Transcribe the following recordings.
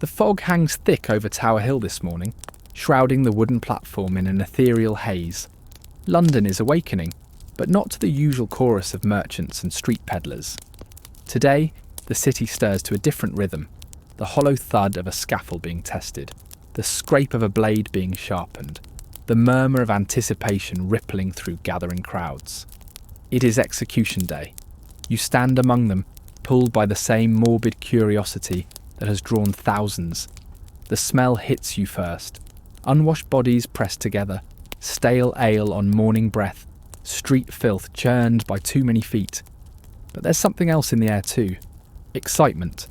The fog hangs thick over Tower Hill this morning, shrouding the wooden platform in an ethereal haze. London is awakening, but not to the usual chorus of merchants and street peddlers. Today, the city stirs to a different rhythm, the hollow thud of a scaffold being tested, the scrape of a blade being sharpened, the murmur of anticipation rippling through gathering crowds. It is execution day. You stand among them, pulled by the same morbid curiosity that has drawn thousands. The smell hits you first. Unwashed bodies pressed together, stale ale on morning breath, street filth churned by too many feet. But there's something else in the air too. Excitement.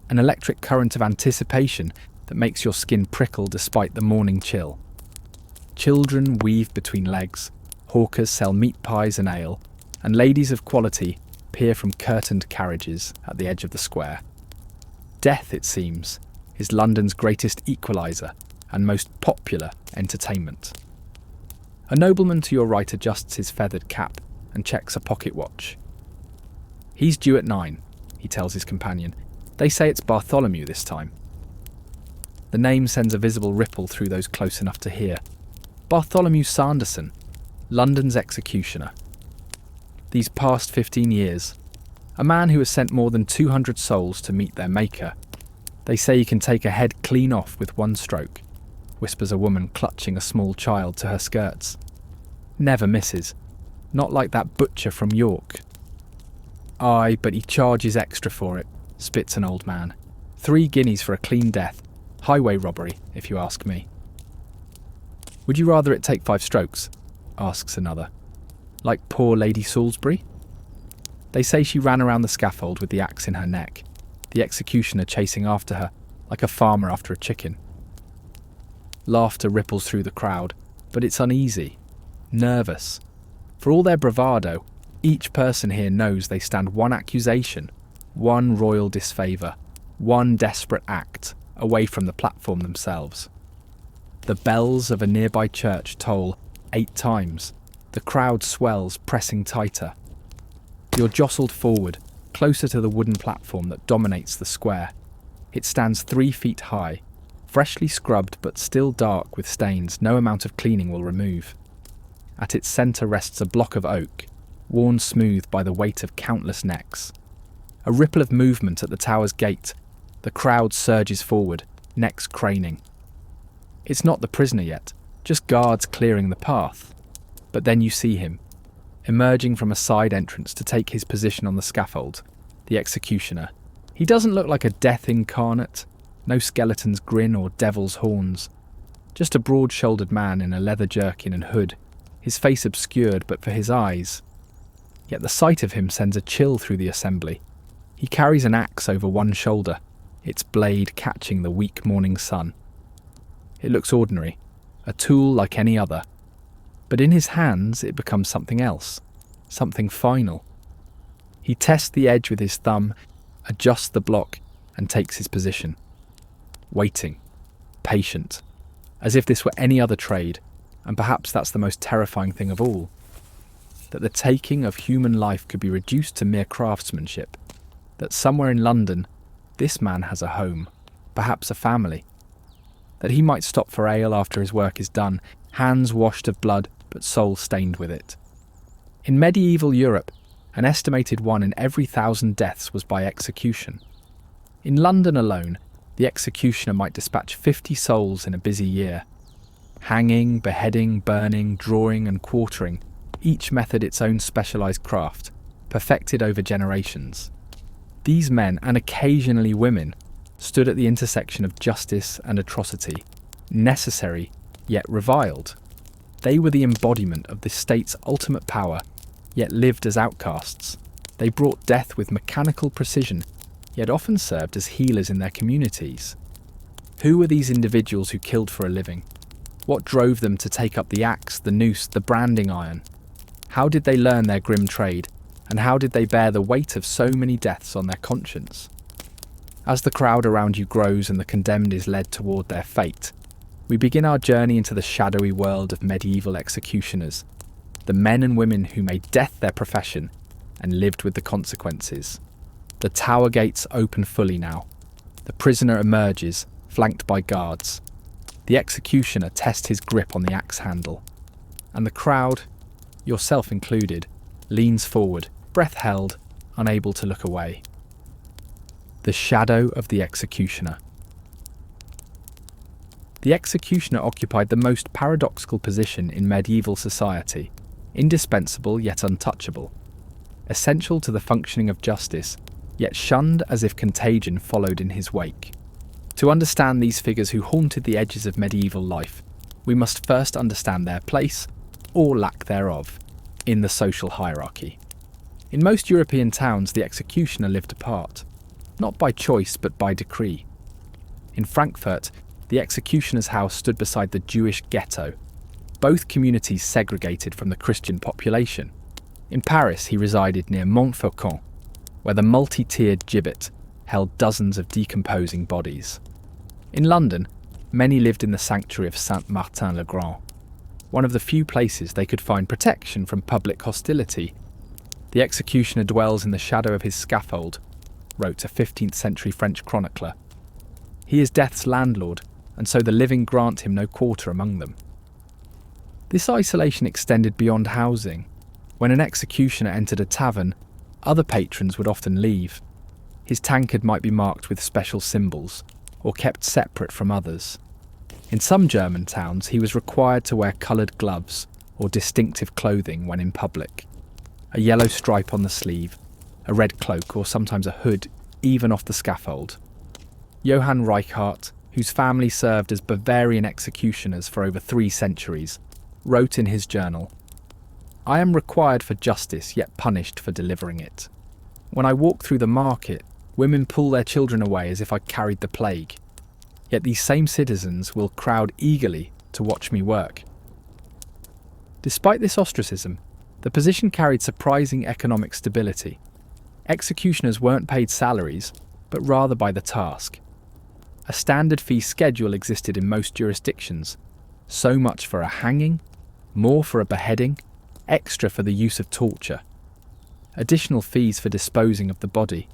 An electric current of anticipation that makes your skin prickle despite the morning chill. Children weave between legs, hawkers sell meat pies and ale, and ladies of quality peer from curtained carriages at the edge of the square. Death, it seems, is London's greatest equaliser and most popular entertainment. A nobleman to your right adjusts his feathered cap and checks a pocket watch. He's due at 9, he tells his companion. They say it's Bartholomew this time. The name sends a visible ripple through those close enough to hear. Bartholomew Sanderson, London's executioner. These past 15 years, a man who has sent more than 200 souls to meet their maker. They say he can take a head clean off with one stroke, whispers a woman clutching a small child to her skirts. Never misses. Not like that butcher from York. Aye, but he charges extra for it, spits an old man. 3 guineas for a clean death. Highway robbery, if you ask me. Would you rather it take 5 strokes? Asks another. Like poor Lady Salisbury? They say she ran around the scaffold with the axe in her neck, the executioner chasing after her, like a farmer after a chicken. Laughter ripples through the crowd, but it's uneasy, nervous. For all their bravado, each person here knows they stand one accusation, one royal disfavour, one desperate act away from the platform themselves. The bells of a nearby church toll 8 times. The crowd swells, pressing tighter. You're jostled forward, closer to the wooden platform that dominates the square. It stands 3 feet high, freshly scrubbed but still dark with stains no amount of cleaning will remove. At its centre rests a block of oak, worn smooth by the weight of countless necks. A ripple of movement at the tower's gate. The crowd surges forward, necks craning. It's not the prisoner yet, just guards clearing the path. But then you see him, emerging from a side entrance to take his position on the scaffold, the executioner. He doesn't look like a death incarnate, no skeleton's grin or devil's horns. Just a broad-shouldered man in a leather jerkin and hood, his face obscured but for his eyes. Yet the sight of him sends a chill through the assembly. He carries an axe over one shoulder, its blade catching the weak morning sun. It looks ordinary, a tool like any other. But in his hands it becomes something else, something final. He tests the edge with his thumb, adjusts the block, and takes his position. Waiting, patient, as if this were any other trade, and perhaps that's the most terrifying thing of all. That the taking of human life could be reduced to mere craftsmanship. That somewhere in London, this man has a home, perhaps a family. That he might stop for ale after his work is done, hands washed of blood but soul stained with it. In medieval Europe, an estimated 1 in every 1,000 deaths was by execution. In London alone, the executioner might dispatch 50 souls in a busy year. Hanging, beheading, burning, drawing and quartering, each method its own specialised craft, perfected over generations. These men, and occasionally women, stood at the intersection of justice and atrocity, necessary yet reviled. They were the embodiment of the state's ultimate power, yet lived as outcasts. They brought death with mechanical precision, yet often served as healers in their communities. Who were these individuals who killed for a living? What drove them to take up the axe, the noose, the branding iron? How did they learn their grim trade, and how did they bear the weight of so many deaths on their conscience? As the crowd around you grows and the condemned is led toward their fate, we begin our journey into the shadowy world of medieval executioners, the men and women who made death their profession and lived with the consequences. The tower gates open fully now. The The prisoner emerges, flanked by guards. The executioner tests his grip on the axe handle. And the crowd, yourself included, leans forward, breath held, unable to look away. The shadow of the executioner. The executioner occupied the most paradoxical position in medieval society, indispensable yet untouchable, essential to the functioning of justice, yet shunned as if contagion followed in his wake. To understand these figures who haunted the edges of medieval life, we must first understand their place, or lack thereof, in the social hierarchy. In most European towns, the executioner lived apart, not by choice but by decree. In Frankfurt, the executioner's house stood beside the Jewish ghetto, both communities segregated from the Christian population. In Paris, he resided near Montfaucon, where the multi-tiered gibbet held dozens of decomposing bodies. In London, many lived in the sanctuary of Saint-Martin-le-Grand, one of the few places they could find protection from public hostility. The executioner dwells in the shadow of his scaffold, wrote a 15th century French chronicler. He is death's landlord, and so the living grant him no quarter among them. This isolation extended beyond housing. When an executioner entered a tavern, other patrons would often leave. His tankard might be marked with special symbols, or kept separate from others. In some German towns, he was required to wear coloured gloves or distinctive clothing when in public. A yellow stripe on the sleeve, a red cloak, or sometimes a hood, even off the scaffold. Johann Reichardt, whose family served as Bavarian executioners for over 3 centuries, wrote in his journal, "I am required for justice, yet punished for delivering it. When I walk through the market, women pull their children away as if I carried the plague. Yet these same citizens will crowd eagerly to watch me work." Despite this ostracism, the position carried surprising economic stability. Executioners weren't paid salaries, but rather by the task. A standard fee schedule existed in most jurisdictions. So much for a hanging, more for a beheading, extra for the use of torture. Additional fees for disposing of the body.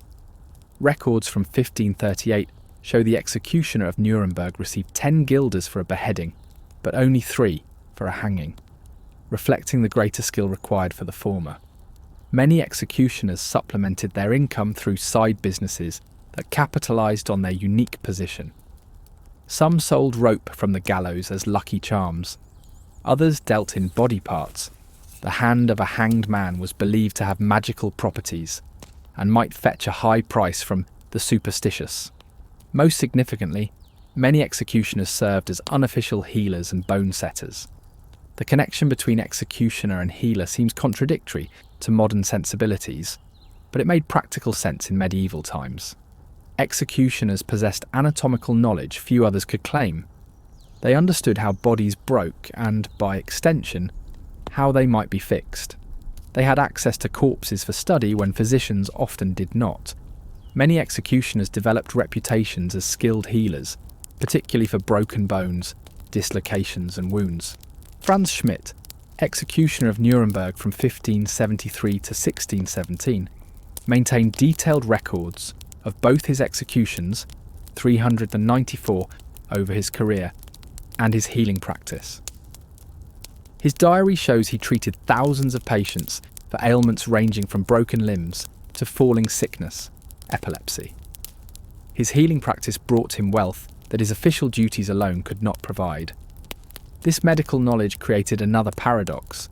Records from 1538 show the executioner of Nuremberg received 10 guilders for a beheading, but only 3 for a hanging, reflecting the greater skill required for the former. Many executioners supplemented their income through side businesses that capitalised on their unique position. Some sold rope from the gallows as lucky charms. Others dealt in body parts. The hand of a hanged man was believed to have magical properties and might fetch a high price from the superstitious. Most significantly, many executioners served as unofficial healers and bone setters. The connection between executioner and healer seems contradictory to modern sensibilities, but it made practical sense in medieval times. Executioners possessed anatomical knowledge few others could claim. They understood how bodies broke and, by extension, how they might be fixed. They had access to corpses for study when physicians often did not. Many executioners developed reputations as skilled healers, particularly for broken bones, dislocations and wounds. Franz Schmidt, executioner of Nuremberg from 1573 to 1617, maintained detailed records of both his executions, 394 over his career, and his healing practice. His diary shows he treated thousands of patients for ailments ranging from broken limbs to falling sickness, epilepsy. His healing practice brought him wealth that his official duties alone could not provide. This medical knowledge created another paradox.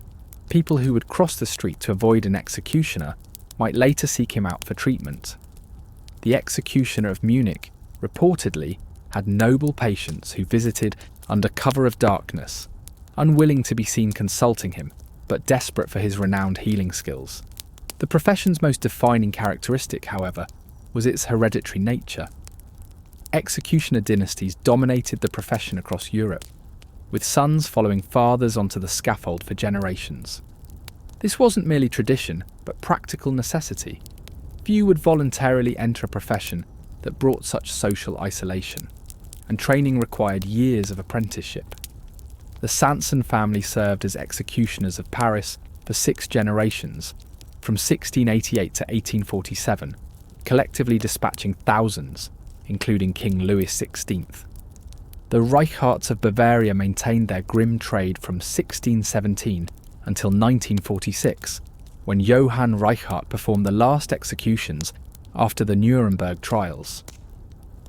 People who would cross the street to avoid an executioner might later seek him out for treatment. The executioner of Munich reportedly had noble patients who visited under cover of darkness, unwilling to be seen consulting him, but desperate for his renowned healing skills. The profession's most defining characteristic, however, was its hereditary nature. Executioner dynasties dominated the profession across Europe, with sons following fathers onto the scaffold for generations. This wasn't merely tradition, but practical necessity. Few would voluntarily enter a profession that brought such social isolation, and training required years of apprenticeship. The Sanson family served as executioners of Paris for 6 generations, from 1688 to 1847, collectively dispatching thousands, including King Louis XVI. The Reichsarts of Bavaria maintained their grim trade from 1617 until 1946, when Johann Reichard performed the last executions after the Nuremberg trials.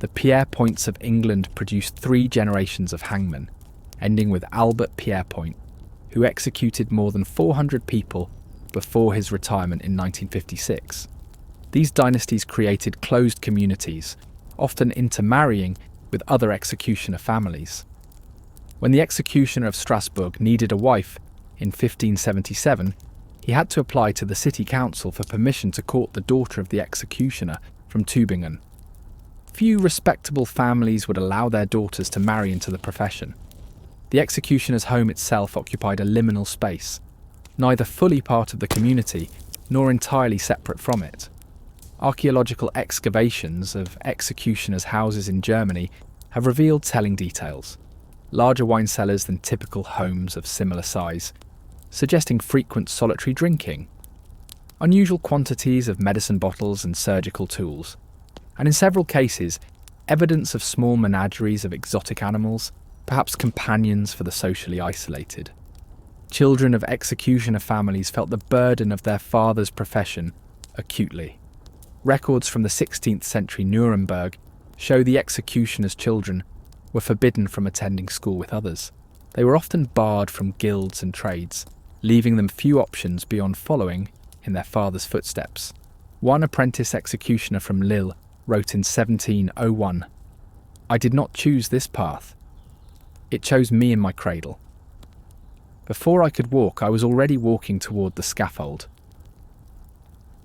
The Pierrepoints of England produced 3 generations of hangmen, ending with Albert Pierrepoint, who executed more than 400 people before his retirement in 1956. These dynasties created closed communities, often intermarrying with other executioner families. When the executioner of Strasbourg needed a wife in 1577, he had to apply to the city council for permission to court the daughter of the executioner from Tübingen. Few respectable families would allow their daughters to marry into the profession. The executioner's home itself occupied a liminal space, neither fully part of the community nor entirely separate from it. Archaeological excavations of executioners' houses in Germany have revealed telling details: larger wine cellars than typical homes of similar size, suggesting frequent solitary drinking, unusual quantities of medicine bottles and surgical tools, and in several cases, evidence of small menageries of exotic animals, perhaps companions for the socially isolated. Children of executioner families felt the burden of their father's profession acutely. Records from the 16th century Nuremberg show the executioner's children were forbidden from attending school with others. They were often barred from guilds and trades, leaving them few options beyond following in their father's footsteps. One apprentice executioner from Lille wrote in 1701, "I did not choose this path. It chose me in my cradle. Before I could walk, I was already walking toward the scaffold."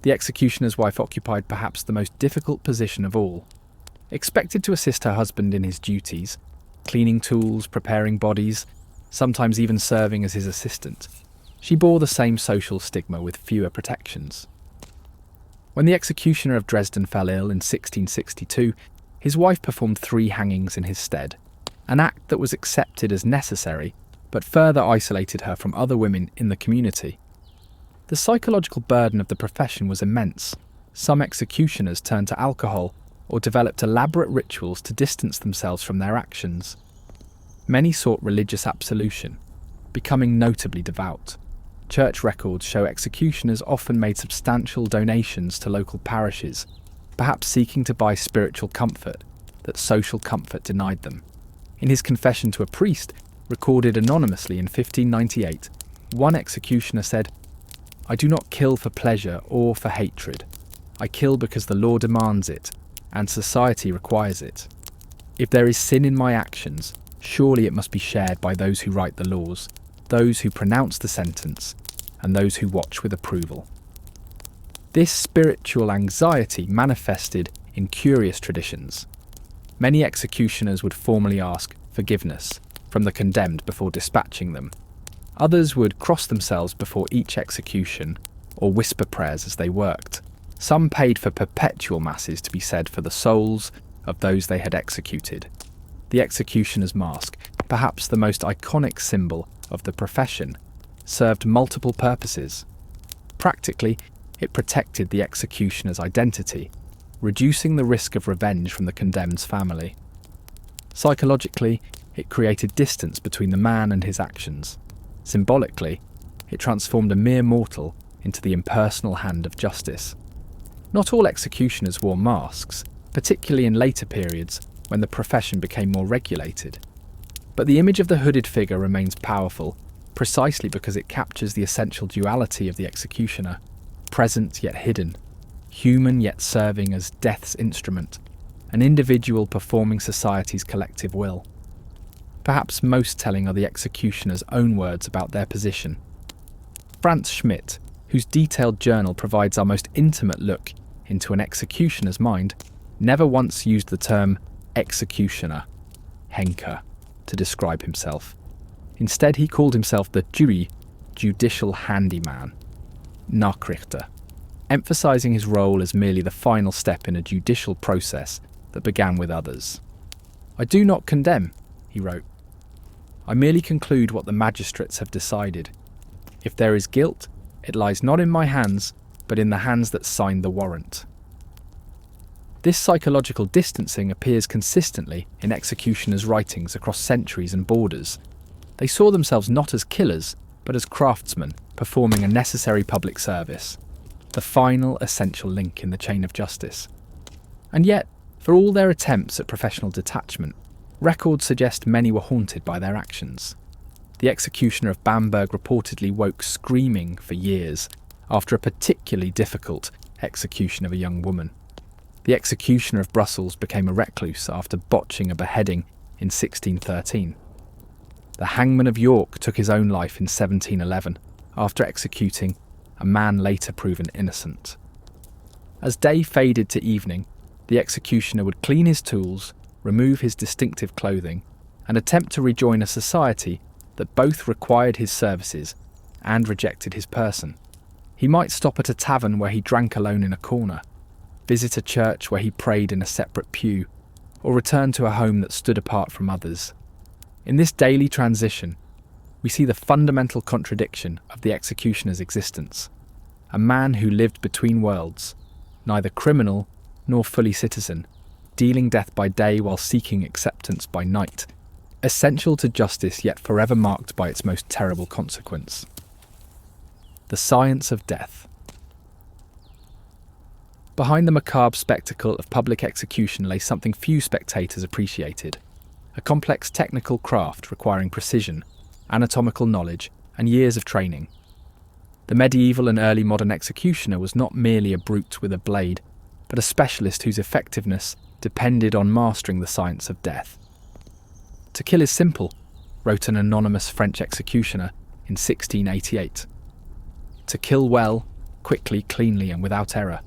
The executioner's wife occupied perhaps the most difficult position of all. Expected to assist her husband in his duties, cleaning tools, preparing bodies, sometimes even serving as his assistant, she bore the same social stigma with fewer protections. When the executioner of Dresden fell ill in 1662, his wife performed 3 hangings in his stead, an act that was accepted as necessary, but further isolated her from other women in the community. The psychological burden of the profession was immense. Some executioners turned to alcohol or developed elaborate rituals to distance themselves from their actions. Many sought religious absolution, becoming notably devout. Church records show executioners often made substantial donations to local parishes, perhaps seeking to buy spiritual comfort that social comfort denied them. In his confession to a priest, recorded anonymously in 1598, one executioner said, "I do not kill for pleasure or for hatred. I kill because the law demands it, and society requires it. If there is sin in my actions, surely it must be shared by those who write the laws, those who pronounce the sentence, and those who watch with approval." This spiritual anxiety manifested in curious traditions. Many executioners would formally ask forgiveness from the condemned before dispatching them. Others would cross themselves before each execution or whisper prayers as they worked. Some paid for perpetual masses to be said for the souls of those they had executed. The executioner's mask, perhaps the most iconic symbol of the profession, served multiple purposes. Practically, it protected the executioner's identity, reducing the risk of revenge from the condemned's family. Psychologically, it created distance between the man and his actions. Symbolically, it transformed a mere mortal into the impersonal hand of justice. Not all executioners wore masks, particularly in later periods when the profession became more regulated. But the image of the hooded figure remains powerful, precisely because it captures the essential duality of the executioner, present yet hidden, human yet serving as death's instrument, an individual performing society's collective will. Perhaps most telling are the executioner's own words about their position. Franz Schmidt, whose detailed journal provides our most intimate look into an executioner's mind, never once used the term executioner, Henker, to describe himself. Instead, he called himself the Jury, judicial handyman, Nachrichter, emphasizing his role as merely the final step in a judicial process that began with others. "I do not condemn," he wrote. "I merely conclude what the magistrates have decided. If there is guilt, it lies not in my hands, but in the hands that signed the warrant." This psychological distancing appears consistently in executioners' writings across centuries and borders. They saw themselves not as killers, but as craftsmen performing a necessary public service, the final essential link in the chain of justice. And yet, for all their attempts at professional detachment, records suggest many were haunted by their actions. The executioner of Bamberg reportedly woke screaming for years after a particularly difficult execution of a young woman. The executioner of Brussels became a recluse after botching a beheading in 1613. The hangman of York took his own life in 1711 after executing a man later proven innocent. As day faded to evening, the executioner would clean his tools, remove his distinctive clothing, and attempt to rejoin a society that both required his services and rejected his person. He might stop at a tavern where he drank alone in a corner, visit a church where he prayed in a separate pew, or return to a home that stood apart from others. In this daily transition, we see the fundamental contradiction of the executioner's existence. A man who lived between worlds, neither criminal nor fully citizen, dealing death by day while seeking acceptance by night, essential to justice yet forever marked by its most terrible consequence. The science of death. Behind the macabre spectacle of public execution lay something few spectators appreciated: a complex technical craft requiring precision, anatomical knowledge, and years of training. The medieval and early modern executioner was not merely a brute with a blade, but a specialist whose effectiveness depended on mastering the science of death. "To kill is simple," wrote an anonymous French executioner in 1688. "To kill well, quickly, cleanly, and without error,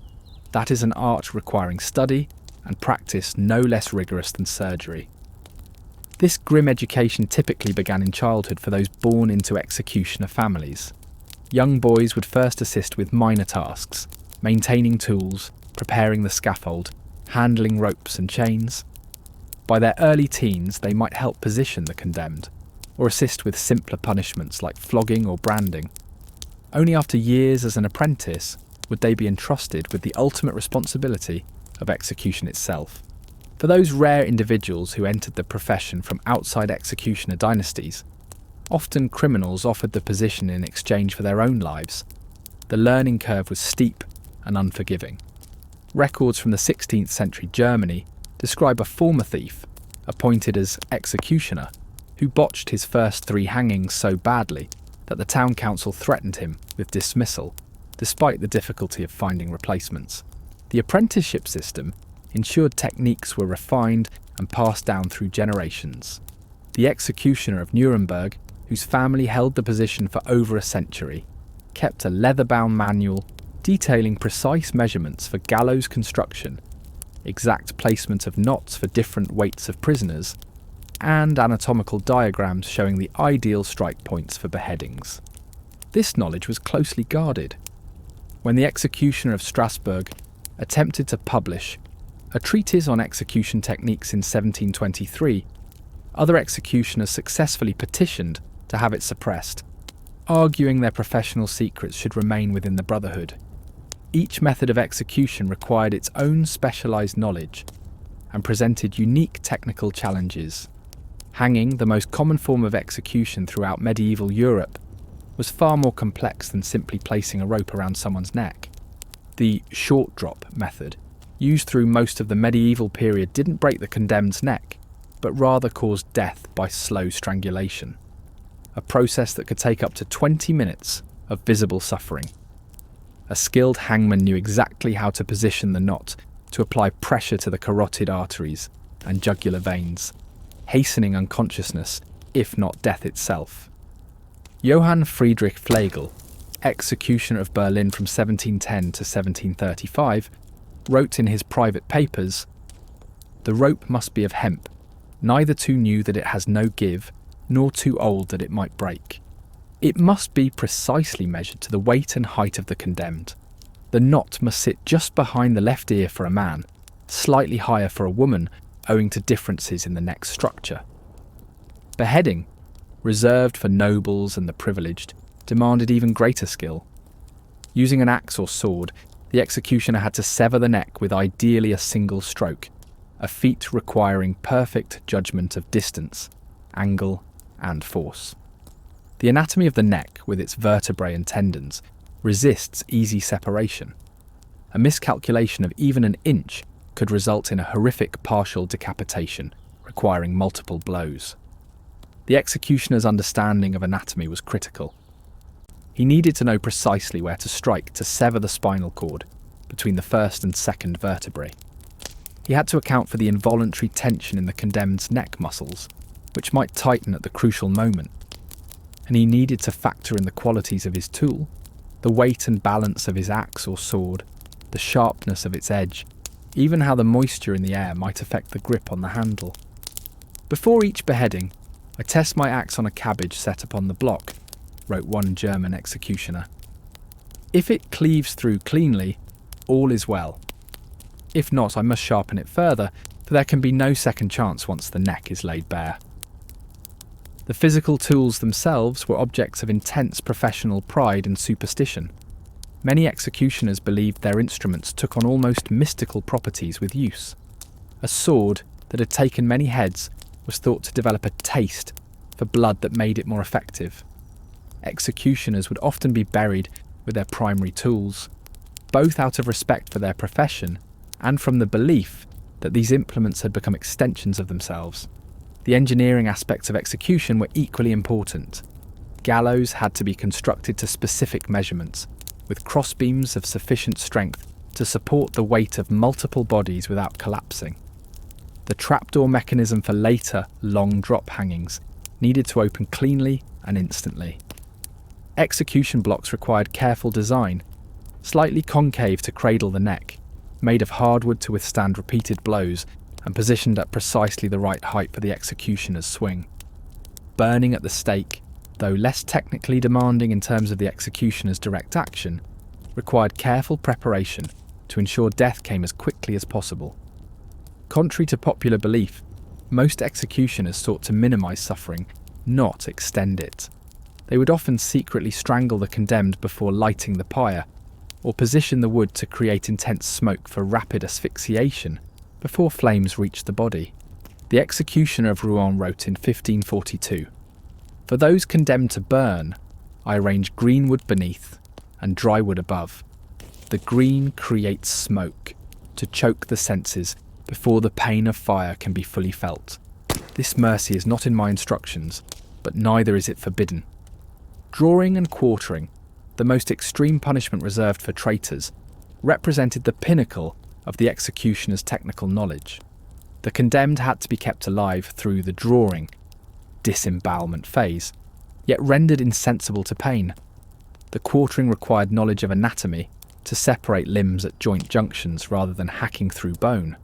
that is an art requiring study and practice no less rigorous than surgery." This grim education typically began in childhood for those born into executioner families. Young boys would first assist with minor tasks, maintaining tools, preparing the scaffold, handling ropes and chains. By their early teens, they might help position the condemned, or assist with simpler punishments like flogging or branding. Only after years as an apprentice would they be entrusted with the ultimate responsibility of execution itself. For those rare individuals who entered the profession from outside executioner dynasties, often criminals offered the position in exchange for their own lives. The learning curve was steep and unforgiving. Records from the 16th century Germany describe a former thief, appointed as executioner, who botched his first 3 hangings so badly that the town council threatened him with dismissal, despite the difficulty of finding replacements. The apprenticeship system ensured techniques were refined and passed down through generations. The executioner of Nuremberg, whose family held the position for over a century, kept a leather-bound manual detailing precise measurements for gallows construction, exact placement of knots for different weights of prisoners, and anatomical diagrams showing the ideal strike points for beheadings. This knowledge was closely guarded. When the executioner of Strasbourg attempted to publish a treatise on execution techniques in 1723, other executioners successfully petitioned to have it suppressed, arguing their professional secrets should remain within the Brotherhood. Each method of execution required its own specialised knowledge and presented unique technical challenges. Hanging, the most common form of execution throughout medieval Europe, was far more complex than simply placing a rope around someone's neck. The short drop method, used through most of the medieval period, didn't break the condemned's neck, but rather caused death by slow strangulation, a process that could take up to 20 minutes of visible suffering. A skilled hangman knew exactly how to position the knot to apply pressure to the carotid arteries and jugular veins, hastening unconsciousness, if not death itself. Johann Friedrich Flegel, executioner of Berlin from 1710 to 1735, wrote in his private papers, "The rope must be of hemp, neither too new that it has no give, nor too old that it might break. It must be precisely measured to the weight and height of the condemned. The knot must sit just behind the left ear for a man, slightly higher for a woman, owing to differences in the neck structure." Beheading, reserved for nobles and the privileged, demanded even greater skill. Using an axe or sword, The executioner had to sever the neck with ideally a single stroke, a feat requiring perfect judgment of distance, angle, and force. The anatomy of the neck, with its vertebrae and tendons, resists easy separation. A miscalculation of even an inch could result in a horrific partial decapitation, requiring multiple blows. The executioner's understanding of anatomy was critical. He needed to know precisely where to strike to sever the spinal cord between the first and second vertebrae. He had to account for the involuntary tension in the condemned's neck muscles, which might tighten at the crucial moment. And he needed to factor in the qualities of his tool, the weight and balance of his axe or sword, the sharpness of its edge, even how the moisture in the air might affect the grip on the handle. Before each beheading, I test my axe on a cabbage set upon the block, wrote one German executioner. If it cleaves through cleanly, all is well. If not, I must sharpen it further, for there can be no second chance once the neck is laid bare. The physical tools themselves were objects of intense professional pride and superstition. Many executioners believed their instruments took on almost mystical properties with use. A sword that had taken many heads was thought to develop a taste for blood that made it more effective. Executioners would often be buried with their primary tools, both out of respect for their profession and from the belief that these implements had become extensions of themselves. The engineering aspects of execution were equally important. Gallows had to be constructed to specific measurements, with crossbeams of sufficient strength to support the weight of multiple bodies without collapsing. The trapdoor mechanism for later, long drop hangings needed to open cleanly and instantly. Execution blocks required careful design, slightly concave to cradle the neck, made of hardwood to withstand repeated blows, and positioned at precisely the right height for the executioner's swing. Burning at the stake, though less technically demanding in terms of the executioner's direct action, required careful preparation to ensure death came as quickly as possible. Contrary to popular belief, most executioners sought to minimize suffering, not extend it. They would often secretly strangle the condemned before lighting the pyre, or position the wood to create intense smoke for rapid asphyxiation before flames reached the body. The executioner of Rouen wrote in 1542, "For those condemned to burn, I arrange green wood beneath and dry wood above. The green creates smoke to choke the senses before the pain of fire can be fully felt. This mercy is not in my instructions, but neither is it forbidden." Drawing and quartering, the most extreme punishment reserved for traitors, represented the pinnacle of the executioner's technical knowledge. The condemned had to be kept alive through the drawing, disembowelment phase, yet rendered insensible to pain. The quartering required knowledge of anatomy to separate limbs at joint junctions rather than hacking through bone.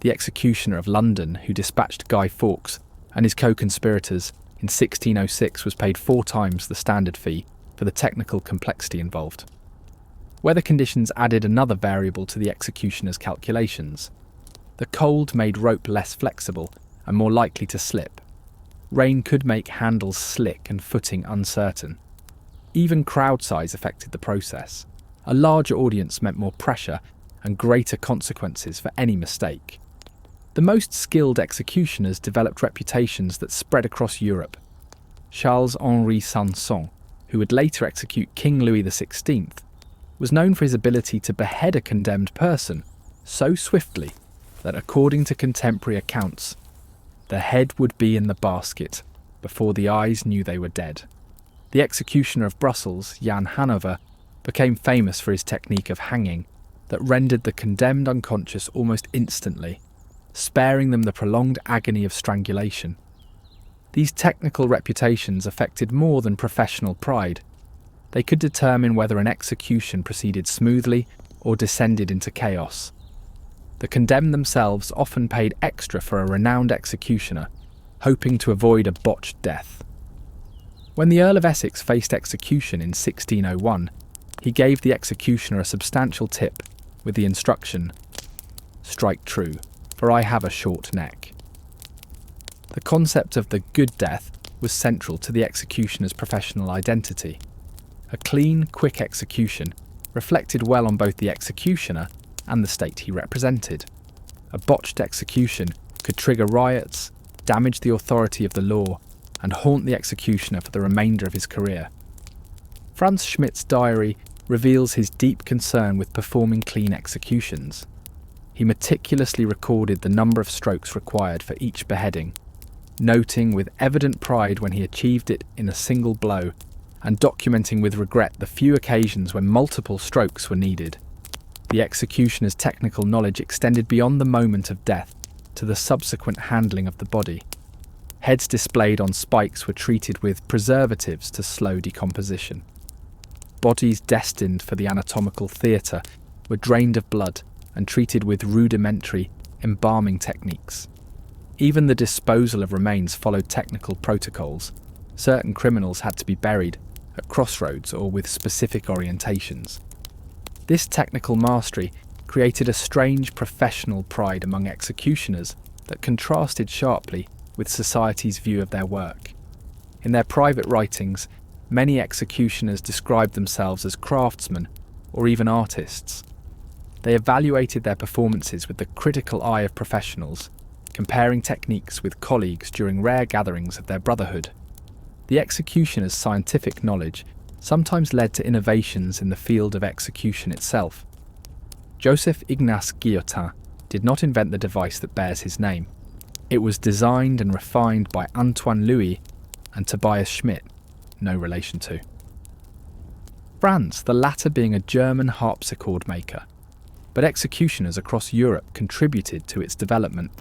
The executioner of London, who dispatched Guy Fawkes and his co-conspirators in 1606, was paid 4 times the standard fee for the technical complexity involved. Weather conditions added another variable to the executioner's calculations. The cold made rope less flexible and more likely to slip. Rain could make handles slick and footing uncertain. Even crowd size affected the process. A larger audience meant more pressure and greater consequences for any mistake. The most skilled executioners developed reputations that spread across Europe. Charles-Henri Sanson, who would later execute King Louis XVI, was known for his ability to behead a condemned person so swiftly that, according to contemporary accounts, the head would be in the basket before the eyes knew they were dead. The executioner of Brussels, Jan Hanover, became famous for his technique of hanging that rendered the condemned unconscious almost instantly, sparing them the prolonged agony of strangulation. These technical reputations affected more than professional pride. They could determine whether an execution proceeded smoothly or descended into chaos. The condemned themselves often paid extra for a renowned executioner, hoping to avoid a botched death. When the Earl of Essex faced execution in 1601, he gave the executioner a substantial tip with the instruction, "Strike true, for I have a short neck." The concept of the good death was central to the executioner's professional identity. A clean, quick execution reflected well on both the executioner and the state he represented. A botched execution could trigger riots, damage the authority of the law, and haunt the executioner for the remainder of his career. Franz Schmidt's diary reveals his deep concern with performing clean executions. He meticulously recorded the number of strokes required for each beheading, noting with evident pride when he achieved it in a single blow, and documenting with regret the few occasions when multiple strokes were needed. The executioner's technical knowledge extended beyond the moment of death to the subsequent handling of the body. Heads displayed on spikes were treated with preservatives to slow decomposition. Bodies destined for the anatomical theatre were drained of blood and treated with rudimentary embalming techniques. Even the disposal of remains followed technical protocols. Certain criminals had to be buried at crossroads or with specific orientations. This technical mastery created a strange professional pride among executioners that contrasted sharply with society's view of their work. In their private writings, many executioners described themselves as craftsmen or even artists. They evaluated their performances with the critical eye of professionals, comparing techniques with colleagues during rare gatherings of their brotherhood. The executioner's scientific knowledge sometimes led to innovations in the field of execution itself. Joseph Ignace Guillotin did not invent the device that bears his name. It was designed and refined by Antoine Louis and Tobias Schmidt, no relation to. Franz, the latter being a German harpsichord maker, but executioners across Europe contributed to its development,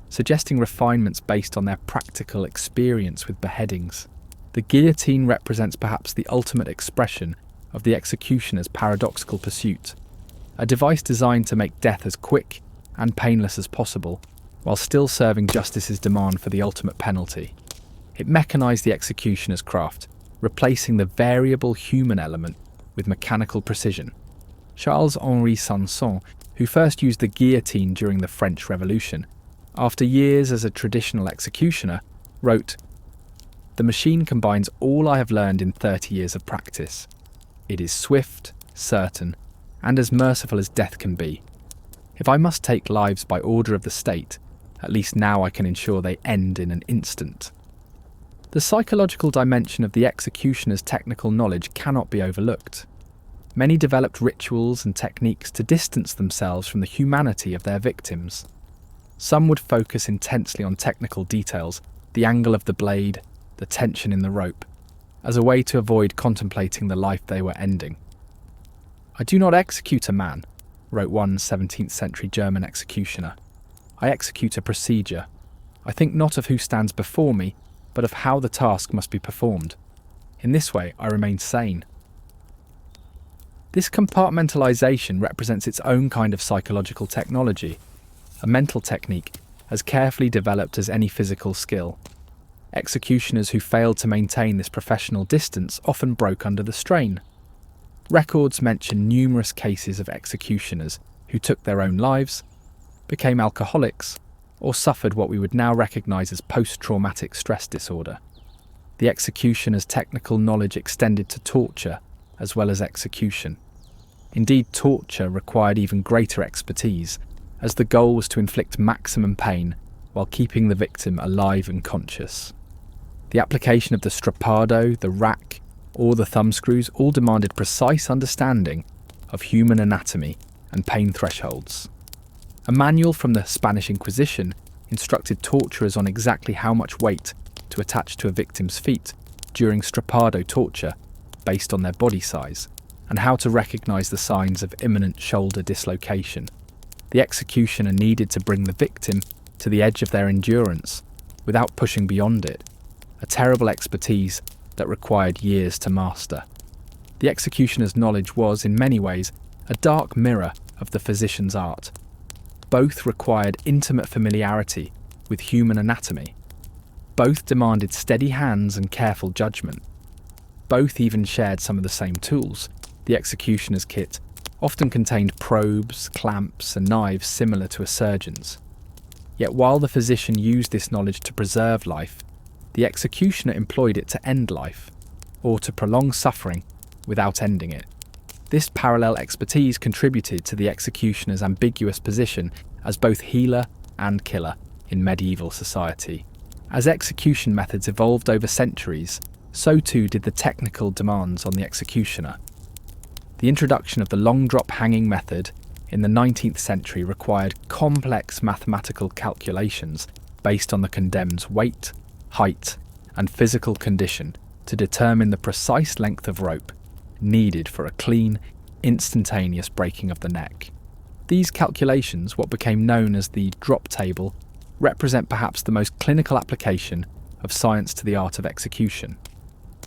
suggesting refinements based on their practical experience with beheadings. The guillotine represents perhaps the ultimate expression of the executioner's paradoxical pursuit, a device designed to make death as quick and painless as possible, while still serving justice's demand for the ultimate penalty. It mechanized the executioner's craft, replacing the variable human element with mechanical precision. Charles-Henri Sanson, who first used the guillotine during the French Revolution, after years as a traditional executioner, wrote, "The machine combines all I have learned in 30 years of practice. It is swift, certain, and as merciful as death can be. If I must take lives by order of the state, at least now I can ensure they end in an instant." The psychological dimension of the executioner's technical knowledge cannot be overlooked. Many developed rituals and techniques to distance themselves from the humanity of their victims. Some would focus intensely on technical details, the angle of the blade, the tension in the rope, as a way to avoid contemplating the life they were ending. "I do not execute a man," wrote one 17th century German executioner. "I execute a procedure. I think not of who stands before me, but of how the task must be performed. In this way, I remain sane." This compartmentalization represents its own kind of psychological technology, a mental technique as carefully developed as any physical skill. Executioners who failed to maintain this professional distance often broke under the strain. Records mention numerous cases of executioners who took their own lives, became alcoholics, or suffered what we would now recognise as post-traumatic stress disorder. The executioner's technical knowledge extended to torture as well as execution. Indeed, torture required even greater expertise, as the goal was to inflict maximum pain while keeping the victim alive and conscious. The application of the strappado, the rack, or the thumbscrews all demanded precise understanding of human anatomy and pain thresholds. A manual from the Spanish Inquisition instructed torturers on exactly how much weight to attach to a victim's feet during strappado torture based on their body size, and how to recognise the signs of imminent shoulder dislocation. The executioner needed to bring the victim to the edge of their endurance without pushing beyond it, a terrible expertise that required years to master. The executioner's knowledge was, in many ways, a dark mirror of the physician's art. Both required intimate familiarity with human anatomy. Both demanded steady hands and careful judgment. Both even shared some of the same tools. The executioner's kit often contained probes, clamps, and knives similar to a surgeon's. Yet while the physician used this knowledge to preserve life, the executioner employed it to end life, or to prolong suffering without ending it. This parallel expertise contributed to the executioner's ambiguous position as both healer and killer in medieval society. As execution methods evolved over centuries, so too did the technical demands on the executioner. The introduction of the long drop hanging method in the 19th century required complex mathematical calculations based on the condemned's weight, height, and physical condition to determine the precise length of rope needed for a clean, instantaneous breaking of the neck. These calculations, what became known as the drop table, represent perhaps the most clinical application of science to the art of execution.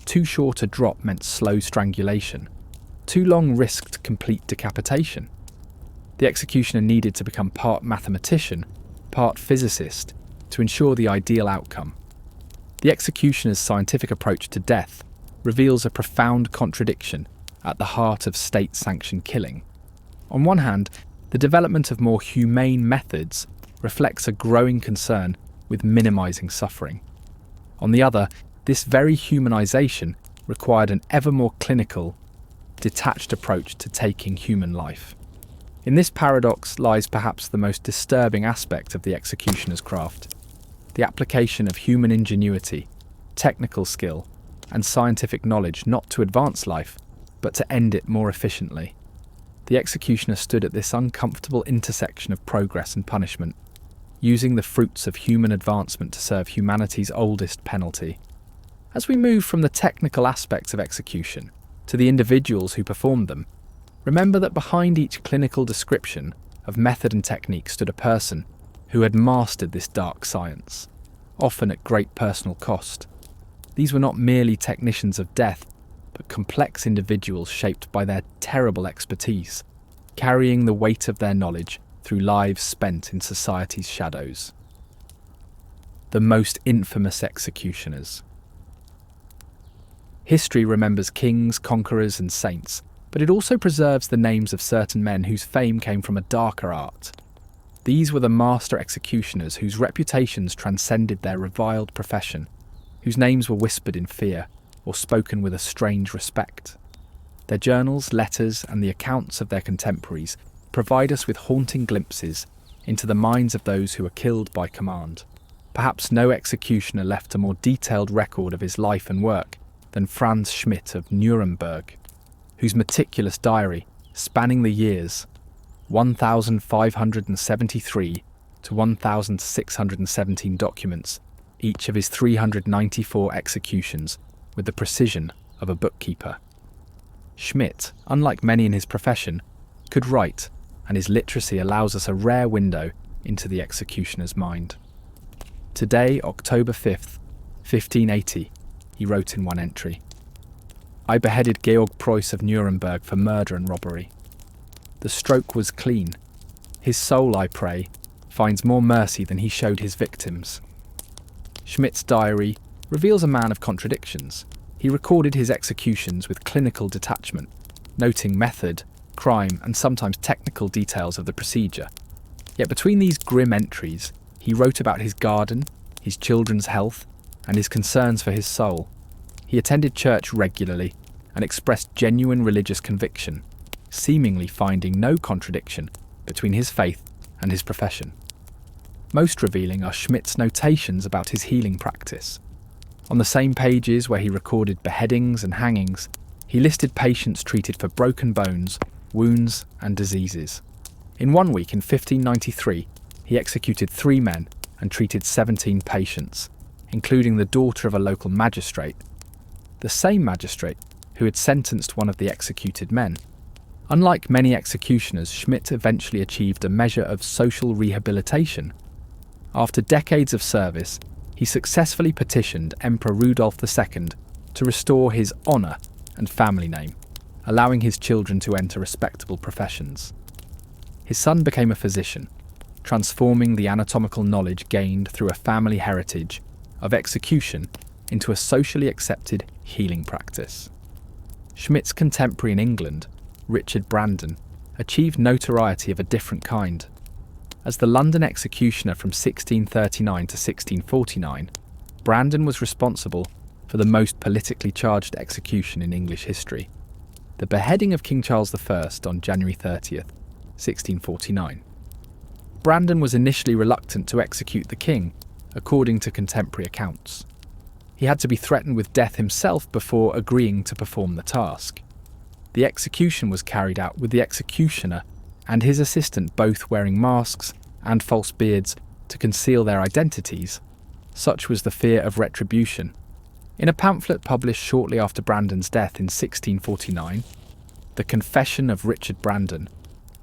Too short a drop meant slow strangulation. Too long risked complete decapitation. The executioner needed to become part mathematician, part physicist, to ensure the ideal outcome. The executioner's scientific approach to death reveals a profound contradiction at the heart of state-sanctioned killing. On one hand, the development of more humane methods reflects a growing concern with minimising suffering. On the other, this very humanisation required an ever more clinical, detached approach to taking human life. In this paradox lies perhaps the most disturbing aspect of the executioner's craft: the application of human ingenuity, technical skill, and scientific knowledge not to advance life, but to end it more efficiently. The executioner stood at this uncomfortable intersection of progress and punishment, using the fruits of human advancement to serve humanity's oldest penalty. As we move from the technical aspects of execution to the individuals who performed them, remember that behind each clinical description of method and technique stood a person who had mastered this dark science, often at great personal cost. These were not merely technicians of death, but complex individuals shaped by their terrible expertise, carrying the weight of their knowledge through lives spent in society's shadows. The most infamous executioners. History remembers kings, conquerors, and saints, but it also preserves the names of certain men whose fame came from a darker art. These were the master executioners whose reputations transcended their reviled profession, whose names were whispered in fear or spoken with a strange respect. Their journals, letters, and the accounts of their contemporaries provide us with haunting glimpses into the minds of those who were killed by command. Perhaps no executioner left a more detailed record of his life and work than Franz Schmidt of Nuremberg, whose meticulous diary, spanning the years 1573 to 1617 documents each of his 394 executions with the precision of a bookkeeper. Schmidt, unlike many in his profession, could write, and his literacy allows us a rare window into the executioner's mind. Today, October 5th, 1580, he wrote in one entry, "I beheaded Georg Preuss of Nuremberg for murder and robbery. The stroke was clean. His soul, I pray, finds more mercy than he showed his victims." Schmidt's diary reveals a man of contradictions. He recorded his executions with clinical detachment, noting method, crime, and sometimes technical details of the procedure. Yet between these grim entries, he wrote about his garden, his children's health, and his concerns for his soul. He attended church regularly and expressed genuine religious conviction, seemingly finding no contradiction between his faith and his profession. Most revealing are Schmidt's notations about his healing practice. On the same pages where he recorded beheadings and hangings, he listed patients treated for broken bones, wounds, and diseases. In 1 week in 1593, he executed 3 men and treated 17 patients, including the daughter of a local magistrate, the same magistrate who had sentenced one of the executed men. Unlike many executioners, Schmidt eventually achieved a measure of social rehabilitation. After decades of service, he successfully petitioned Emperor Rudolf II to restore his honour and family name, allowing his children to enter respectable professions. His son became a physician, transforming the anatomical knowledge gained through a family heritage of execution into a socially accepted healing practice. Schmidt's contemporary in England, Richard Brandon, achieved notoriety of a different kind. As the London executioner from 1639 to 1649, Brandon was responsible for the most politically charged execution in English history. the beheading of King Charles I on January 30th, 1649. Brandon was initially reluctant to execute the king, according to contemporary accounts. He had to be threatened with death himself before agreeing to perform the task. The execution was carried out with the executioner and his assistant both wearing masks and false beards to conceal their identities. Such was the fear of retribution. In a pamphlet published shortly after Brandon's death in 1649, The Confession of Richard Brandon,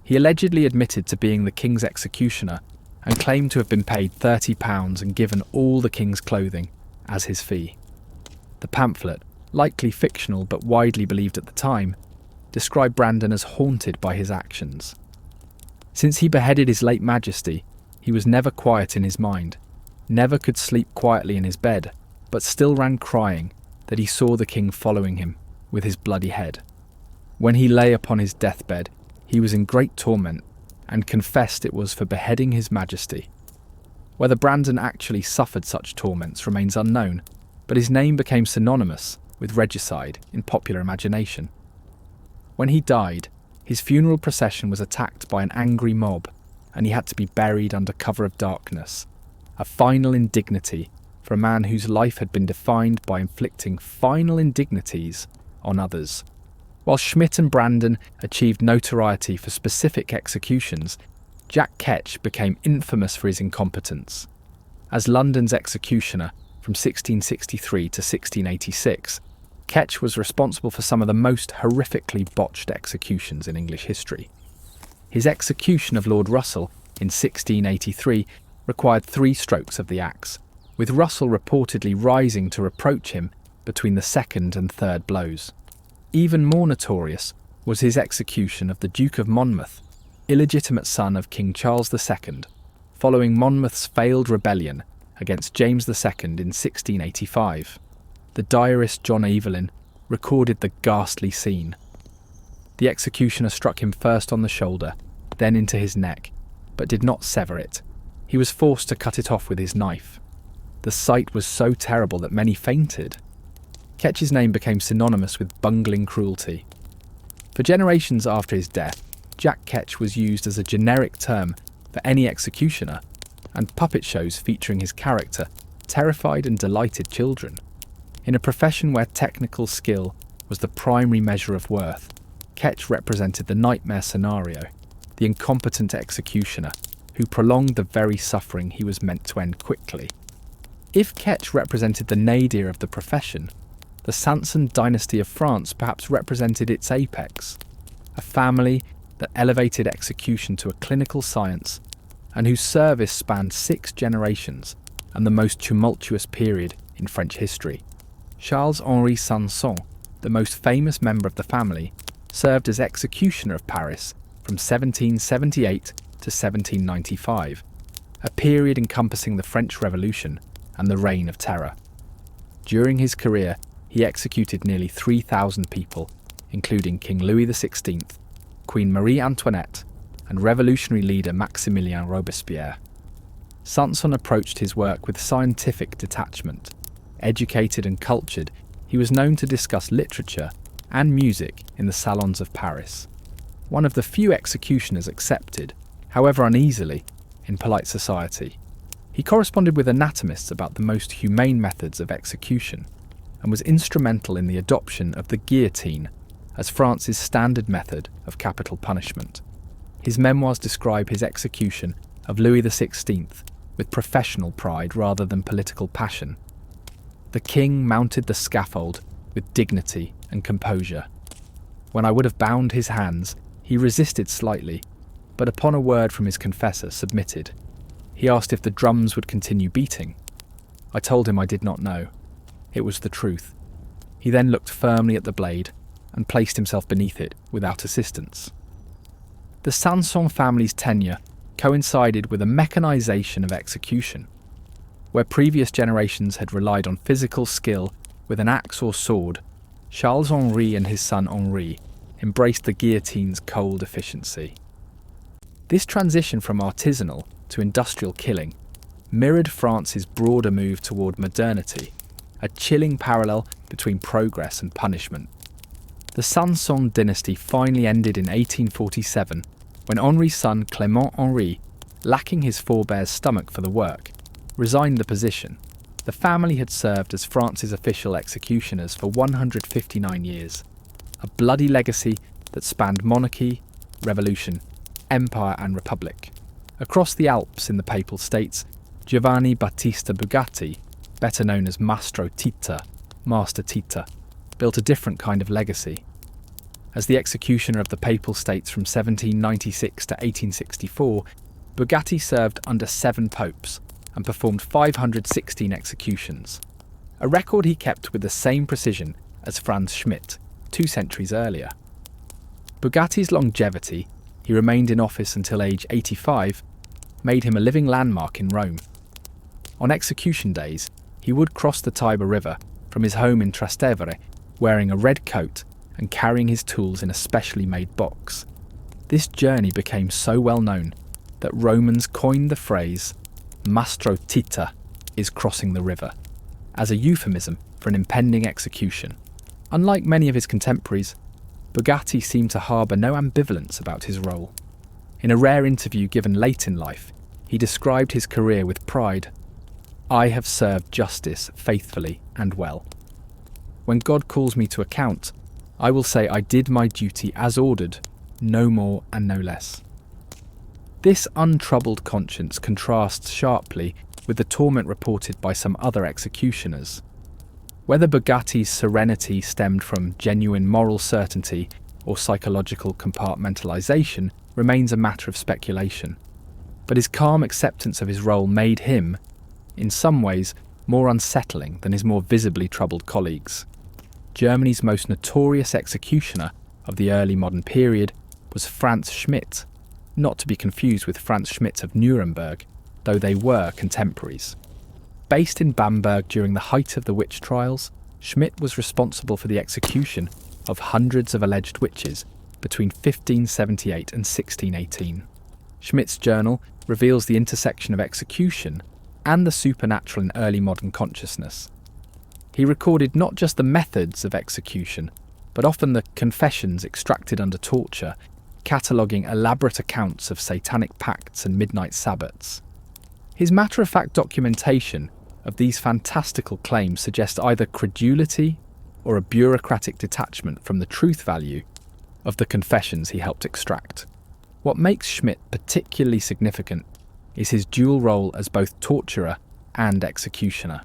he allegedly admitted to being the king's executioner and claimed to have been paid £30 and given all the king's clothing as his fee. The pamphlet, likely fictional but widely believed at the time, described Brandon as haunted by his actions. Since he beheaded his late majesty, he was never quiet in his mind, never could sleep quietly in his bed, but still ran crying that he saw the king following him with his bloody head. When he lay upon his deathbed, he was in great torment and confessed it was for beheading his majesty. Whether Brandon actually suffered such torments remains unknown, but his name became synonymous with regicide in popular imagination. When he died, his funeral procession was attacked by an angry mob, and he had to be buried under cover of darkness, a final indignity for a man whose life had been defined by inflicting final indignities on others. While Schmidt and Brandon achieved notoriety for specific executions, Jack Ketch became infamous for his incompetence. As London's executioner from 1663 to 1686, Ketch was responsible for some of the most horrifically botched executions in English history. His execution of Lord Russell in 1683 required 3 strokes of the axe, with Russell reportedly rising to reproach him between the second and third blows. Even more notorious was his execution of the Duke of Monmouth, illegitimate son of King Charles II, following Monmouth's failed rebellion against James II in 1685. The diarist John Evelyn recorded the ghastly scene. The executioner struck him first on the shoulder, then into his neck, but did not sever it. He was forced to cut it off with his knife. The sight was so terrible that many fainted. Ketch's name became synonymous with bungling cruelty. For generations after his death, Jack Ketch was used as a generic term for any executioner, and puppet shows featuring his character terrified and delighted children. In a profession where technical skill was the primary measure of worth, Ketch represented the nightmare scenario, the incompetent executioner who prolonged the very suffering he was meant to end quickly. If Ketch represented the nadir of the profession, the Sanson dynasty of France perhaps represented its apex, a family that elevated execution to a clinical science and whose service spanned 6 generations and the most tumultuous period in French history. Charles-Henri Sanson, the most famous member of the family, served as executioner of Paris from 1778 to 1795, a period encompassing the French Revolution and the Reign of Terror. During his career, he executed nearly 3,000 people, including King Louis XVI, Queen Marie Antoinette, and revolutionary leader Maximilien Robespierre. Sanson approached his work with scientific detachment. Educated and cultured, he was known to discuss literature and music in the salons of Paris. One of the few executioners accepted, however uneasily, in polite society. He corresponded with anatomists about the most humane methods of execution, and was instrumental in the adoption of the guillotine as France's standard method of capital punishment. His memoirs describe his execution of Louis XVI with professional pride rather than political passion. The king mounted the scaffold with dignity and composure. When I would have bound his hands, he resisted slightly, but upon a word from his confessor, submitted. He asked if the drums would continue beating. I told him I did not know. It was the truth. He then looked firmly at the blade and placed himself beneath it without assistance. The Sanson family's tenure coincided with a mechanisation of execution. Where previous generations had relied on physical skill with an axe or sword, Charles-Henri and his son Henri embraced the guillotine's cold efficiency. This transition from artisanal to industrial killing mirrored France's broader move toward modernity, a chilling parallel between progress and punishment. The Sanson dynasty finally ended in 1847 when Henri's son Clément Henri, lacking his forebear's stomach for the work, resigned the position. The family had served as France's official executioners for 159 years, a bloody legacy that spanned monarchy, revolution, empire and republic. Across the Alps in the Papal States, Giovanni Battista Bugatti, better known as Mastro Titta, Master Titta, built a different kind of legacy. As the executioner of the Papal States from 1796 to 1864, Bugatti served under 7 popes and performed 516 executions, a record he kept with the same precision as Franz Schmidt 2 centuries earlier. Bugatti's longevity, he remained in office until age 85, made him a living landmark in Rome. On execution days, he would cross the Tiber River from his home in Trastevere, wearing a red coat and carrying his tools in a specially made box. This journey became so well known that Romans coined the phrase Mastro Titta is crossing the river, as a euphemism for an impending execution. Unlike many of his contemporaries, Bugatti seemed to harbour no ambivalence about his role. In a rare interview given late in life, he described his career with pride. "I have served justice faithfully and well. When God calls me to account, I will say I did my duty as ordered, no more and no less." This untroubled conscience contrasts sharply with the torment reported by some other executioners. Whether Bugatti's serenity stemmed from genuine moral certainty or psychological compartmentalization remains a matter of speculation. But his calm acceptance of his role made him, in some ways, more unsettling than his more visibly troubled colleagues. Germany's most notorious executioner of the early modern period was Franz Schmidt, not to be confused with Franz Schmidt of Nuremberg, though they were contemporaries. Based in Bamberg during the height of the witch trials, Schmidt was responsible for the execution of hundreds of alleged witches between 1578 and 1618. Schmidt's journal reveals the intersection of execution and the supernatural in early modern consciousness. He recorded not just the methods of execution, but often the confessions extracted under torture, cataloguing elaborate accounts of satanic pacts and midnight sabbats. His matter-of-fact documentation of these fantastical claims suggests either credulity or a bureaucratic detachment from the truth value of the confessions he helped extract. What makes Schmidt particularly significant is his dual role as both torturer and executioner.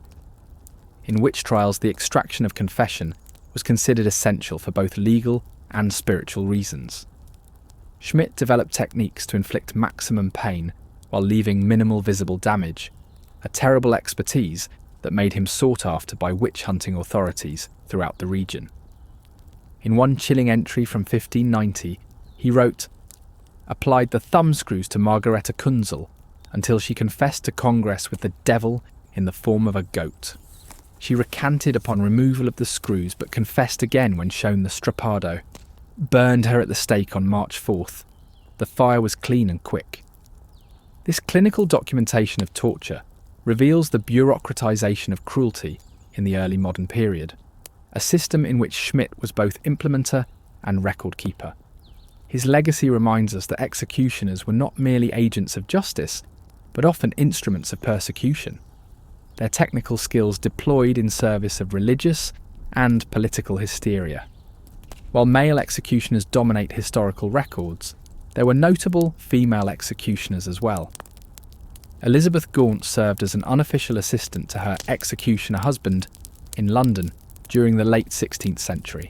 In witch trials, the extraction of confession was considered essential for both legal and spiritual reasons. Schmidt developed techniques to inflict maximum pain while leaving minimal visible damage, a terrible expertise that made him sought after by witch-hunting authorities throughout the region. In one chilling entry from 1590, he wrote, "Applied the thumbscrews to Margareta Kunzel until she confessed to Congress with the devil in the form of a goat. She recanted upon removal of the screws but confessed again when shown the strappado. Burned her at the stake on March 4th. The fire was clean and quick." This clinical documentation of torture reveals the bureaucratization of cruelty in the early modern period, a system in which Schmidt was both implementer and record keeper. His legacy reminds us that executioners were not merely agents of justice, but often instruments of persecution. Their technical skills deployed in service of religious and political hysteria. While male executioners dominate historical records, there were notable female executioners as well. Elizabeth Gaunt served as an unofficial assistant to her executioner husband in London during the late 16th century.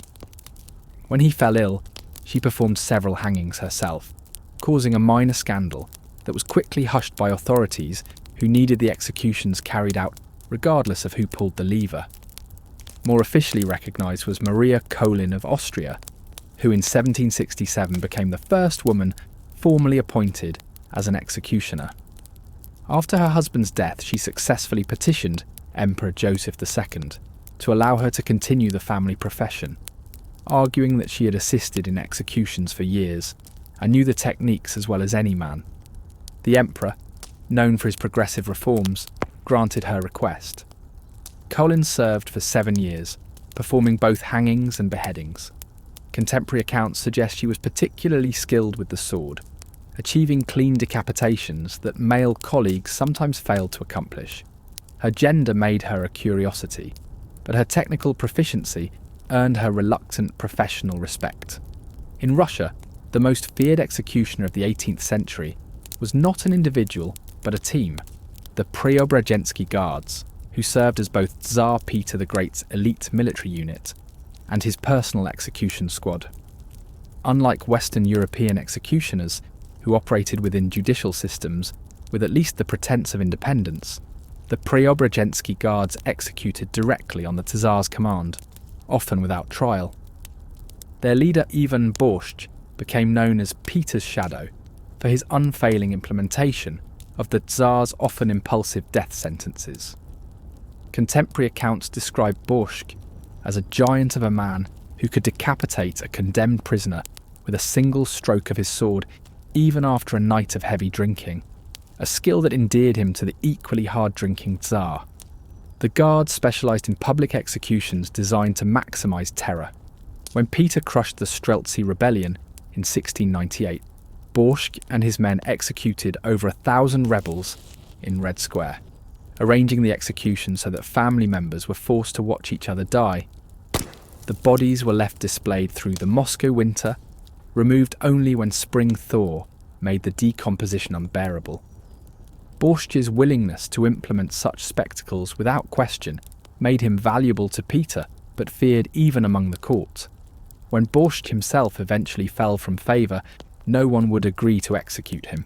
When he fell ill, she performed several hangings herself, causing a minor scandal that was quickly hushed by authorities who needed the executions carried out regardless of who pulled the lever. More officially recognised was Maria Colin of Austria, who in 1767 became the first woman formally appointed as an executioner. After her husband's death, she successfully petitioned Emperor Joseph II to allow her to continue the family profession, arguing that she had assisted in executions for years and knew the techniques as well as any man. The emperor, known for his progressive reforms, granted her request. Colin served for 7 years, performing both hangings and beheadings. Contemporary accounts suggest she was particularly skilled with the sword, achieving clean decapitations that male colleagues sometimes failed to accomplish. Her gender made her a curiosity, but her technical proficiency earned her reluctant professional respect. In Russia, the most feared executioner of the 18th century was not an individual, but a team, the Preobrazhensky Guards, who served as both Tsar Peter the Great's elite military unit and his personal execution squad. Unlike Western European executioners, who operated within judicial systems with at least the pretense of independence, the Preobrazhensky Guards executed directly on the Tsar's command, often without trial. Their leader Ivan Borscht became known as Peter's Shadow for his unfailing implementation of the Tsar's often impulsive death sentences. Contemporary accounts describe Borscht as a giant of a man who could decapitate a condemned prisoner with a single stroke of his sword even after a night of heavy drinking, a skill that endeared him to the equally hard-drinking Tsar. The Guards specialised in public executions designed to maximise terror. When Peter crushed the Streltsy rebellion in 1698, Borscht and his men executed over 1,000 rebels in Red Square, arranging the execution so that family members were forced to watch each other die. The bodies were left displayed through the Moscow winter, removed only when spring thaw made the decomposition unbearable. Borscht's willingness to implement such spectacles without question made him valuable to Peter, but feared even among the court. When Borscht himself eventually fell from favour, no one would agree to execute him.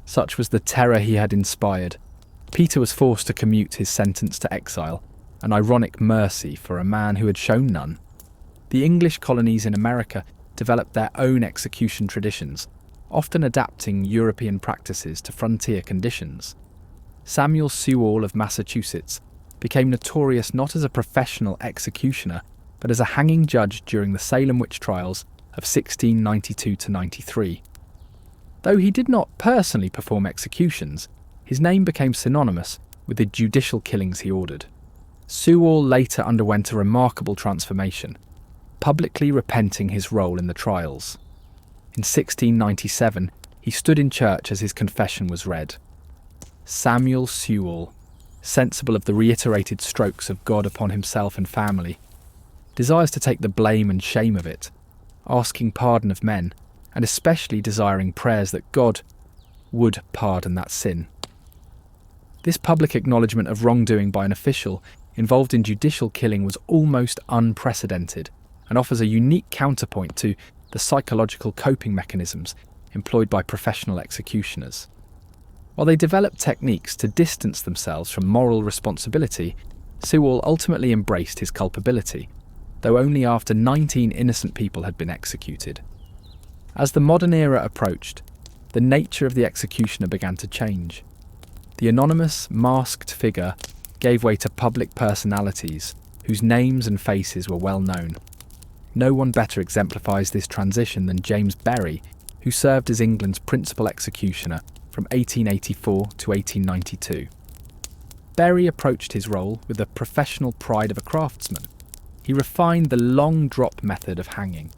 Such was the terror he had inspired. Peter was forced to commute his sentence to exile, an ironic mercy for a man who had shown none. The English colonies in America developed their own execution traditions, often adapting European practices to frontier conditions. Samuel Sewall of Massachusetts became notorious not as a professional executioner, but as a hanging judge during the Salem witch trials of 1692–93. Though he did not personally perform executions, his name became synonymous with the judicial killings he ordered. Sewall later underwent a remarkable transformation, publicly repenting his role in the trials. In 1697, he stood in church as his confession was read. Samuel Sewall, sensible of the reiterated strokes of God upon himself and family, desires to take the blame and shame of it, asking pardon of men, and especially desiring prayers that God would pardon that sin. This public acknowledgement of wrongdoing by an official involved in judicial killing was almost unprecedented, and offers a unique counterpoint to the psychological coping mechanisms employed by professional executioners. While they developed techniques to distance themselves from moral responsibility, Sewall ultimately embraced his culpability, though only after 19 innocent people had been executed. As the modern era approached, the nature of the executioner began to change. The anonymous, masked figure gave way to public personalities whose names and faces were well known. No one better exemplifies this transition than James Berry, who served as England's principal executioner from 1884 to 1892. Berry approached his role with the professional pride of a craftsman. He refined the long drop method of hanging,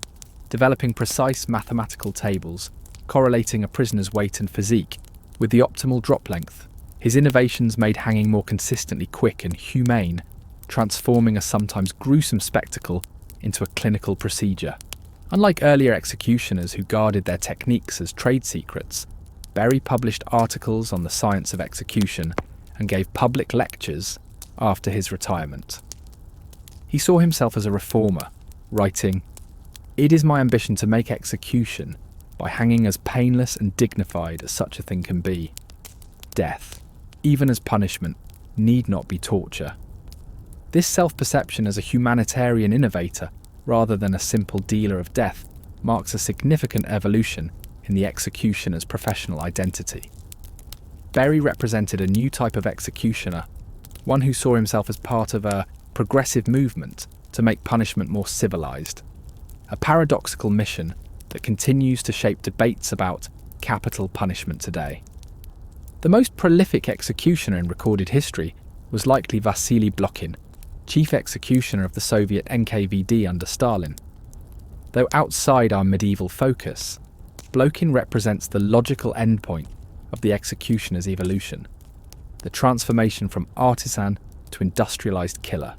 developing precise mathematical tables, correlating a prisoner's weight and physique with the optimal drop length. His innovations made hanging more consistently quick and humane, transforming a sometimes gruesome spectacle into a clinical procedure. Unlike earlier executioners who guarded their techniques as trade secrets, Berry published articles on the science of execution and gave public lectures after his retirement. He saw himself as a reformer, writing, "It is my ambition to make execution by hanging as painless and dignified as such a thing can be. Death, even as punishment, need not be torture." This self-perception as a humanitarian innovator, rather than a simple dealer of death, marks a significant evolution in the executioner's professional identity. Berry represented a new type of executioner, one who saw himself as part of a progressive movement to make punishment more civilized, a paradoxical mission that continues to shape debates about capital punishment today. The most prolific executioner in recorded history was likely Vasily Blokhin, chief executioner of the Soviet NKVD under Stalin. Though outside our medieval focus, Blokin represents the logical endpoint of the executioner's evolution, the transformation from artisan to industrialised killer.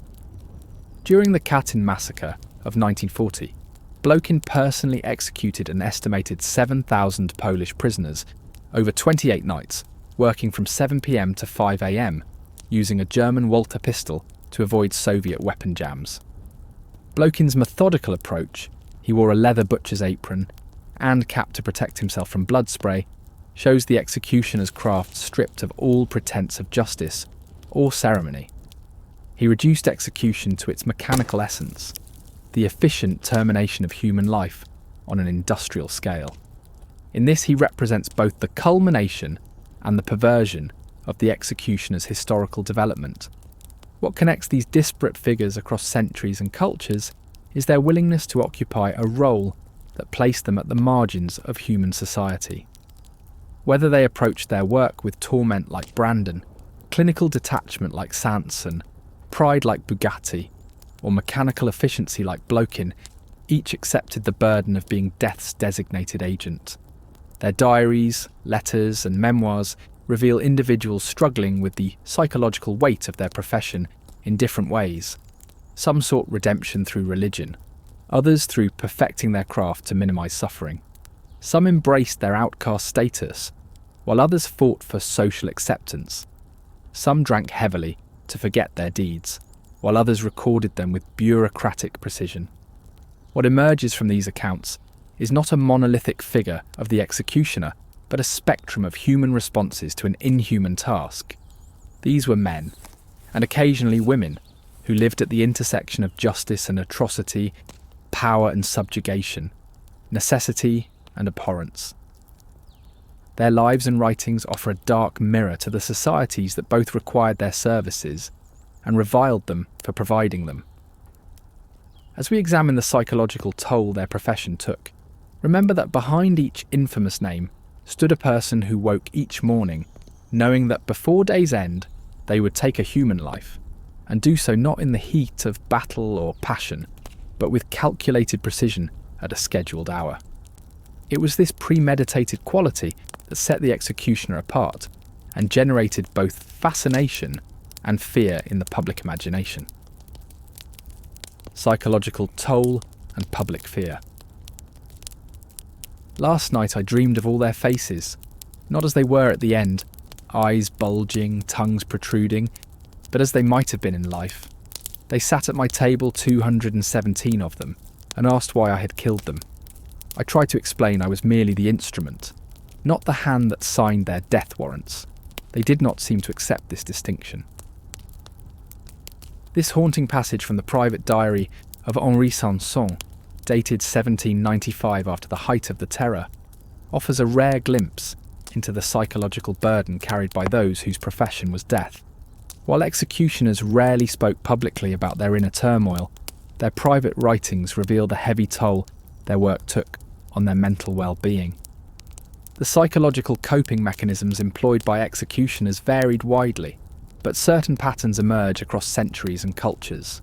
During the Katyn massacre of 1940, Blokin personally executed an estimated 7,000 Polish prisoners over 28 nights, working from 7 p.m. to 5 a.m, using a German Walther pistol to avoid Soviet weapon jams. Blokin's methodical approach, he wore a leather butcher's apron and cap to protect himself from blood spray, shows the executioner's craft stripped of all pretense of justice or ceremony. He reduced execution to its mechanical essence, the efficient termination of human life on an industrial scale. In this, he represents both the culmination and the perversion of the executioner's historical development. What connects these disparate figures across centuries and cultures is their willingness to occupy a role that placed them at the margins of human society. Whether they approached their work with torment like Brandon, clinical detachment like Sanson, pride like Bugatti, or mechanical efficiency like Blokin, each accepted the burden of being death's designated agent. Their diaries, letters, and memoirs reveal individuals struggling with the psychological weight of their profession in different ways. Some sought redemption through religion, others through perfecting their craft to minimise suffering. Some embraced their outcast status, while others fought for social acceptance. Some drank heavily to forget their deeds, while others recorded them with bureaucratic precision. What emerges from these accounts is not a monolithic figure of the executioner, but a spectrum of human responses to an inhuman task. These were men, and occasionally women, who lived at the intersection of justice and atrocity, power and subjugation, necessity and abhorrence. Their lives and writings offer a dark mirror to the societies that both required their services and reviled them for providing them. As we examine the psychological toll their profession took, remember that behind each infamous name stood a person who woke each morning knowing that before day's end they would take a human life, and do so not in the heat of battle or passion, but with calculated precision at a scheduled hour. It was this premeditated quality that set the executioner apart and generated both fascination and fear in the public imagination. Psychological toll and public fear. Last night I dreamed of all their faces, not as they were at the end, eyes bulging, tongues protruding, but as they might have been in life. They sat at my table, 217 of them, and asked why I had killed them. I tried to explain I was merely the instrument, not the hand that signed their death warrants. They did not seem to accept this distinction. This haunting passage from the private diary of Henri Sanson, dated 1795 after the height of the terror, offers a rare glimpse into the psychological burden carried by those whose profession was death. While executioners rarely spoke publicly about their inner turmoil, their private writings reveal the heavy toll their work took on their mental well-being. The psychological coping mechanisms employed by executioners varied widely, but certain patterns emerge across centuries and cultures.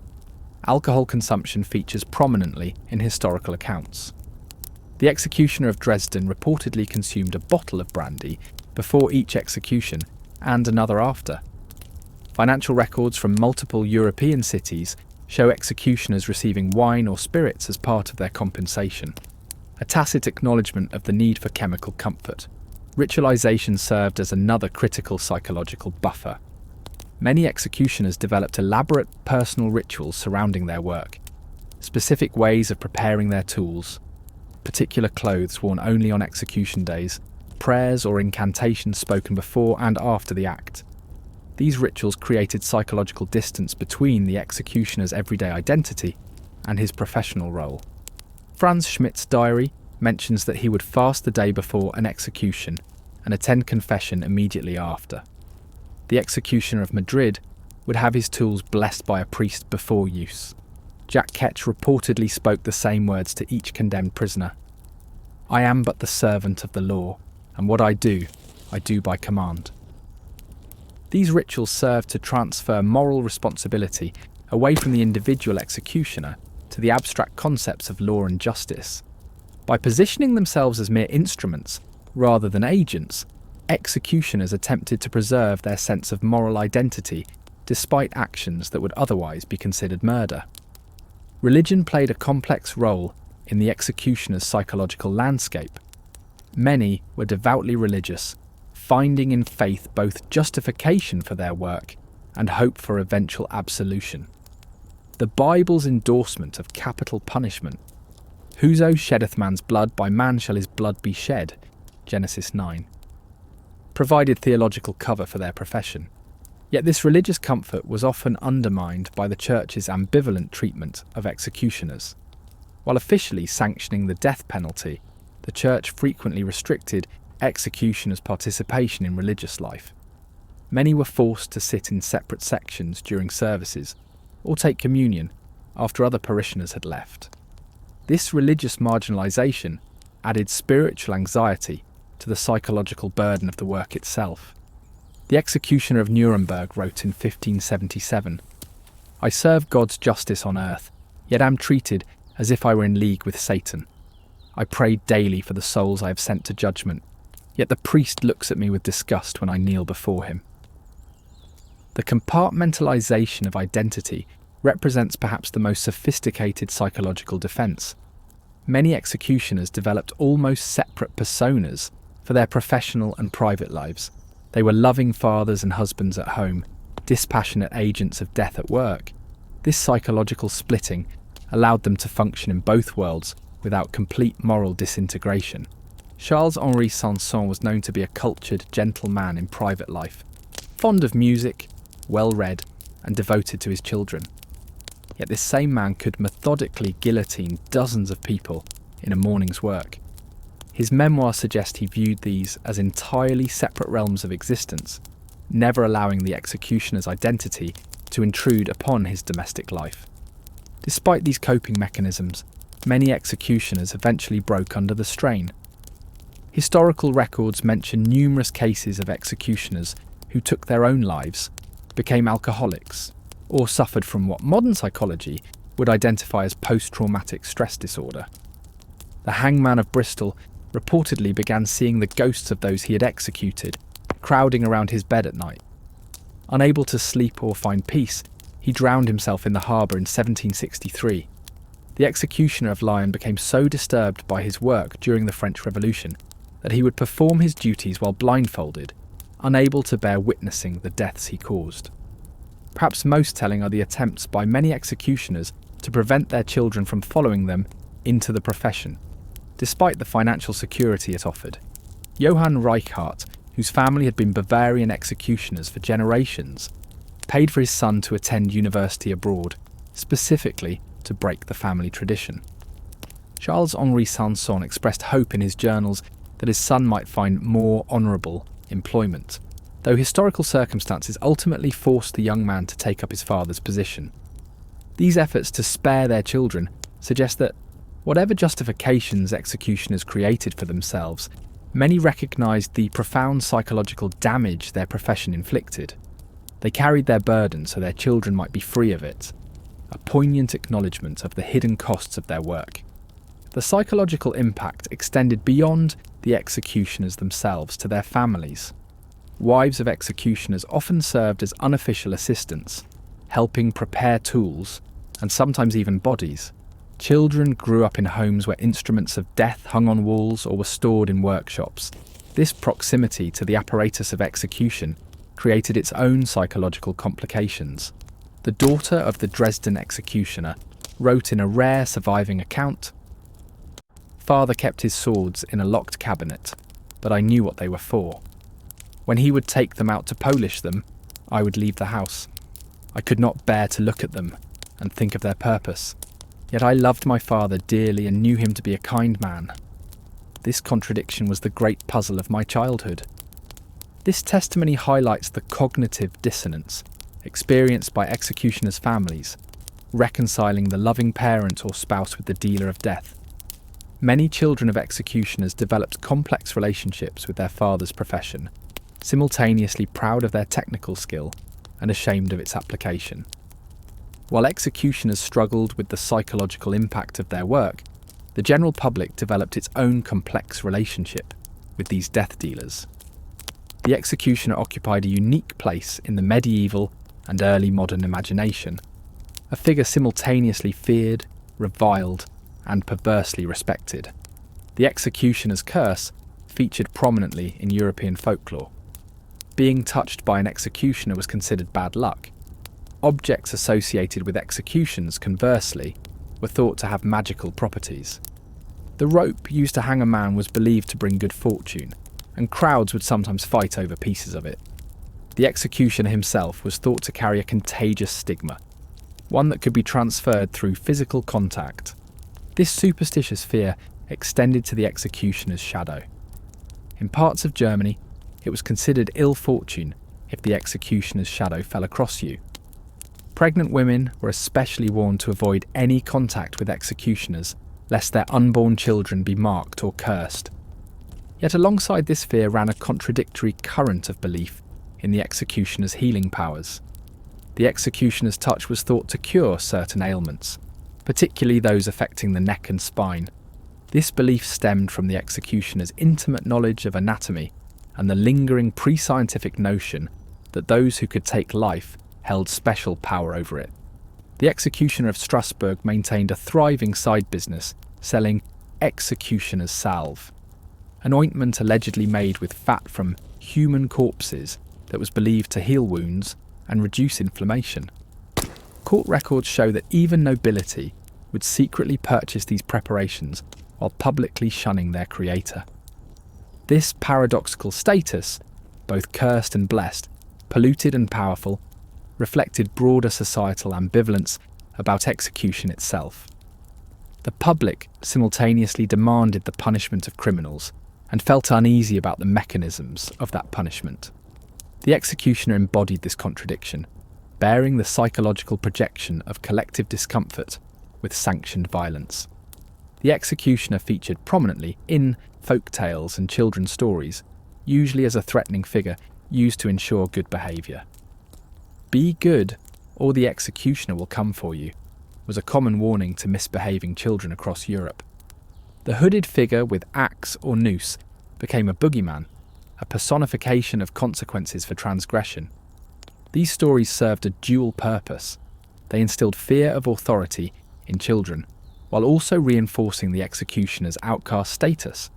Alcohol consumption features prominently in historical accounts. The executioner of Dresden reportedly consumed a bottle of brandy before each execution and another after. Financial records from multiple European cities show executioners receiving wine or spirits as part of their compensation, a tacit acknowledgement of the need for chemical comfort. Ritualization served as another critical psychological buffer. Many executioners developed elaborate personal rituals surrounding their work, specific ways of preparing their tools, particular clothes worn only on execution days, prayers or incantations spoken before and after the act. These rituals created psychological distance between the executioner's everyday identity and his professional role. Franz Schmidt's diary mentions that he would fast the day before an execution and attend confession immediately after. The executioner of Madrid would have his tools blessed by a priest before use. Jack Ketch reportedly spoke the same words to each condemned prisoner. "I am but the servant of the law, and what I do by command." These rituals served to transfer moral responsibility away from the individual executioner to the abstract concepts of law and justice. By positioning themselves as mere instruments rather than agents, executioners attempted to preserve their sense of moral identity despite actions that would otherwise be considered murder. Religion played a complex role in the executioner's psychological landscape. Many were devoutly religious, finding in faith both justification for their work and hope for eventual absolution. The Bible's endorsement of capital punishment, "Whoso sheddeth man's blood, by man shall his blood be shed," Genesis 9, provided theological cover for their profession. Yet this religious comfort was often undermined by the Church's ambivalent treatment of executioners. While officially sanctioning the death penalty, the Church frequently restricted executioners' participation in religious life. Many were forced to sit in separate sections during services or take communion after other parishioners had left. This religious marginalisation added spiritual anxiety to the psychological burden of the work itself. The executioner of Nuremberg wrote in 1577, "I serve God's justice on earth, yet am treated as if I were in league with Satan. I pray daily for the souls I have sent to judgment, yet the priest looks at me with disgust when I kneel before him." The compartmentalisation of identity represents perhaps the most sophisticated psychological defence. Many executioners developed almost separate personas for their professional and private lives. They were loving fathers and husbands at home, dispassionate agents of death at work. This psychological splitting allowed them to function in both worlds without complete moral disintegration. Charles-Henri Sanson was known to be a cultured, gentle man in private life, fond of music, well-read, and devoted to his children. Yet this same man could methodically guillotine dozens of people in a morning's work. His memoirs suggest he viewed these as entirely separate realms of existence, never allowing the executioner's identity to intrude upon his domestic life. Despite these coping mechanisms, many executioners eventually broke under the strain. Historical records mention numerous cases of executioners who took their own lives, became alcoholics, or suffered from what modern psychology would identify as post-traumatic stress disorder. The hangman of Bristol reportedly began seeing the ghosts of those he had executed, crowding around his bed at night. Unable to sleep or find peace, he drowned himself in the harbour in 1763. The executioner of Lyon became so disturbed by his work during the French Revolution that he would perform his duties while blindfolded, unable to bear witnessing the deaths he caused. Perhaps most telling are the attempts by many executioners to prevent their children from following them into the profession, despite the financial security it offered. Johann Reichardt, whose family had been Bavarian executioners for generations, paid for his son to attend university abroad, specifically to break the family tradition. Charles-Henri Sanson expressed hope in his journals that his son might find more honourable employment, though historical circumstances ultimately forced the young man to take up his father's position. These efforts to spare their children suggest that, whatever justifications executioners created for themselves, many recognised the profound psychological damage their profession inflicted. They carried their burden so their children might be free of it, a poignant acknowledgement of the hidden costs of their work. The psychological impact extended beyond the executioners themselves to their families. Wives of executioners often served as unofficial assistants, helping prepare tools, and sometimes even bodies. Children grew up in homes where instruments of death hung on walls or were stored in workshops. This proximity to the apparatus of execution created its own psychological complications. The daughter of the Dresden executioner wrote in a rare surviving account, "Father kept his swords in a locked cabinet, but I knew what they were for. When he would take them out to polish them, I would leave the house. I could not bear to look at them and think of their purpose. Yet I loved my father dearly and knew him to be a kind man. This contradiction was the great puzzle of my childhood." This testimony highlights the cognitive dissonance experienced by executioners' families, reconciling the loving parent or spouse with the dealer of death. Many children of executioners developed complex relationships with their father's profession, simultaneously proud of their technical skill and ashamed of its application. While executioners struggled with the psychological impact of their work, the general public developed its own complex relationship with these death dealers. The executioner occupied a unique place in the medieval and early modern imagination, a figure simultaneously feared, reviled, and perversely respected. The executioner's curse featured prominently in European folklore. Being touched by an executioner was considered bad luck. Objects associated with executions, conversely, were thought to have magical properties. The rope used to hang a man was believed to bring good fortune, and crowds would sometimes fight over pieces of it. The executioner himself was thought to carry a contagious stigma, one that could be transferred through physical contact. This superstitious fear extended to the executioner's shadow. In parts of Germany, it was considered ill fortune if the executioner's shadow fell across you. Pregnant women were especially warned to avoid any contact with executioners, lest their unborn children be marked or cursed. Yet alongside this fear ran a contradictory current of belief in the executioner's healing powers. The executioner's touch was thought to cure certain ailments, particularly those affecting the neck and spine. This belief stemmed from the executioner's intimate knowledge of anatomy and the lingering pre-scientific notion that those who could take life held special power over it. The executioner of Strasbourg maintained a thriving side business selling executioner's salve, an ointment allegedly made with fat from human corpses that was believed to heal wounds and reduce inflammation. Court records show that even nobility would secretly purchase these preparations while publicly shunning their creator. This paradoxical status, both cursed and blessed, polluted and powerful, reflected broader societal ambivalence about execution itself. The public simultaneously demanded the punishment of criminals and felt uneasy about the mechanisms of that punishment. The executioner embodied this contradiction, bearing the psychological projection of collective discomfort with sanctioned violence. The executioner featured prominently in folk tales and children's stories, usually as a threatening figure used to ensure good behaviour. "Be good, or the executioner will come for you," was a common warning to misbehaving children across Europe. The hooded figure with axe or noose became a boogeyman, a personification of consequences for transgression. These stories served a dual purpose. They instilled fear of authority in children, while also reinforcing the executioner's outcast status.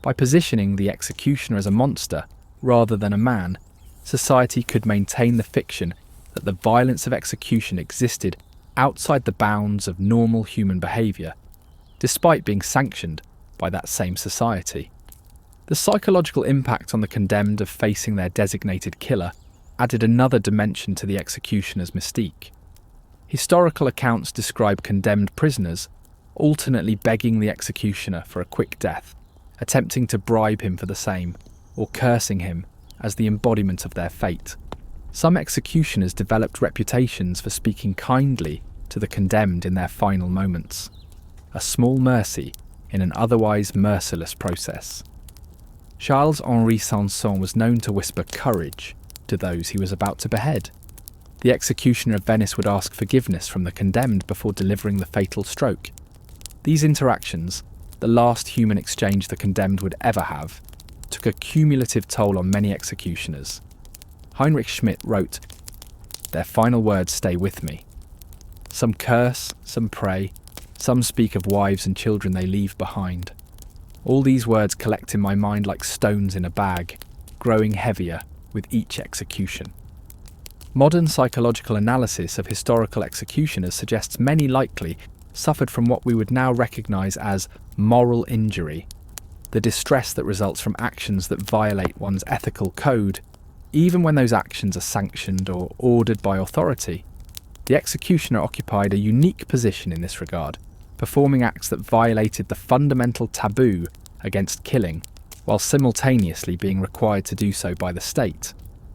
By positioning the executioner as a monster rather than a man, society could maintain the fiction that the violence of execution existed outside the bounds of normal human behaviour, despite being sanctioned by that same society. The psychological impact on the condemned of facing their designated killer added another dimension to the executioner's mystique. Historical accounts describe condemned prisoners alternately begging the executioner for a quick death, attempting to bribe him for the same, or cursing him as the embodiment of their fate. Some executioners developed reputations for speaking kindly to the condemned in their final moments, a small mercy in an otherwise merciless process. Charles-Henri Sanson was known to whisper courage to those he was about to behead. The executioner of Venice would ask forgiveness from the condemned before delivering the fatal stroke. These interactions, the last human exchange the condemned would ever have, took a cumulative toll on many executioners. Heinrich Schmidt wrote, "Their final words stay with me. Some curse, some pray, some speak of wives and children they leave behind. All these words collect in my mind like stones in a bag, growing heavier with each execution." Modern psychological analysis of historical executioners suggests many likely suffered from what we would now recognise as moral injury, the distress that results from actions that violate one's ethical code, even when those actions are sanctioned or ordered by authority. The executioner occupied a unique position in this regard, performing acts that violated the fundamental taboo against killing, while simultaneously being required to do so by the state.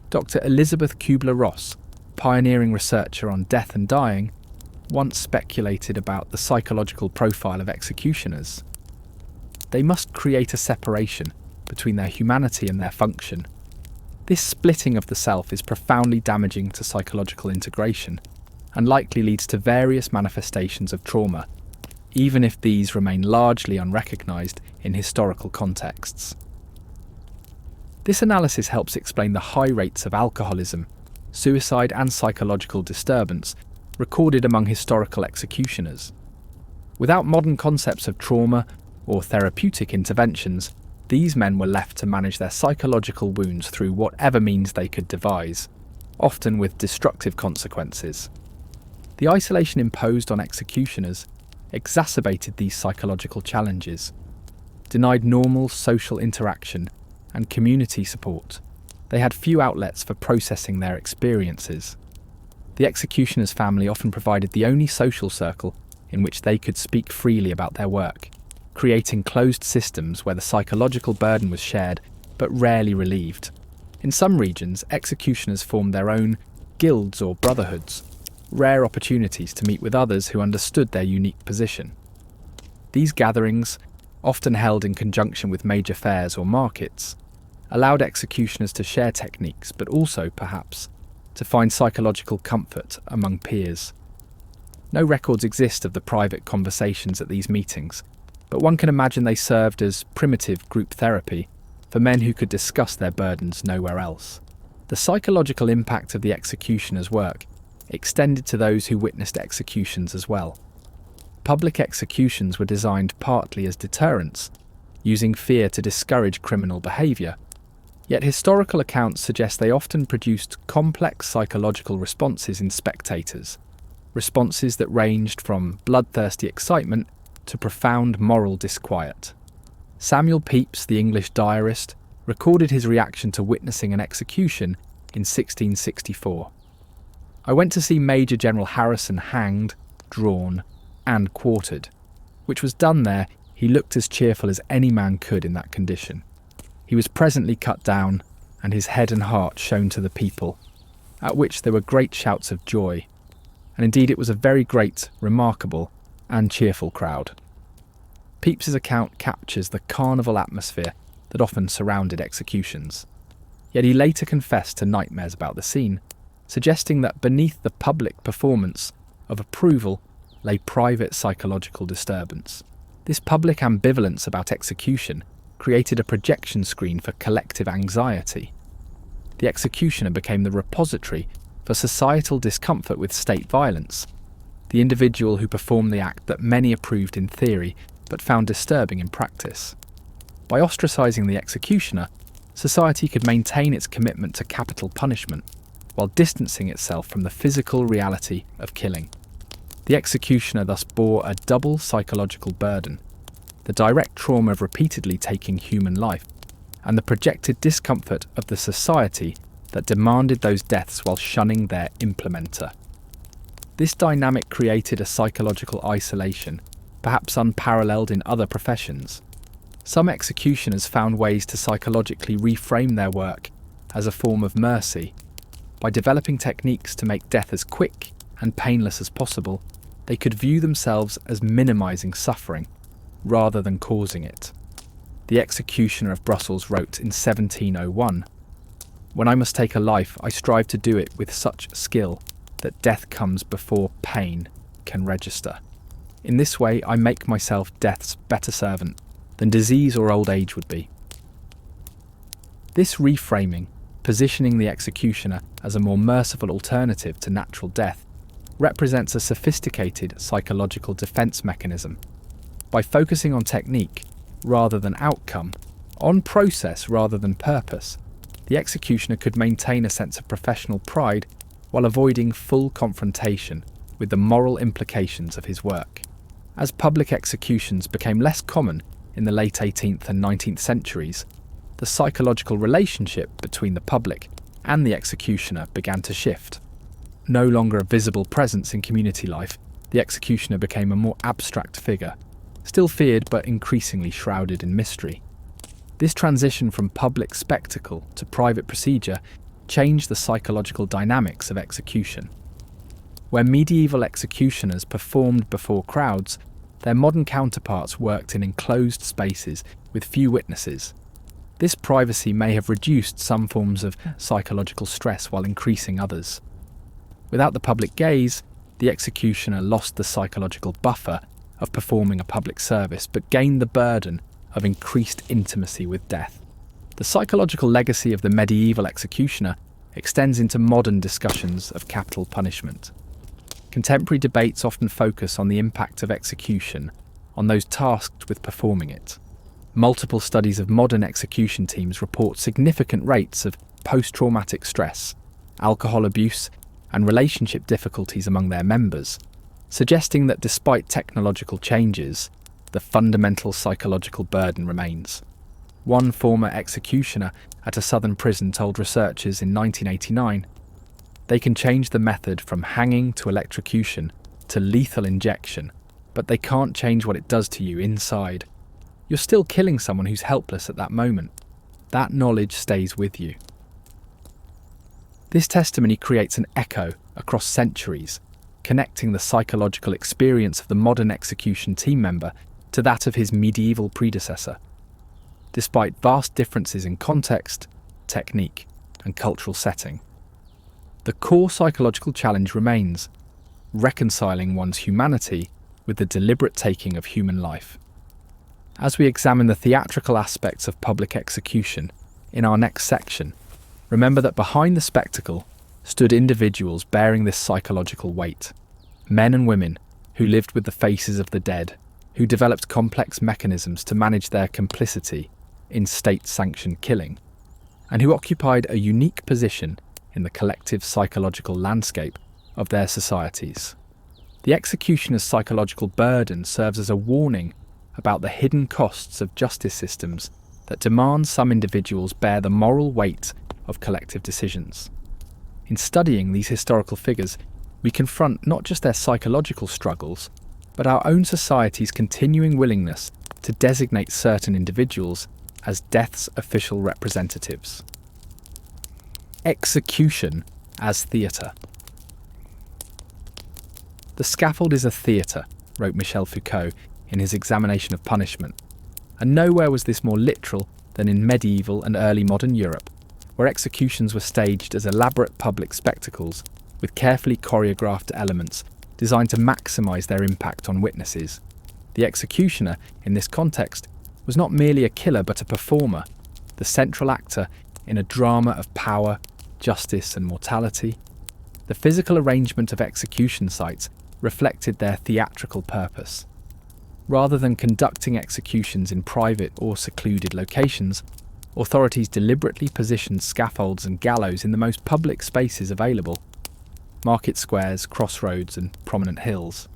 Dr. Elizabeth Kubler-Ross, pioneering researcher on death and dying, once speculated about the psychological profile of executioners. They must create a separation between their humanity and their function. This splitting of the self is profoundly damaging to psychological integration. and likely leads to various manifestations of trauma, even if these remain largely unrecognised in historical contexts. This analysis helps explain the high rates of alcoholism, suicide and psychological disturbance recorded among historical executioners. Without modern concepts of trauma or therapeutic interventions, these men were left to manage their psychological wounds through whatever means they could devise, often with destructive consequences. The isolation imposed on executioners exacerbated these psychological challenges, denied normal social interaction and community support. They had few outlets for processing their experiences. The executioner's family often provided the only social circle in which they could speak freely about their work, creating closed systems where the psychological burden was shared but rarely relieved. In some regions, executioners formed their own guilds or brotherhoods, rare opportunities to meet with others who understood their unique position. These gatherings, often held in conjunction with major fairs or markets, allowed executioners to share techniques, but also, perhaps, to find psychological comfort among peers. No records exist of the private conversations at these meetings, but one can imagine they served as primitive group therapy for men who could discuss their burdens nowhere else. The psychological impact of the executioner's work extended to those who witnessed executions as well. Public executions were designed partly as deterrents, using fear to discourage criminal behaviour, yet historical accounts suggest they often produced complex psychological responses in spectators, responses that ranged from bloodthirsty excitement to profound moral disquiet. Samuel Pepys, the English diarist, recorded his reaction to witnessing an execution in 1664. "I went to see Major General Harrison hanged, drawn, and quartered. Which was done there, he looked as cheerful as any man could in that condition. He was presently cut down, and his head and heart shown to the people, at which there were great shouts of joy, and indeed it was a very great, remarkable, and cheerful crowd." Pepys's account captures the carnival atmosphere that often surrounded executions. Yet he later confessed to nightmares about the scene, suggesting that beneath the public performance of approval lay private psychological disturbance. This public ambivalence about execution created a projection screen for collective anxiety. The executioner became the repository for societal discomfort with state violence, the individual who performed the act that many approved in theory but found disturbing in practice. By ostracising the executioner, society could maintain its commitment to capital punishment while distancing itself from the physical reality of killing. The executioner thus bore a double psychological burden: the direct trauma of repeatedly taking human life, and the projected discomfort of the society that demanded those deaths while shunning their implementer. This dynamic created a psychological isolation, perhaps unparalleled in other professions. Some executioners found ways to psychologically reframe their work as a form of mercy. By developing techniques to make death as quick and painless as possible, they could view themselves as minimizing suffering, rather than causing it. The executioner of Brussels wrote in 1701, "When I must take a life, I strive to do it with such skill that death comes before pain can register. In this way I make myself death's better servant than disease or old age would be." This reframing, positioning the executioner as a more merciful alternative to natural death, represents a sophisticated psychological defense mechanism. By focusing on technique rather than outcome, on process rather than purpose, the executioner could maintain a sense of professional pride while avoiding full confrontation with the moral implications of his work. As public executions became less common in the late 18th and 19th centuries, the psychological relationship between the public and the executioner began to shift. No longer a visible presence in community life, the executioner became a more abstract figure, still feared but increasingly shrouded in mystery. This transition from public spectacle to private procedure changed the psychological dynamics of execution. Where medieval executioners performed before crowds, their modern counterparts worked in enclosed spaces with few witnesses. This privacy may have reduced some forms of psychological stress while increasing others. Without the public gaze, the executioner lost the psychological buffer of performing a public service, but gained the burden of increased intimacy with death. The psychological legacy of the medieval executioner extends into modern discussions of capital punishment. Contemporary debates often focus on the impact of execution on those tasked with performing it. Multiple studies of modern execution teams report significant rates of post-traumatic stress, alcohol abuse, and relationship difficulties among their members, suggesting that despite technological changes, the fundamental psychological burden remains. One former executioner at a southern prison told researchers in 1989, "They can change the method from hanging to electrocution to lethal injection, but they can't change what it does to you inside. You're still killing someone who's helpless at that moment. That knowledge stays with you." This testimony creates an echo across centuries, connecting the psychological experience of the modern execution team member to that of his medieval predecessor. Despite vast differences in context, technique, and cultural setting, the core psychological challenge remains: reconciling one's humanity with the deliberate taking of human life. As we examine the theatrical aspects of public execution in our next section, remember that behind the spectacle stood individuals bearing this psychological weight. Men and women who lived with the faces of the dead, who developed complex mechanisms to manage their complicity in state-sanctioned killing, and who occupied a unique position in the collective psychological landscape of their societies. The executioner's psychological burden serves as a warning about the hidden costs of justice systems that demand some individuals bear the moral weight of collective decisions. In studying these historical figures, we confront not just their psychological struggles, but our own society's continuing willingness to designate certain individuals as death's official representatives. Execution as theatre. "The scaffold is a theatre," wrote Michel Foucault in his examination of punishment, and nowhere was this more literal than in medieval and early modern Europe, where executions were staged as elaborate public spectacles with carefully choreographed elements designed to maximise their impact on witnesses. The executioner, in this context, was not merely a killer but a performer, the central actor in a drama of power, justice and mortality. The physical arrangement of execution sites reflected their theatrical purpose. Rather than conducting executions in private or secluded locations, authorities deliberately positioned scaffolds and gallows in the most public spaces available: market squares, crossroads and prominent hills.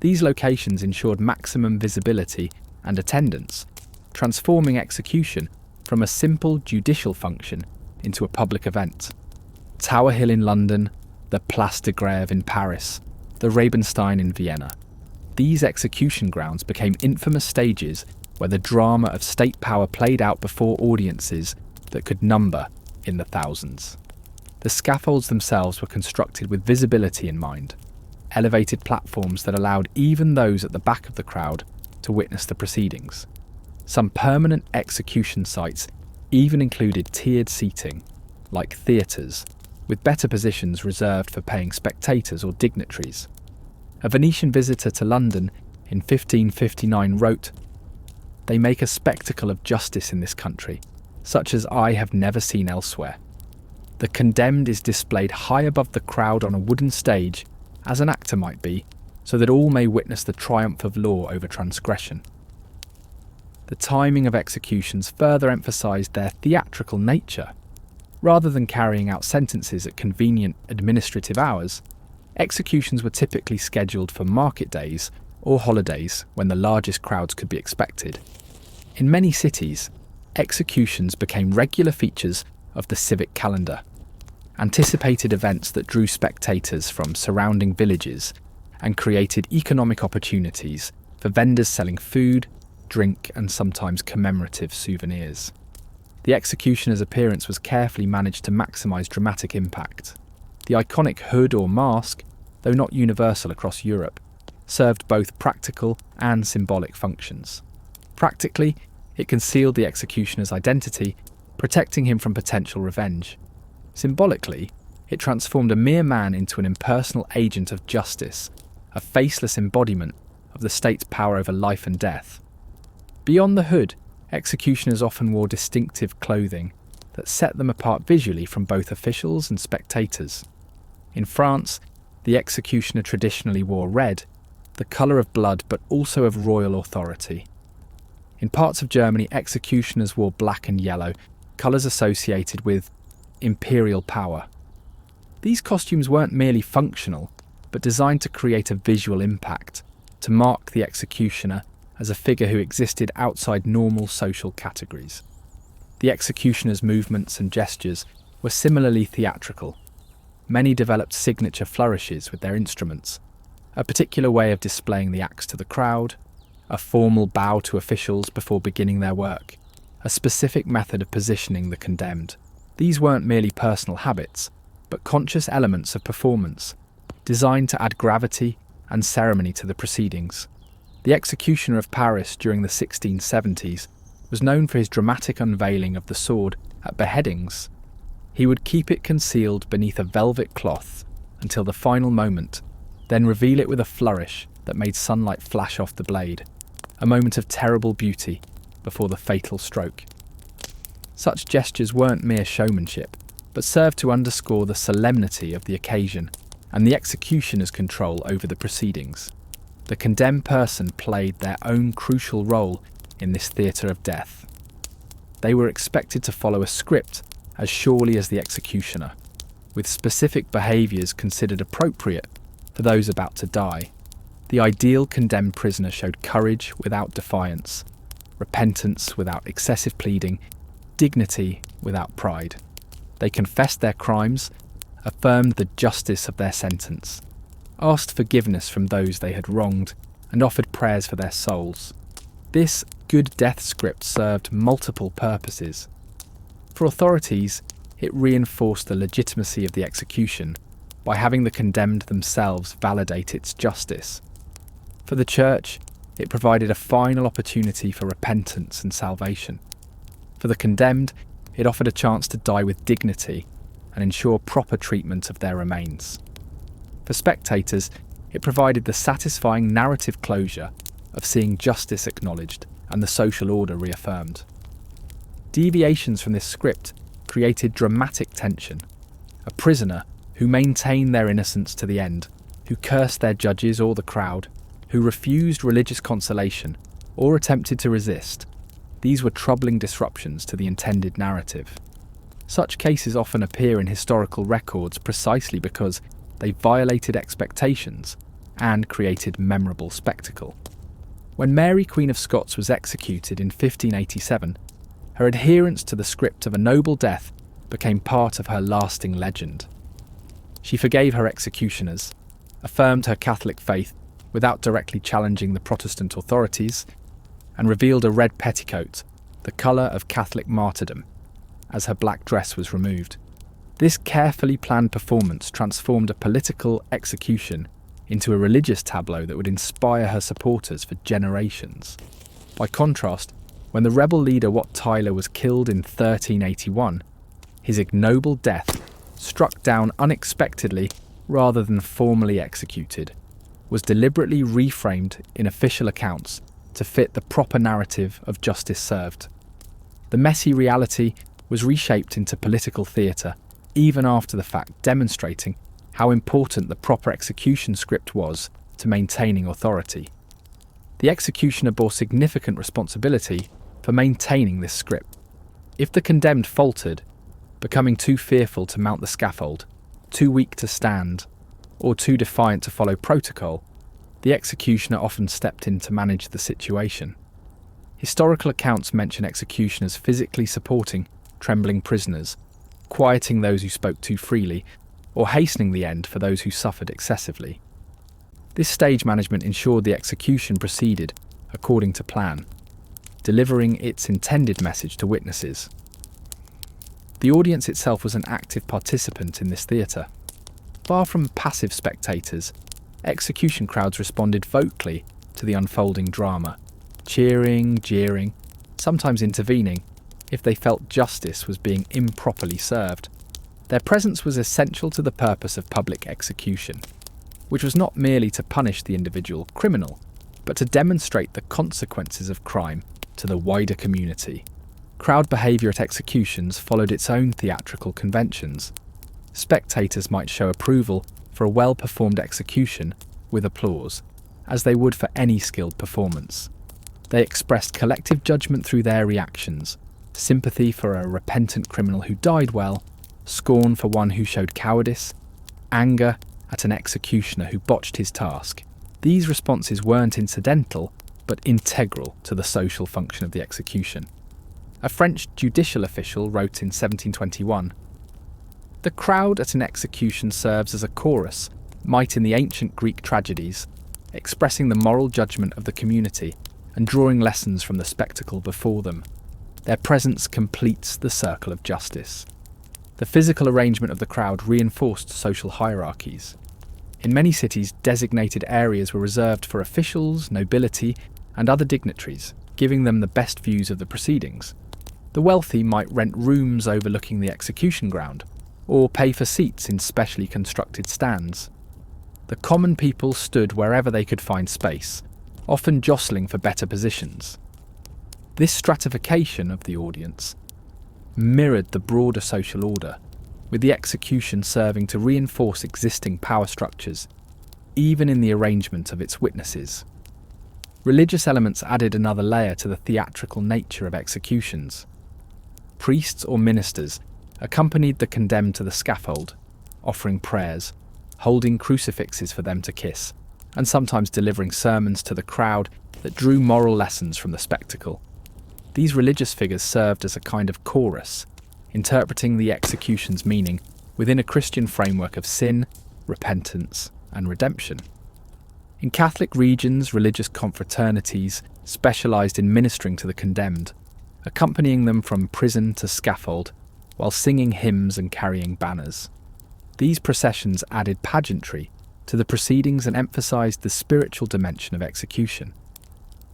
These locations ensured maximum visibility and attendance, transforming execution from a simple judicial function into a public event. Tower Hill in London, the Place de Grève in Paris, the Rabenstein in Vienna. These execution grounds became infamous stages where the drama of state power played out before audiences that could number in the thousands. The scaffolds themselves were constructed with visibility in mind, elevated platforms that allowed even those at the back of the crowd to witness the proceedings. Some permanent execution sites even included tiered seating, like theatres, with better positions reserved for paying spectators or dignitaries. A Venetian visitor to London in 1559 wrote, "They make a spectacle of justice in this country, such as I have never seen elsewhere. The condemned is displayed high above the crowd on a wooden stage, as an actor might be, so that all may witness the triumph of law over transgression." The timing of executions further emphasised their theatrical nature. Rather than carrying out sentences at convenient administrative hours, executions were typically scheduled for market days or holidays when the largest crowds could be expected. In many cities, executions became regular features of the civic calendar, anticipated events that drew spectators from surrounding villages and created economic opportunities for vendors selling food, drink and sometimes commemorative souvenirs. The executioner's appearance was carefully managed to maximise dramatic impact. The iconic hood or mask, though not universal across Europe, served both practical and symbolic functions. Practically, it concealed the executioner's identity, protecting him from potential revenge. Symbolically, It transformed a mere man into an impersonal agent of justice, a faceless embodiment of the state's power over life and death. Beyond the hood, executioners often wore distinctive clothing that set them apart visually from both officials and spectators. In France, the executioner traditionally wore red, the colour of blood but also of royal authority. In parts of Germany, executioners wore black and yellow, colours associated with imperial power. These costumes weren't merely functional, but designed to create a visual impact, to mark the executioner as a figure who existed outside normal social categories. The executioner's movements and gestures were similarly theatrical. Many developed signature flourishes with their instruments, a particular way of displaying the axe to the crowd, a formal bow to officials before beginning their work, a specific method of positioning the condemned. These weren't merely personal habits, but conscious elements of performance, designed to add gravity and ceremony to the proceedings. The executioner of Paris during the 1670s was known for his dramatic unveiling of the sword at beheadings. He would keep it concealed beneath a velvet cloth until the final moment, then reveal it with a flourish that made sunlight flash off the blade, a moment of terrible beauty before the fatal stroke. Such gestures weren't mere showmanship, but served to underscore the solemnity of the occasion and the executioner's control over the proceedings. The condemned person played their own crucial role in this theatre of death. They were expected to follow a script as surely as the executioner, with specific behaviours considered appropriate for those about to die. The ideal condemned prisoner showed courage without defiance, repentance without excessive pleading, dignity without pride. They confessed their crimes, affirmed the justice of their sentence, asked forgiveness from those they had wronged, and offered prayers for their souls. This good death script served multiple purposes. For authorities, it reinforced the legitimacy of the execution by having the condemned themselves validate its justice. For the church, it provided a final opportunity for repentance and salvation. For the condemned, it offered a chance to die with dignity and ensure proper treatment of their remains. For spectators, it provided the satisfying narrative closure of seeing justice acknowledged and the social order reaffirmed. Deviations from this script created dramatic tension. A prisoner who maintained their innocence to the end, who cursed their judges or the crowd, who refused religious consolation or attempted to resist. These were troubling disruptions to the intended narrative. Such cases often appear in historical records precisely because they violated expectations and created memorable spectacle. When Mary, Queen of Scots, was executed in 1587, her adherence to the script of a noble death became part of her lasting legend. She forgave her executioners, affirmed her Catholic faith without directly challenging the Protestant authorities, and revealed a red petticoat, the colour of Catholic martyrdom, as her black dress was removed. This carefully planned performance transformed a political execution into a religious tableau that would inspire her supporters for generations. By contrast, when the rebel leader Wat Tyler was killed in 1381, his ignoble death, struck down unexpectedly rather than formally executed, was deliberately reframed in official accounts to fit the proper narrative of justice served. The messy reality was reshaped into political theatre, even after the fact, demonstrating how important the proper execution script was to maintaining authority. The executioner bore significant responsibility for maintaining this script. If the condemned faltered, becoming too fearful to mount the scaffold, too weak to stand, or too defiant to follow protocol, the executioner often stepped in to manage the situation. Historical accounts mention executioners physically supporting trembling prisoners, quieting those who spoke too freely, or hastening the end for those who suffered excessively. This stage management ensured the execution proceeded according to plan, delivering its intended message to witnesses. The audience itself was an active participant in this theatre. Far from passive spectators, execution crowds responded vocally to the unfolding drama, cheering, jeering, sometimes intervening if they felt justice was being improperly served. Their presence was essential to the purpose of public execution, which was not merely to punish the individual criminal, but to demonstrate the consequences of crime to the wider community. Crowd behaviour at executions followed its own theatrical conventions. Spectators might show approval for a well-performed execution with applause, as they would for any skilled performance. They expressed collective judgment through their reactions: sympathy for a repentant criminal who died well, scorn for one who showed cowardice, anger at an executioner who botched his task. These responses weren't incidental, but integral to the social function of the execution. A French judicial official wrote in 1721, "The crowd at an execution serves as a chorus, might in the ancient Greek tragedies, expressing the moral judgment of the community and drawing lessons from the spectacle before them. Their presence completes the circle of justice." The physical arrangement of the crowd reinforced social hierarchies. In many cities, designated areas were reserved for officials, nobility, and other dignitaries, giving them the best views of the proceedings. The wealthy might rent rooms overlooking the execution ground, or pay for seats in specially constructed stands. The common people stood wherever they could find space, often jostling for better positions. This stratification of the audience mirrored the broader social order, with the execution serving to reinforce existing power structures, even in the arrangement of its witnesses. Religious elements added another layer to the theatrical nature of executions. Priests or ministers accompanied the condemned to the scaffold, offering prayers, holding crucifixes for them to kiss, and sometimes delivering sermons to the crowd that drew moral lessons from the spectacle. These religious figures served as a kind of chorus, interpreting the execution's meaning within a Christian framework of sin, repentance, and redemption. In Catholic regions, religious confraternities specialised in ministering to the condemned, accompanying them from prison to scaffold, while singing hymns and carrying banners. These processions added pageantry to the proceedings and emphasised the spiritual dimension of execution.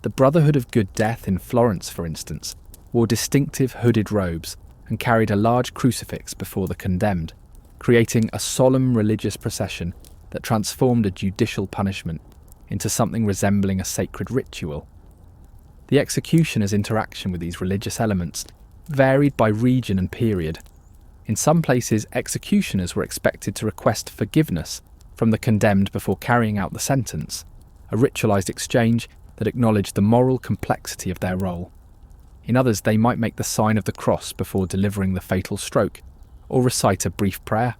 The Brotherhood of Good Death in Florence, for instance, wore distinctive hooded robes and carried a large crucifix before the condemned, creating a solemn religious procession that transformed a judicial punishment into something resembling a sacred ritual. The executioner's interaction with these religious elements varied by region and period. In some places, executioners were expected to request forgiveness from the condemned before carrying out the sentence, a ritualised exchange that acknowledged the moral complexity of their role. In others, they might make the sign of the cross before delivering the fatal stroke, or recite a brief prayer.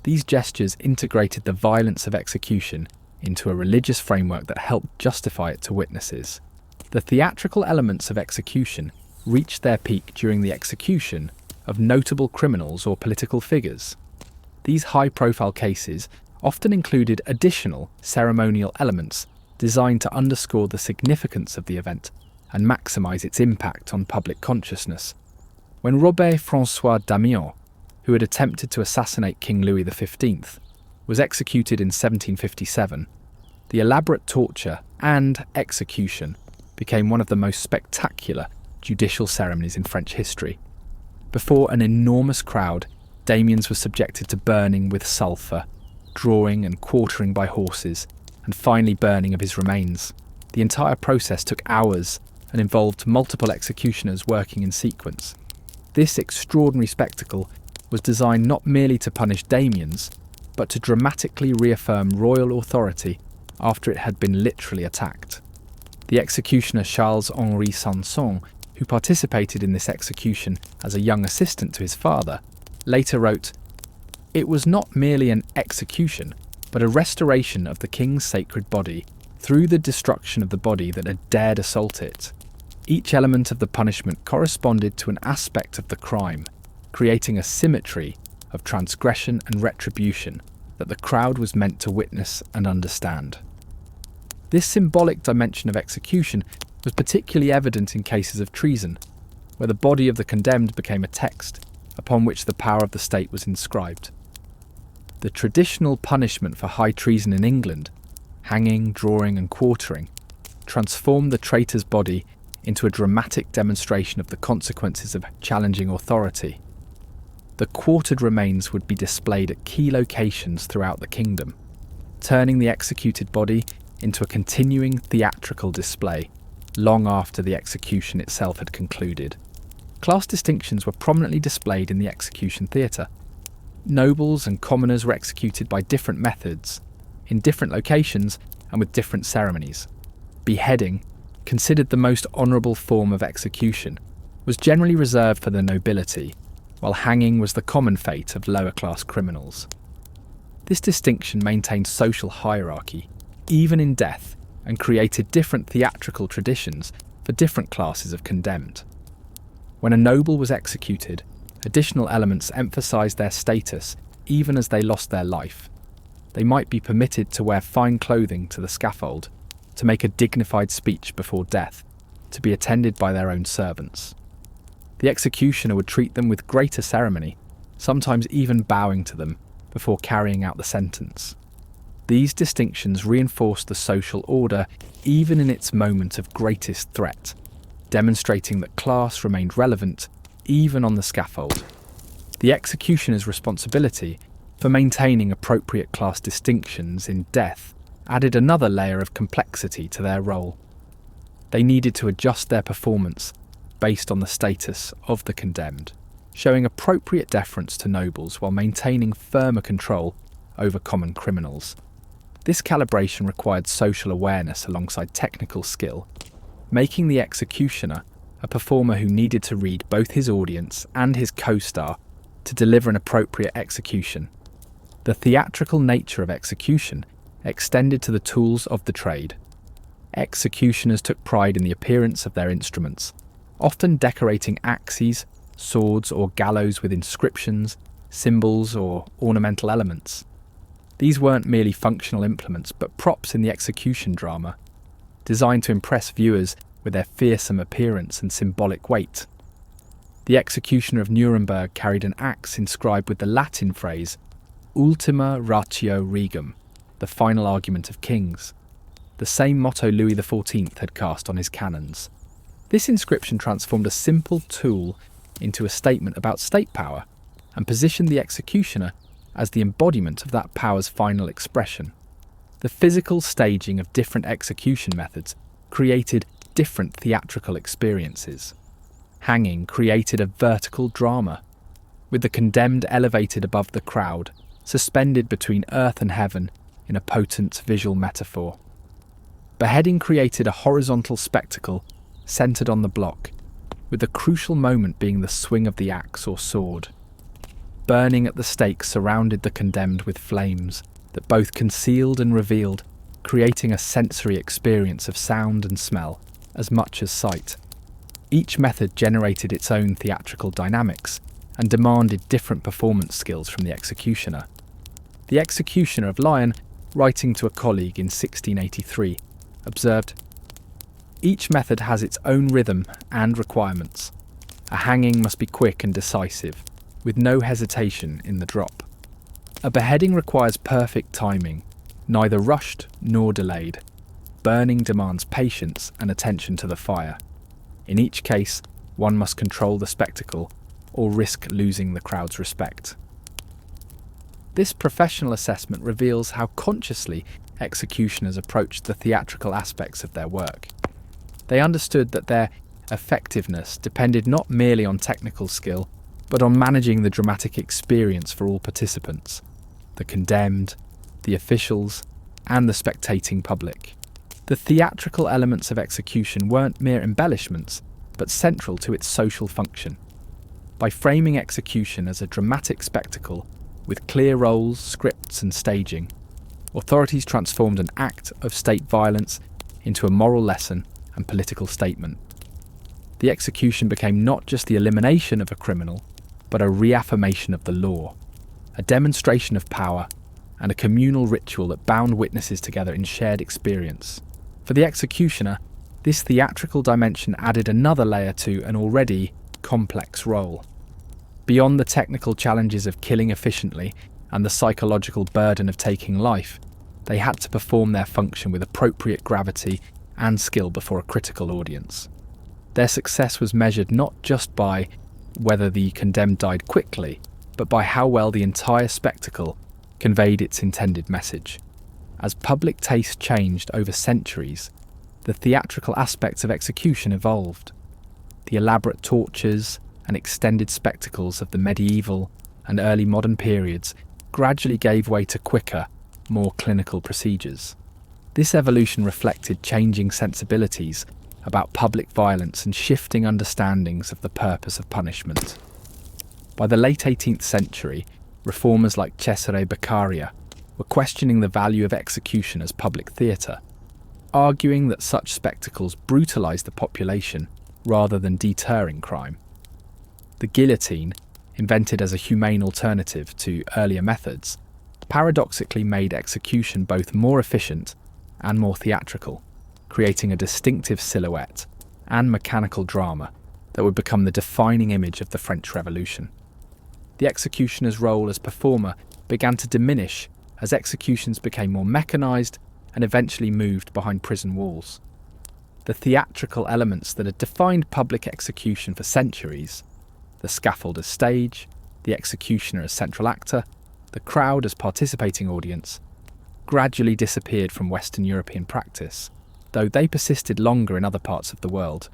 These gestures integrated the violence of execution into a religious framework that helped justify it to witnesses. The theatrical elements of execution reached their peak during the execution of notable criminals or political figures. These high-profile cases often included additional ceremonial elements designed to underscore the significance of the event and maximise its impact on public consciousness. When Robert François d'Amiens, who had attempted to assassinate King Louis XV, was executed in 1757, the elaborate torture and execution became one of the most spectacular judicial ceremonies in French history. Before an enormous crowd, Damiens was subjected to burning with sulphur, drawing and quartering by horses, and finally burning of his remains. The entire process took hours and involved multiple executioners working in sequence. This extraordinary spectacle was designed not merely to punish Damiens, but to dramatically reaffirm royal authority after it had been literally attacked. The executioner Charles-Henri Sanson, who participated in this execution as a young assistant to his father, later wrote, "It was not merely an execution, but a restoration of the king's sacred body through the destruction of the body that had dared assault it. Each element of the punishment corresponded to an aspect of the crime, creating a symmetry of transgression and retribution that the crowd was meant to witness and understand." This symbolic dimension of execution was particularly evident in cases of treason, where the body of the condemned became a text upon which the power of the state was inscribed. The traditional punishment for high treason in England, hanging, drawing and quartering, transformed the traitor's body into a dramatic demonstration of the consequences of challenging authority. the quartered remains would be displayed at key locations throughout the kingdom, turning the executed body into a continuing theatrical display long after the execution itself had concluded. Class distinctions were prominently displayed in the execution theatre. Nobles and commoners were executed by different methods, in different locations and with different ceremonies. Beheading, considered the most honourable form of execution, was generally reserved for the nobility, while hanging was the common fate of lower-class criminals. This distinction maintained social hierarchy, even in death, and created different theatrical traditions for different classes of condemned. When a noble was executed, additional elements emphasised their status even as they lost their life. They might be permitted to wear fine clothing to the scaffold, to make a dignified speech before death, to be attended by their own servants. The executioner would treat them with greater ceremony, sometimes even bowing to them before carrying out the sentence. These distinctions reinforced the social order even in its moment of greatest threat, demonstrating that class remained relevant even on the scaffold. The executioner's responsibility for maintaining appropriate class distinctions in death added another layer of complexity to their role. They needed to adjust their performance based on the status of the condemned, showing appropriate deference to nobles while maintaining firmer control over common criminals. This calibration required social awareness alongside technical skill, making the executioner a performer who needed to read both his audience and his co-star to deliver an appropriate execution. The theatrical nature of execution extended to the tools of the trade. Executioners took pride in the appearance of their instruments, often decorating axes, swords, or gallows with inscriptions, symbols, or ornamental elements. These weren't merely functional implements, but props in the execution drama, designed to impress viewers with their fearsome appearance and symbolic weight. The executioner of Nuremberg carried an axe inscribed with the Latin phrase Ultima ratio regum, the final argument of kings, the same motto Louis XIV had cast on his cannons. This inscription transformed a simple tool into a statement about state power and positioned the executioner as the embodiment of that power's final expression. The physical staging of different execution methods created different theatrical experiences. Hanging created a vertical drama, with the condemned elevated above the crowd, suspended between earth and heaven in a potent visual metaphor. Beheading created a horizontal spectacle centred on the block, with the crucial moment being the swing of the axe or sword. Burning at the stake surrounded the condemned with flames that both concealed and revealed, creating a sensory experience of sound and smell as much as sight. Each method generated its own theatrical dynamics and demanded different performance skills from the executioner. The executioner of Lyon, writing to a colleague in 1683, observed, "Each method has its own rhythm and requirements. A hanging must be quick and decisive, with no hesitation in the drop. A beheading requires perfect timing, neither rushed nor delayed. Burning demands patience and attention to the fire. In each case, one must control the spectacle or risk losing the crowd's respect." This professional assessment reveals how consciously executioners approached the theatrical aspects of their work. They understood that their effectiveness depended not merely on technical skill, but on managing the dramatic experience for all participants, the condemned, the officials, and the spectating public. The theatrical elements of execution weren't mere embellishments, but central to its social function. By framing execution as a dramatic spectacle, with clear roles, scripts, and staging, authorities transformed an act of state violence into a moral lesson and political statement. The execution became not just the elimination of a criminal, but a reaffirmation of the law, a demonstration of power, and a communal ritual that bound witnesses together in shared experience. For the executioner, this theatrical dimension added another layer to an already complex role. Beyond the technical challenges of killing efficiently and the psychological burden of taking life, they had to perform their function with appropriate gravity and skill before a critical audience. Their success was measured not just by whether the condemned died quickly, but by how well the entire spectacle conveyed its intended message. As public taste changed over centuries, the theatrical aspects of execution evolved. The elaborate tortures and extended spectacles of the medieval and early modern periods gradually gave way to quicker, more clinical procedures. This evolution reflected changing sensibilities about public violence and shifting understandings of the purpose of punishment. By the late 18th century, reformers like Cesare Beccaria were questioning the value of execution as public theatre, arguing that such spectacles brutalised the population rather than deterring crime. The guillotine, invented as a humane alternative to earlier methods, paradoxically made execution both more efficient and more theatrical, creating a distinctive silhouette and mechanical drama that would become the defining image of the French Revolution. The executioner's role as performer began to diminish as executions became more mechanised and eventually moved behind prison walls. The theatrical elements that had defined public execution for centuries, the scaffold as stage, the executioner as central actor, the crowd as participating audience, gradually disappeared from Western European practice, though they persisted longer in other parts of the world.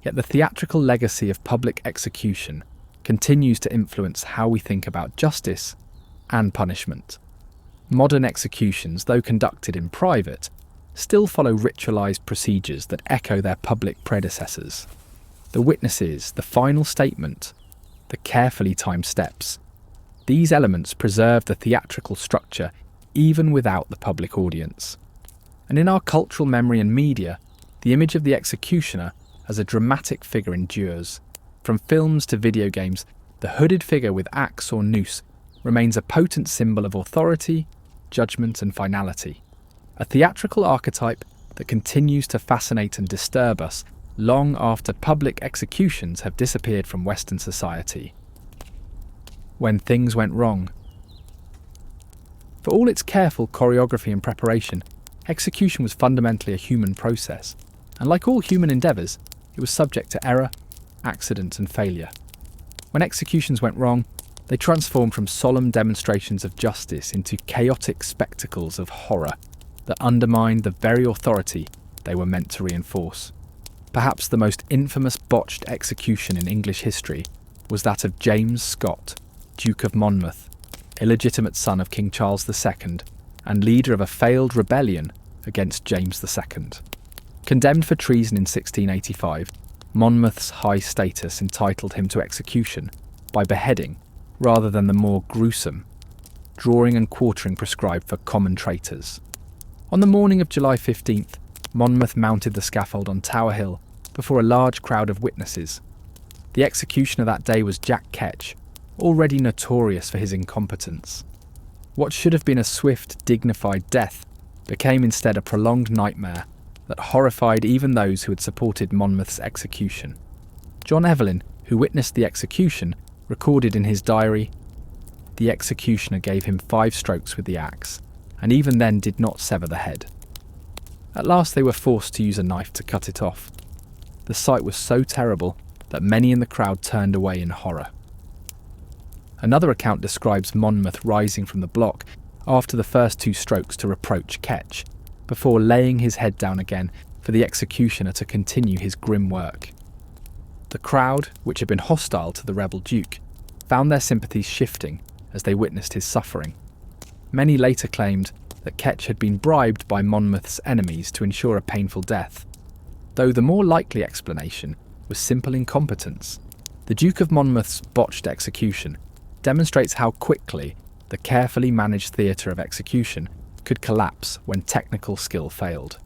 Yet the theatrical legacy of public execution continues to influence how we think about justice and punishment. Modern executions, though conducted in private, still follow ritualised procedures that echo their public predecessors. The witnesses, the final statement, the carefully timed steps. These elements preserve the theatrical structure even without the public audience. And in our cultural memory and media, the image of the executioner as a dramatic figure endures. From films to video games, the hooded figure with axe or noose remains a potent symbol of authority, judgment and finality. A theatrical archetype that continues to fascinate and disturb us long after public executions have disappeared from Western society. When things went wrong. For all its careful choreography and preparation, execution was fundamentally a human process, and like all human endeavours, it was subject to error, accident and failure. When executions went wrong, they transformed from solemn demonstrations of justice into chaotic spectacles of horror that undermined the very authority they were meant to reinforce. Perhaps the most infamous botched execution in English history was that of James Scott, Duke of Monmouth, illegitimate son of King Charles II and leader of a failed rebellion against James II. Condemned for treason in 1685, Monmouth's high status entitled him to execution by beheading rather than the more gruesome drawing and quartering prescribed for common traitors. On the morning of July 15th, Monmouth mounted the scaffold on Tower Hill before a large crowd of witnesses. The executioner that day was Jack Ketch, already notorious for his incompetence. What should have been a swift, dignified death became instead a prolonged nightmare that horrified even those who had supported Monmouth's execution. John Evelyn, who witnessed the execution, recorded in his diary, "The executioner gave him 5 strokes with the axe, and even then did not sever the head. At last they were forced to use a knife to cut it off. The sight was so terrible that many in the crowd turned away in horror." Another account describes Monmouth rising from the block after the first 2 strokes to reproach Ketch, before laying his head down again for the executioner to continue his grim work. The crowd, which had been hostile to the rebel duke, found their sympathies shifting as they witnessed his suffering. Many later claimed that Ketch had been bribed by Monmouth's enemies to ensure a painful death, though the more likely explanation was simple incompetence. The Duke of Monmouth's botched execution demonstrates how quickly the carefully managed theatre of execution could collapse when technical skill failed.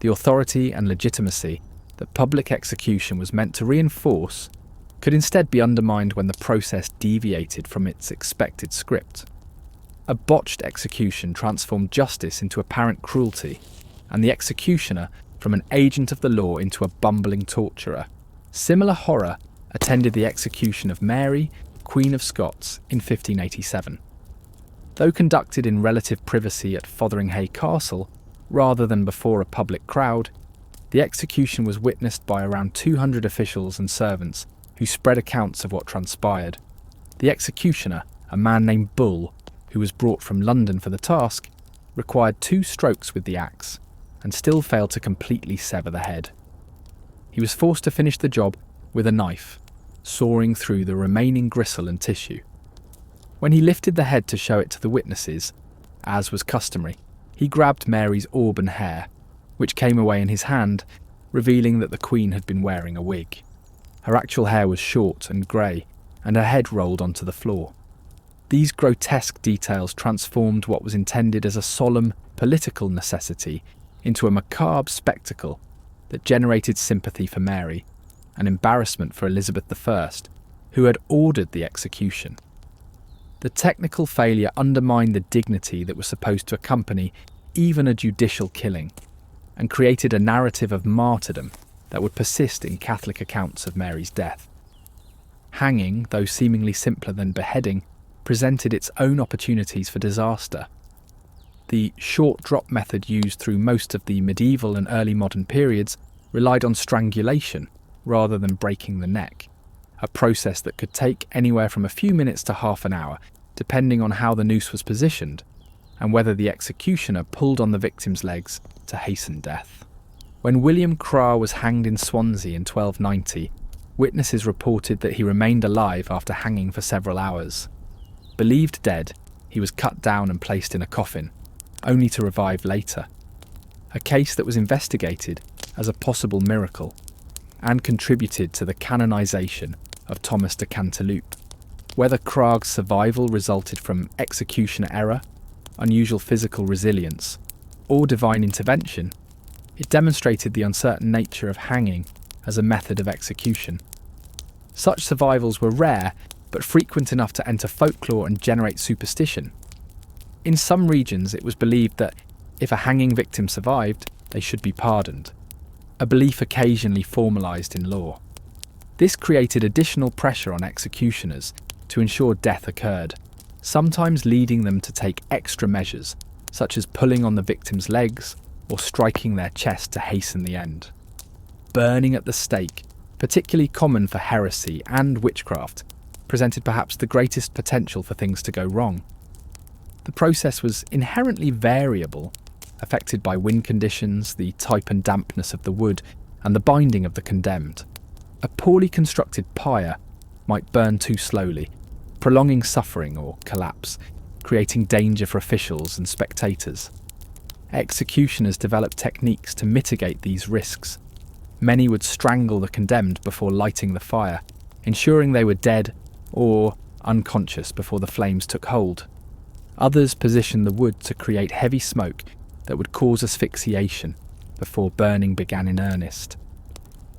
The authority and legitimacy that public execution was meant to reinforce could instead be undermined when the process deviated from its expected script. A botched execution transformed justice into apparent cruelty, and the executioner from an agent of the law into a bumbling torturer. Similar horror attended the execution of Mary, Queen of Scots, in 1587. Though conducted in relative privacy at Fotheringhay Castle, rather than before a public crowd, the execution was witnessed by around 200 officials and servants who spread accounts of what transpired. The executioner, a man named Bull, who was brought from London for the task, required 2 strokes with the axe and still failed to completely sever the head. He was forced to finish the job with a knife, sawing through the remaining gristle and tissue. When he lifted the head to show it to the witnesses, as was customary, he grabbed Mary's auburn hair, which came away in his hand, revealing that the Queen had been wearing a wig. Her actual hair was short and grey, and her head rolled onto the floor. These grotesque details transformed what was intended as a solemn political necessity into a macabre spectacle that generated sympathy for Mary and embarrassment for Elizabeth I, who had ordered the execution. The technical failure undermined the dignity that was supposed to accompany even a judicial killing, and created a narrative of martyrdom that would persist in Catholic accounts of Mary's death. Hanging, though seemingly simpler than beheading, presented its own opportunities for disaster. The short drop method used through most of the medieval and early modern periods relied on strangulation rather than breaking the neck, a process that could take anywhere from a few minutes to half an hour, depending on how the noose was positioned and whether the executioner pulled on the victim's legs to hasten death. When William Craa was hanged in Swansea in 1290, witnesses reported that he remained alive after hanging for several hours. Believed dead, he was cut down and placed in a coffin, only to revive later. A case that was investigated as a possible miracle and contributed to the canonisation of Thomas de Cantilupe. Whether Craag's survival resulted from executioner error, unusual physical resilience, or divine intervention, it demonstrated the uncertain nature of hanging as a method of execution. Such survivals were rare, but frequent enough to enter folklore and generate superstition. In some regions, it was believed that if a hanging victim survived, they should be pardoned, a belief occasionally formalised in law. This created additional pressure on executioners to ensure death occurred, sometimes leading them to take extra measures, such as pulling on the victim's legs or striking their chest to hasten the end. Burning at the stake, particularly common for heresy and witchcraft, presented perhaps the greatest potential for things to go wrong. The process was inherently variable, affected by wind conditions, the type and dampness of the wood, and the binding of the condemned. A poorly constructed pyre might burn too slowly, prolonging suffering or collapse, creating danger for officials and spectators. Executioners developed techniques to mitigate these risks. Many would strangle the condemned before lighting the fire, ensuring they were dead or unconscious before the flames took hold. Others positioned the wood to create heavy smoke that would cause asphyxiation before burning began in earnest.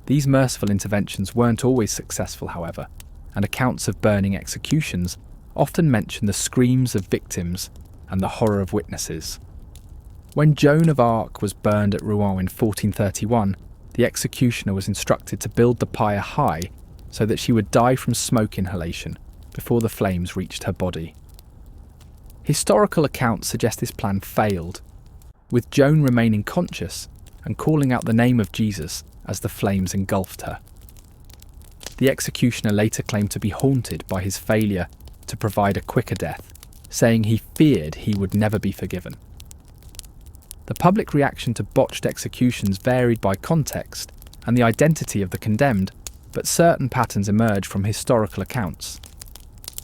These merciful interventions weren't always successful, however, and accounts of burning executions often mention the screams of victims and the horror of witnesses. When Joan of Arc was burned at Rouen in 1431, the executioner was instructed to build the pyre high so that she would die from smoke inhalation before the flames reached her body. Historical accounts suggest this plan failed, with Joan remaining conscious and calling out the name of Jesus as the flames engulfed her. The executioner later claimed to be haunted by his failure to provide a quicker death, saying he feared he would never be forgiven. The public reaction to botched executions varied by context and the identity of the condemned, but certain patterns emerge from historical accounts.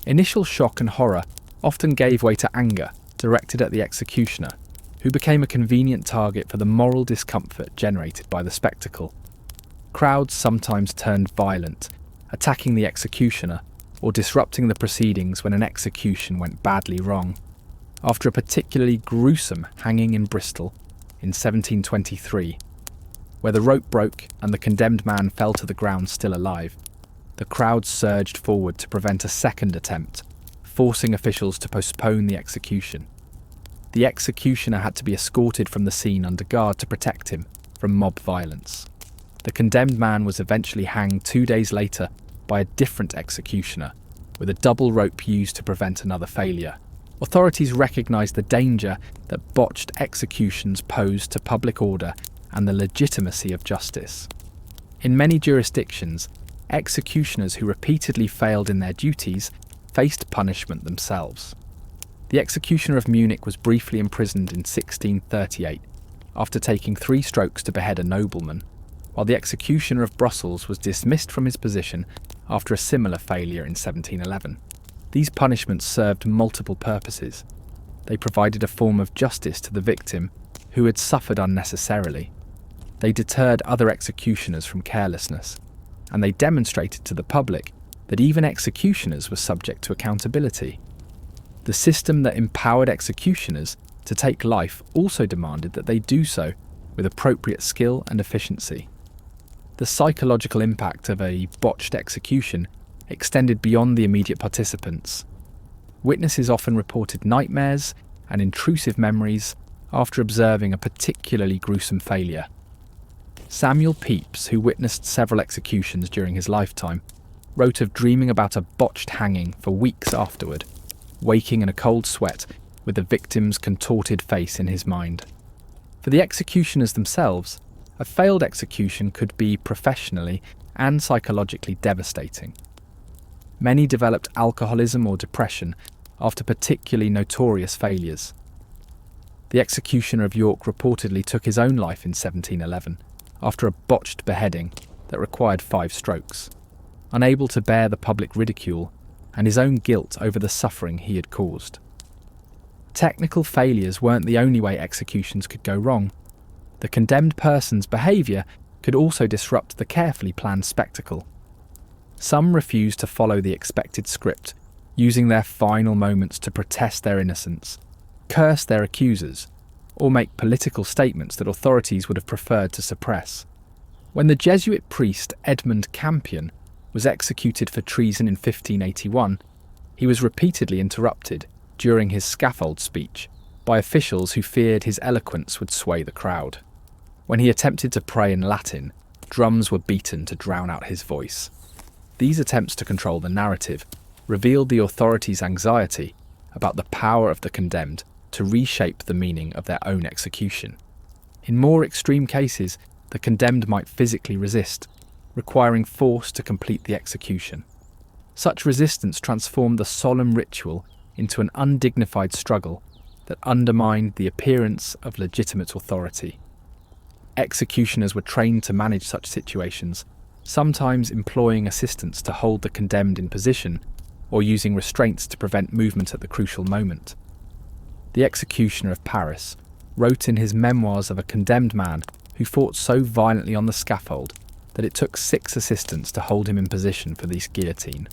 Initial shock and horror often gave way to anger directed at the executioner, who became a convenient target for the moral discomfort generated by the spectacle. Crowds sometimes turned violent, attacking the executioner or disrupting the proceedings when an execution went badly wrong. After a particularly gruesome hanging in Bristol in 1723, where the rope broke and the condemned man fell to the ground still alive, the crowd surged forward to prevent a second attempt, forcing officials to postpone the execution. The executioner had to be escorted from the scene under guard to protect him from mob violence. The condemned man was eventually hanged 2 days later by a different executioner, with a double rope used to prevent another failure. Authorities recognised the danger that botched executions posed to public order and the legitimacy of justice. In many jurisdictions, executioners who repeatedly failed in their duties faced punishment themselves. The executioner of Munich was briefly imprisoned in 1638 after taking 3 strokes to behead a nobleman, while the executioner of Brussels was dismissed from his position after a similar failure in 1711. These punishments served multiple purposes. They provided a form of justice to the victim who had suffered unnecessarily. They deterred other executioners from carelessness, and they demonstrated to the public that even executioners were subject to accountability. The system that empowered executioners to take life also demanded that they do so with appropriate skill and efficiency. The psychological impact of a botched execution extended beyond the immediate participants. Witnesses often reported nightmares and intrusive memories after observing a particularly gruesome failure. Samuel Pepys, who witnessed several executions during his lifetime, wrote of dreaming about a botched hanging for weeks afterward, waking in a cold sweat with the victim's contorted face in his mind. For the executioners themselves, a failed execution could be professionally and psychologically devastating. Many developed alcoholism or depression after particularly notorious failures. The executioner of York reportedly took his own life in 1711 after a botched beheading that required 5 strokes, unable to bear the public ridicule and his own guilt over the suffering he had caused. Technical failures weren't the only way executions could go wrong. The condemned person's behaviour could also disrupt the carefully planned spectacle. Some refused to follow the expected script, using their final moments to protest their innocence, curse their accusers, or make political statements that authorities would have preferred to suppress. When the Jesuit priest Edmund Campion was executed for treason in 1581, he was repeatedly interrupted during his scaffold speech by officials who feared his eloquence would sway the crowd. When he attempted to pray in Latin, drums were beaten to drown out his voice. These attempts to control the narrative revealed the authorities' anxiety about the power of the condemned to reshape the meaning of their own execution. In more extreme cases, the condemned might physically resist, requiring force to complete the execution. Such resistance transformed the solemn ritual into an undignified struggle that undermined the appearance of legitimate authority. Executioners were trained to manage such situations, sometimes employing assistants to hold the condemned in position or using restraints to prevent movement at the crucial moment. The executioner of Paris wrote in his memoirs of a condemned man who fought so violently on the scaffold that it took 6 assistants to hold him in position for this guillotine.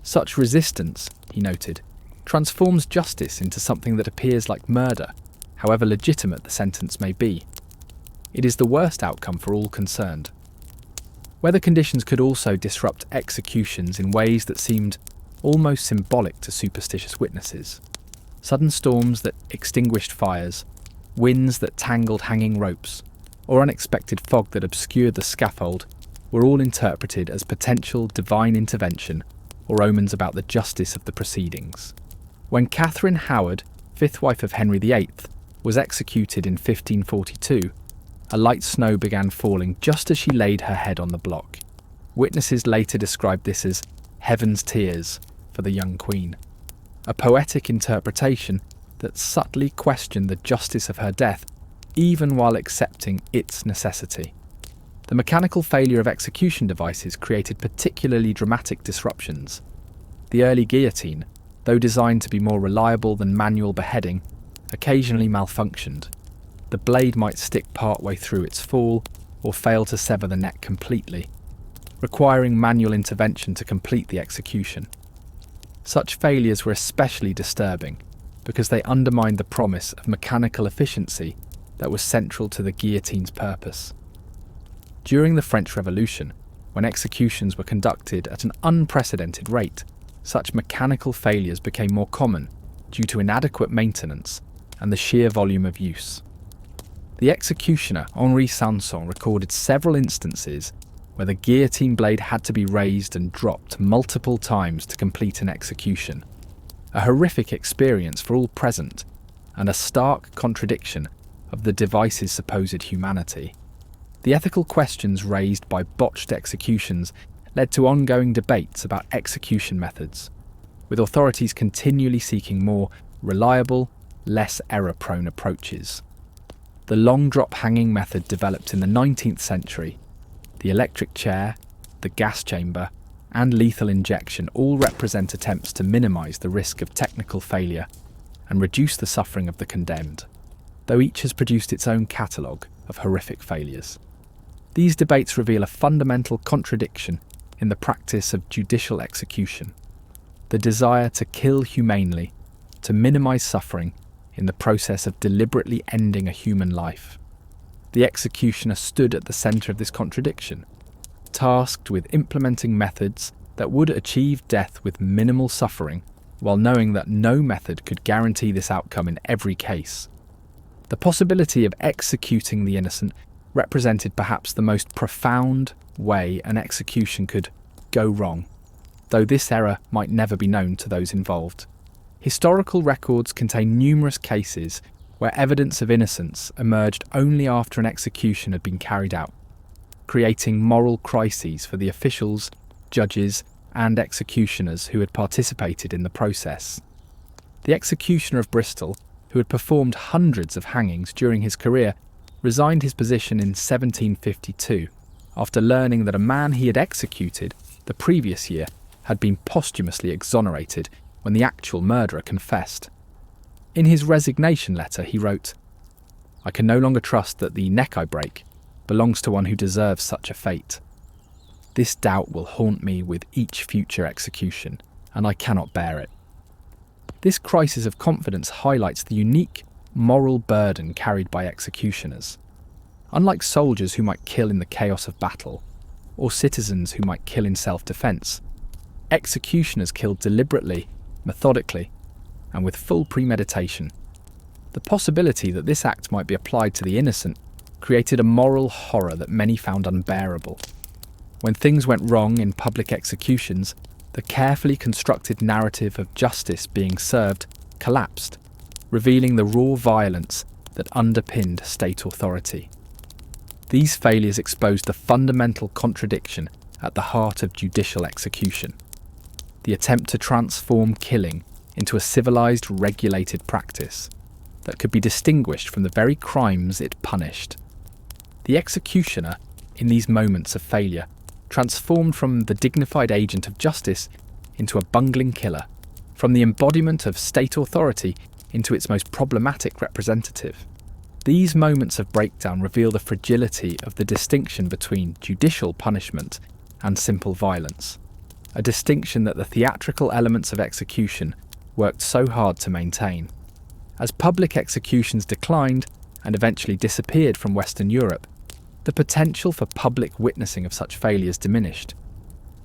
Such resistance, he noted, transforms justice into something that appears like murder, however legitimate the sentence may be. It is the worst outcome for all concerned. Weather conditions could also disrupt executions in ways that seemed almost symbolic to superstitious witnesses. Sudden storms that extinguished fires, winds that tangled hanging ropes, or unexpected fog that obscured the scaffold were all interpreted as potential divine intervention or omens about the justice of the proceedings. When Catherine Howard, 5th wife of Henry VIII, was executed in 1542, a light snow began falling just as she laid her head on the block. Witnesses later described this as heaven's tears for the young queen, a poetic interpretation that subtly questioned the justice of her death, even while accepting its necessity. The mechanical failure of execution devices created particularly dramatic disruptions. The early guillotine, though designed to be more reliable than manual beheading, occasionally malfunctioned. The blade might stick partway through its fall or fail to sever the neck completely, requiring manual intervention to complete the execution. Such failures were especially disturbing because they undermined the promise of mechanical efficiency that was central to the guillotine's purpose. During the French Revolution, when executions were conducted at an unprecedented rate, such mechanical failures became more common due to inadequate maintenance and the sheer volume of use. The executioner Henri Sanson recorded several instances where the guillotine blade had to be raised and dropped multiple times to complete an execution, a horrific experience for all present and a stark contradiction of the device's supposed humanity. The ethical questions raised by botched executions led to ongoing debates about execution methods. with authorities continually seeking more reliable, less error-prone approaches. The long drop hanging method developed in the 19th century, the electric chair, the gas chamber, and lethal injection all represent attempts to minimise the risk of technical failure and reduce the suffering of the condemned, though each has produced its own catalogue of horrific failures. These debates reveal a fundamental contradiction in the practice of judicial execution: the desire to kill humanely, to minimise suffering in the process of deliberately ending a human life. The executioner stood at the centre of this contradiction, tasked with implementing methods that would achieve death with minimal suffering, while knowing that no method could guarantee this outcome in every case. The possibility of executing the innocent represented perhaps the most profound way an execution could go wrong, though this error might never be known to those involved. Historical records contain numerous cases where evidence of innocence emerged only after an execution had been carried out, creating moral crises for the officials, judges, and executioners who had participated in the process. The executioner of Bristol, who had performed hundreds of hangings during his career, resigned his position in 1752 after learning that a man he had executed the previous year had been posthumously exonerated when the actual murderer confessed. In his resignation letter he wrote, "I can no longer trust that the neck I break belongs to one who deserves such a fate. This doubt will haunt me with each future execution, and I cannot bear it." This crisis of confidence highlights the unique moral burden carried by executioners. Unlike soldiers who might kill in the chaos of battle, or citizens who might kill in self-defense, executioners killed deliberately, methodically, and with full premeditation. The possibility that this act might be applied to the innocent created a moral horror that many found unbearable. When things went wrong in public executions, the carefully constructed narrative of justice being served collapsed, revealing the raw violence that underpinned state authority. These failures exposed the fundamental contradiction at the heart of judicial execution: the attempt to transform killing into a civilised, regulated practice that could be distinguished from the very crimes it punished. The executioner, in these moments of failure, transformed from the dignified agent of justice into a bungling killer, from the embodiment of state authority into its most problematic representative. These moments of breakdown reveal the fragility of the distinction between judicial punishment and simple violence, a distinction that the theatrical elements of execution worked so hard to maintain. As public executions declined and eventually disappeared from Western Europe, the potential for public witnessing of such failures diminished.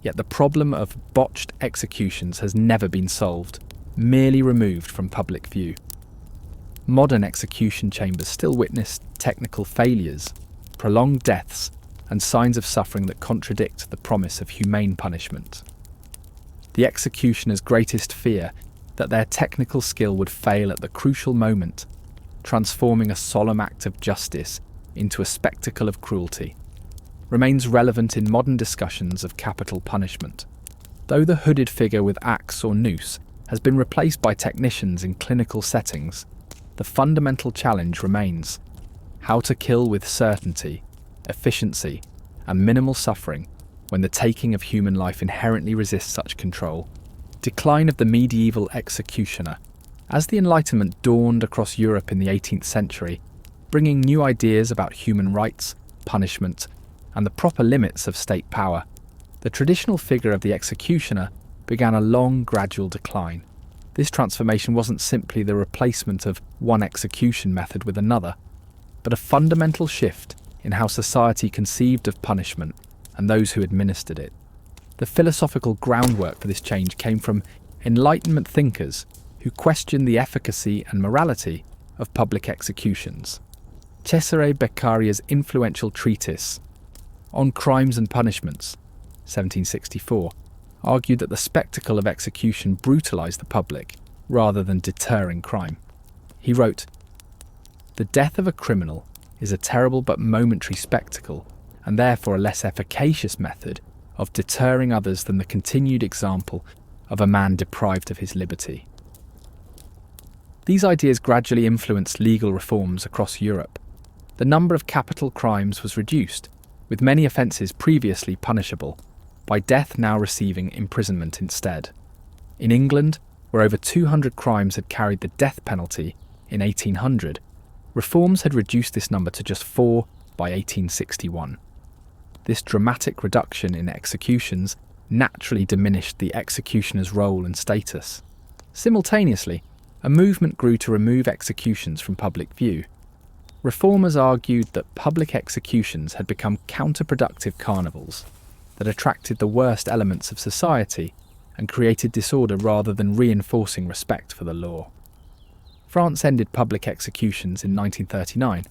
Yet the problem of botched executions has never been solved, merely removed from public view. Modern execution chambers still witness technical failures, prolonged deaths, and signs of suffering that contradict the promise of humane punishment. The executioner's greatest fear, that their technical skill would fail at the crucial moment, transforming a solemn act of justice into a spectacle of cruelty, remains relevant in modern discussions of capital punishment. Though the hooded figure with axe or noose has been replaced by technicians in clinical settings, the fundamental challenge remains: how to kill with certainty, efficiency, and minimal suffering when the taking of human life inherently resists such control. Decline of the medieval executioner. As the Enlightenment dawned across Europe in the 18th century, bringing new ideas about human rights, punishment, and the proper limits of state power, the traditional figure of the executioner began a long, gradual decline. This transformation wasn't simply the replacement of one execution method with another, but a fundamental shift in how society conceived of punishment and those who administered it. The philosophical groundwork for this change came from Enlightenment thinkers who questioned the efficacy and morality of public executions. Cesare Beccaria's influential treatise On Crimes and Punishments, 1764, argued that the spectacle of execution brutalised the public rather than deterring crime. He wrote, "The death of a criminal is a terrible but momentary spectacle, and therefore a less efficacious method of deterring others than the continued example of a man deprived of his liberty. These ideas gradually influenced legal reforms across Europe. The number of capital crimes was reduced, with many offences previously punishable, by death now receiving imprisonment instead. In England, where over 200 crimes had carried the death penalty in 1800, reforms had reduced this number to just 4 by 1861. This dramatic reduction in executions naturally diminished the executioner's role and status. Simultaneously, a movement grew to remove executions from public view. Reformers argued that public executions had become counterproductive carnivals that attracted the worst elements of society and created disorder rather than reinforcing respect for the law. France ended public executions in 1939,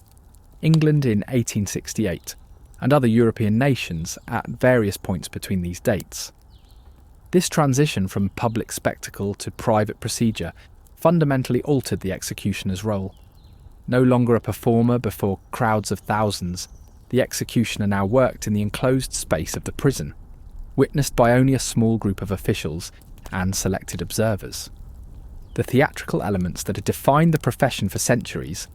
England in 1868, and other European nations at various points between these dates. This transition from public spectacle to private procedure fundamentally altered the executioner's role. No longer a performer before crowds of thousands, the executioner now worked in the enclosed space of the prison, witnessed by only a small group of officials and selected observers. The theatrical elements that had defined the profession for centuries,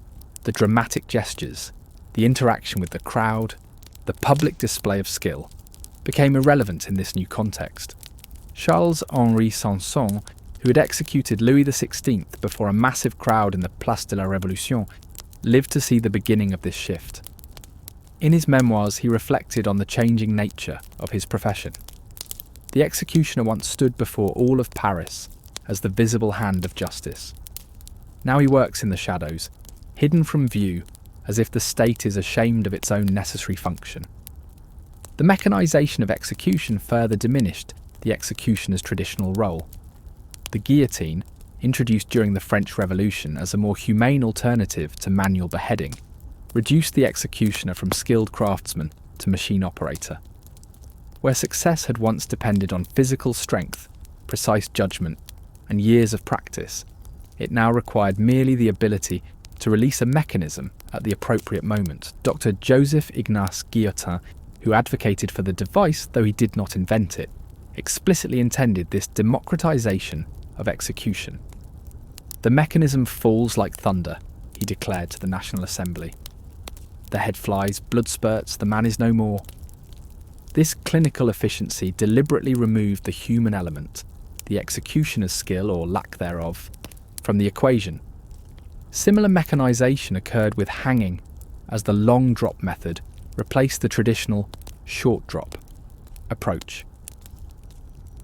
the dramatic gestures, the interaction with the crowd, the public display of skill, became irrelevant in this new context. Charles-Henri Sanson, who had executed Louis XVI before a massive crowd in the Place de la Révolution, lived to see the beginning of this shift. In his memoirs, he reflected on the changing nature of his profession. The executioner once stood before all of Paris as the visible hand of justice. Now he works in the shadows, hidden from view, as if the state is ashamed of its own necessary function. The mechanisation of execution further diminished the executioner's traditional role. The guillotine, introduced during the French Revolution as a more humane alternative to manual beheading, reduced the executioner from skilled craftsman to machine operator. Where success had once depended on physical strength, precise judgment, and years of practice, it now required merely the ability to release a mechanism at the appropriate moment. Dr. Joseph Ignace Guillotin, who advocated for the device though he did not invent it, explicitly intended this democratization of execution. "The mechanism falls like thunder," he declared to the National Assembly. "The head flies, blood spurts, the man is no more." This clinical efficiency deliberately removed the human element, the executioner's skill or lack thereof, from the equation. Similar mechanisation occurred with hanging, as the long drop method replaced the traditional short drop approach.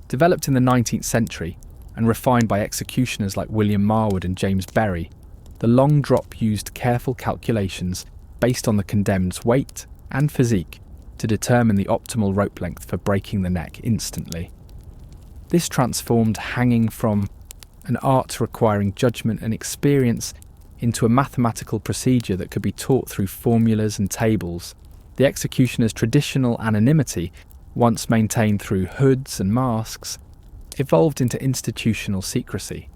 Developed in the 19th century and refined by executioners like William Marwood and James Berry, the long drop used careful calculations based on the condemned's weight and physique to determine the optimal rope length for breaking the neck instantly. This transformed hanging from an art requiring judgment and experience into a mathematical procedure that could be taught through formulas and tables. The executioner's traditional anonymity, once maintained through hoods and masks, evolved into institutional secrecy.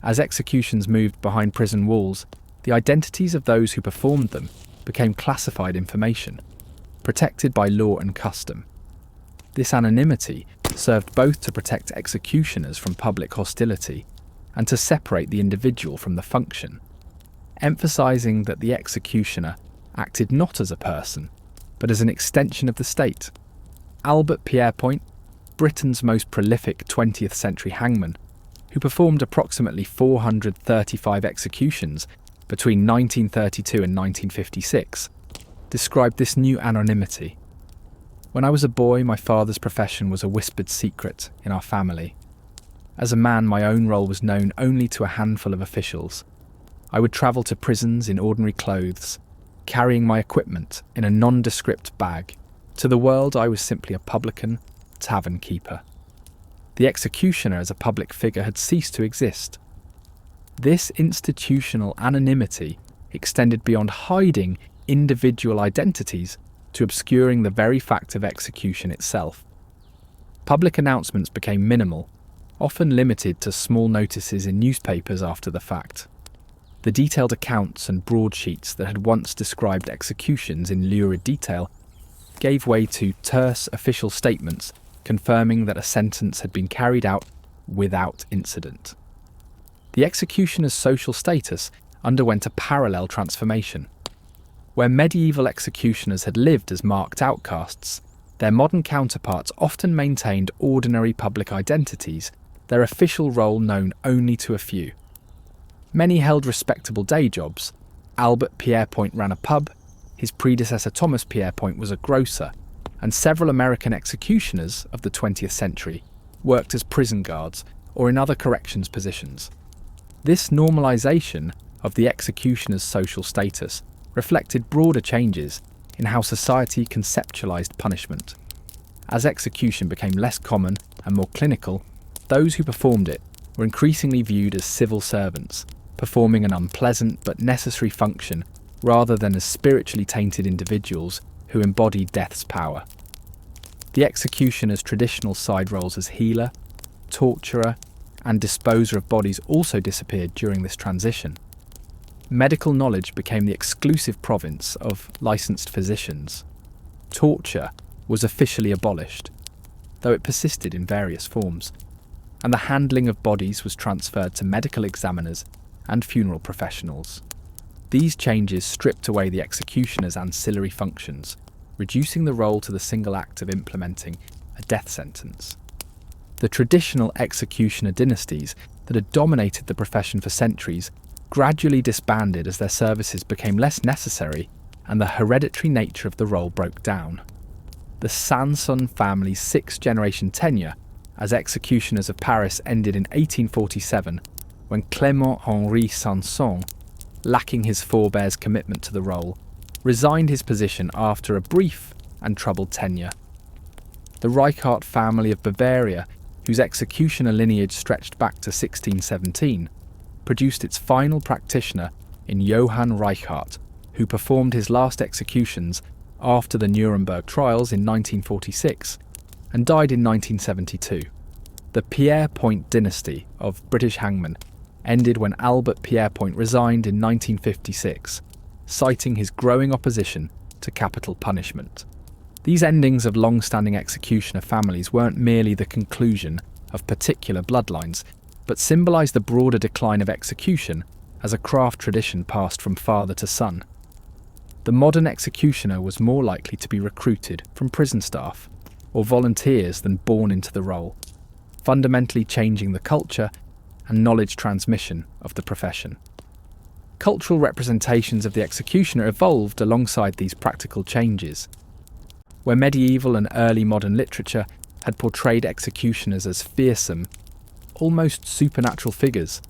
As executions moved behind prison walls, the identities of those who performed them became classified information, protected by law and custom. This anonymity served both to protect executioners from public hostility and to separate the individual from the function, emphasising that the executioner acted not as a person, but as an extension of the state. Albert Pierrepoint, Britain's most prolific 20th century hangman, who performed approximately 435 executions between 1932 and 1956, described this new anonymity. "When I was a boy, my father's profession was a whispered secret in our family. As a man, my own role was known only to a handful of officials. I would travel to prisons in ordinary clothes, carrying my equipment in a nondescript bag. To the world, I was simply a publican, tavern keeper. The executioner as a public figure had ceased to exist. This institutional anonymity extended beyond hiding individual identities to obscuring the very fact of execution itself. Public announcements became minimal, often limited to small notices in newspapers after the fact. The detailed accounts and broadsheets that had once described executions in lurid detail gave way to terse official statements confirming that a sentence had been carried out without incident. The executioner's social status underwent a parallel transformation. Where medieval executioners had lived as marked outcasts, their modern counterparts often maintained ordinary public identities, their official role known only to a few. Many held respectable day jobs. Albert Pierrepoint ran a pub, his predecessor Thomas Pierrepoint was a grocer, and several American executioners of the 20th century worked as prison guards or in other corrections positions. This normalisation of the executioner's social status reflected broader changes in how society conceptualised punishment. As execution became less common and more clinical, those who performed it were increasingly viewed as civil servants, performing an unpleasant but necessary function rather than as spiritually tainted individuals who embodied death's power. The executioner's traditional side roles as healer, torturer, and disposer of bodies also disappeared during this transition. Medical knowledge became the exclusive province of licensed physicians. Torture was officially abolished, though it persisted in various forms, and the handling of bodies was transferred to medical examiners and funeral professionals. These changes stripped away the executioner's ancillary functions, reducing the role to the single act of implementing a death sentence. The traditional executioner dynasties that had dominated the profession for centuries gradually disbanded as their services became less necessary and the hereditary nature of the role broke down. The Sanson family's sixth-generation tenure as executioners of Paris ended in 1847 when Clément-Henri Sanson, lacking his forebears' commitment to the role, resigned his position after a brief and troubled tenure. The Reichardt family of Bavaria, whose executioner lineage stretched back to 1617, produced its final practitioner in Johann Reichardt, who performed his last executions after the Nuremberg trials in 1946 and died in 1972. The Pierrepoint dynasty of British hangmen ended when Albert Pierrepoint resigned in 1956, citing his growing opposition to capital punishment. These endings of long-standing executioner families weren't merely the conclusion of particular bloodlines, but symbolised the broader decline of execution as a craft tradition passed from father to son. The modern executioner was more likely to be recruited from prison staff or volunteers than born into the role, fundamentally changing the culture and knowledge transmission of the profession. Cultural representations of the executioner evolved alongside these practical changes. Where medieval and early modern literature had portrayed executioners as fearsome, almost supernatural figures,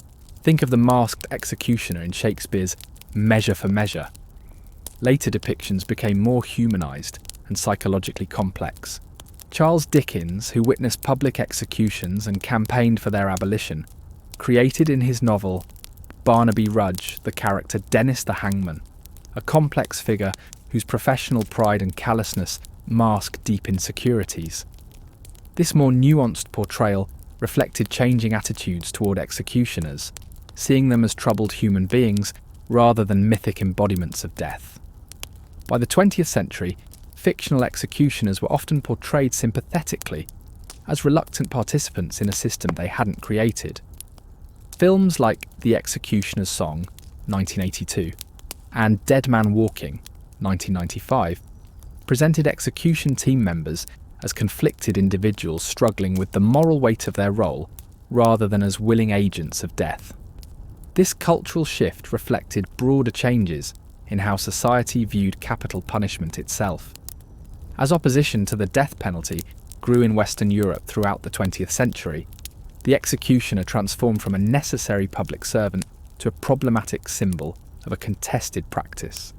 think of the masked executioner in Shakespeare's Measure for Measure. Later depictions became more humanised and psychologically complex. Charles Dickens, who witnessed public executions and campaigned for their abolition, created in his novel Barnaby Rudge the character Dennis the Hangman, a complex figure whose professional pride and callousness mask deep insecurities. This more nuanced portrayal reflected changing attitudes toward executioners, seeing them as troubled human beings rather than mythic embodiments of death. By the 20th century, fictional executioners were often portrayed sympathetically, as reluctant participants in a system they hadn't created. Films like The Executioner's Song, 1982, and Dead Man Walking, 1995, presented execution team members as conflicted individuals struggling with the moral weight of their role rather than as willing agents of death. This cultural shift reflected broader changes in how society viewed capital punishment itself. As opposition to the death penalty grew in Western Europe throughout the 20th century, the executioner transformed from a necessary public servant to a problematic symbol of a contested practice.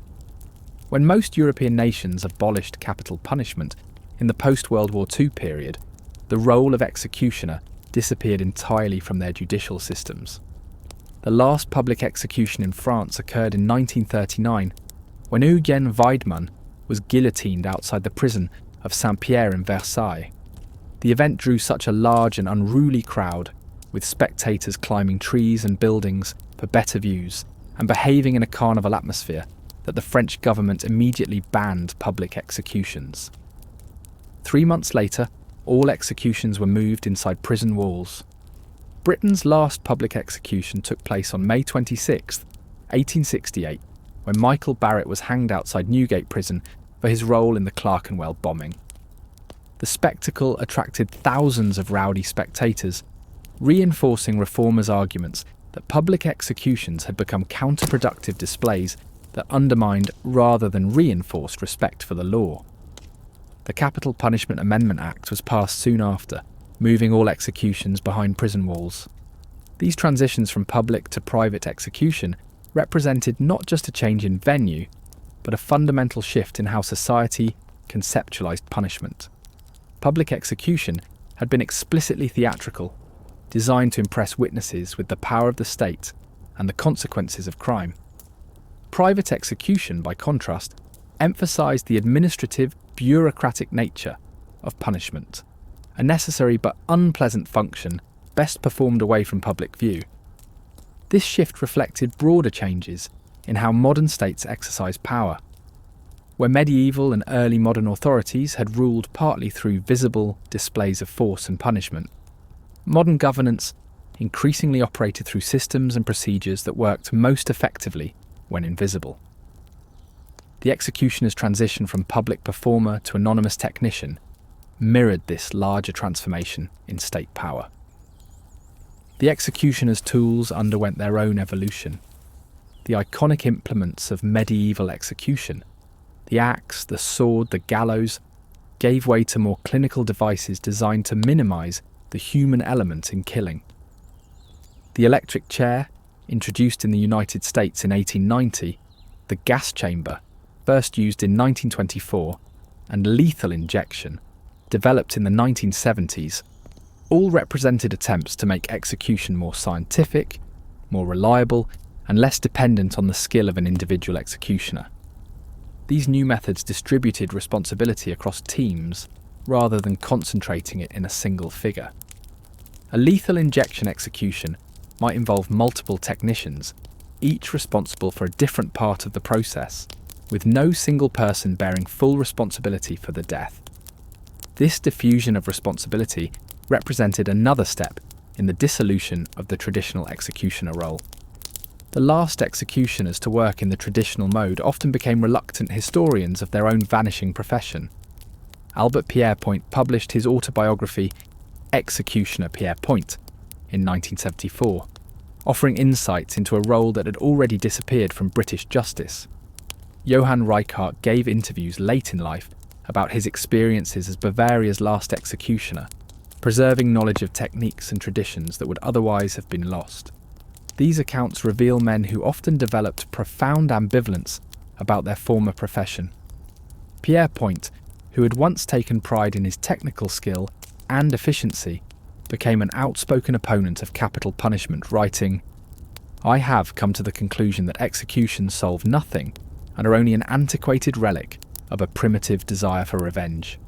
When most European nations abolished capital punishment in the post-World War II period, the role of executioner disappeared entirely from their judicial systems. The last public execution in France occurred in 1939, when Eugène Weidmann was guillotined outside the prison of Saint-Pierre in Versailles. The event drew such a large and unruly crowd, with spectators climbing trees and buildings for better views and behaving in a carnival atmosphere, that the French government immediately banned public executions. 3 months later, all executions were moved inside prison walls. Britain's last public execution took place on May 26, 1868, when Michael Barrett was hanged outside Newgate Prison for his role in the Clerkenwell bombing. The spectacle attracted thousands of rowdy spectators, reinforcing reformers' arguments that public executions had become counterproductive displays that undermined rather than reinforced respect for the law. The Capital Punishment Amendment Act was passed soon after, moving all executions behind prison walls. These transitions from public to private execution represented not just a change in venue, but a fundamental shift in how society conceptualized punishment. Public execution had been explicitly theatrical, designed to impress witnesses with the power of the state and the consequences of crime. Private execution, by contrast, emphasized the administrative, bureaucratic nature of punishment, a necessary but unpleasant function best performed away from public view. This shift reflected broader changes in how modern states exercise power. Where medieval and early modern authorities had ruled partly through visible displays of force and punishment, modern governance increasingly operated through systems and procedures that worked most effectively when invisible. The executioner's transition from public performer to anonymous technician mirrored this larger transformation in state power. The executioner's tools underwent their own evolution. The iconic implements of medieval execution, the axe, the sword, the gallows, gave way to more clinical devices designed to minimise the human element in killing. The electric chair, introduced in the United States in 1890, the gas chamber, first used in 1924, and lethal injection, developed in the 1970s, all represented attempts to make execution more scientific, more reliable, and less dependent on the skill of an individual executioner. These new methods distributed responsibility across teams rather than concentrating it in a single figure. A lethal injection execution might involve multiple technicians, each responsible for a different part of the process, with no single person bearing full responsibility for the death. This diffusion of responsibility represented another step in the dissolution of the traditional executioner role. The last executioners to work in the traditional mode often became reluctant historians of their own vanishing profession. Albert Pierrepoint published his autobiography, Executioner Pierrepoint, in 1974, offering insights into a role that had already disappeared from British justice. Johann Reichardt gave interviews late in life about his experiences as Bavaria's last executioner, preserving knowledge of techniques and traditions that would otherwise have been lost. These accounts reveal men who often developed profound ambivalence about their former profession. Pierrepoint, who had once taken pride in his technical skill and efficiency, became an outspoken opponent of capital punishment, writing, "I have come to the conclusion that executions solve nothing and are only an antiquated relic of a primitive desire for revenge."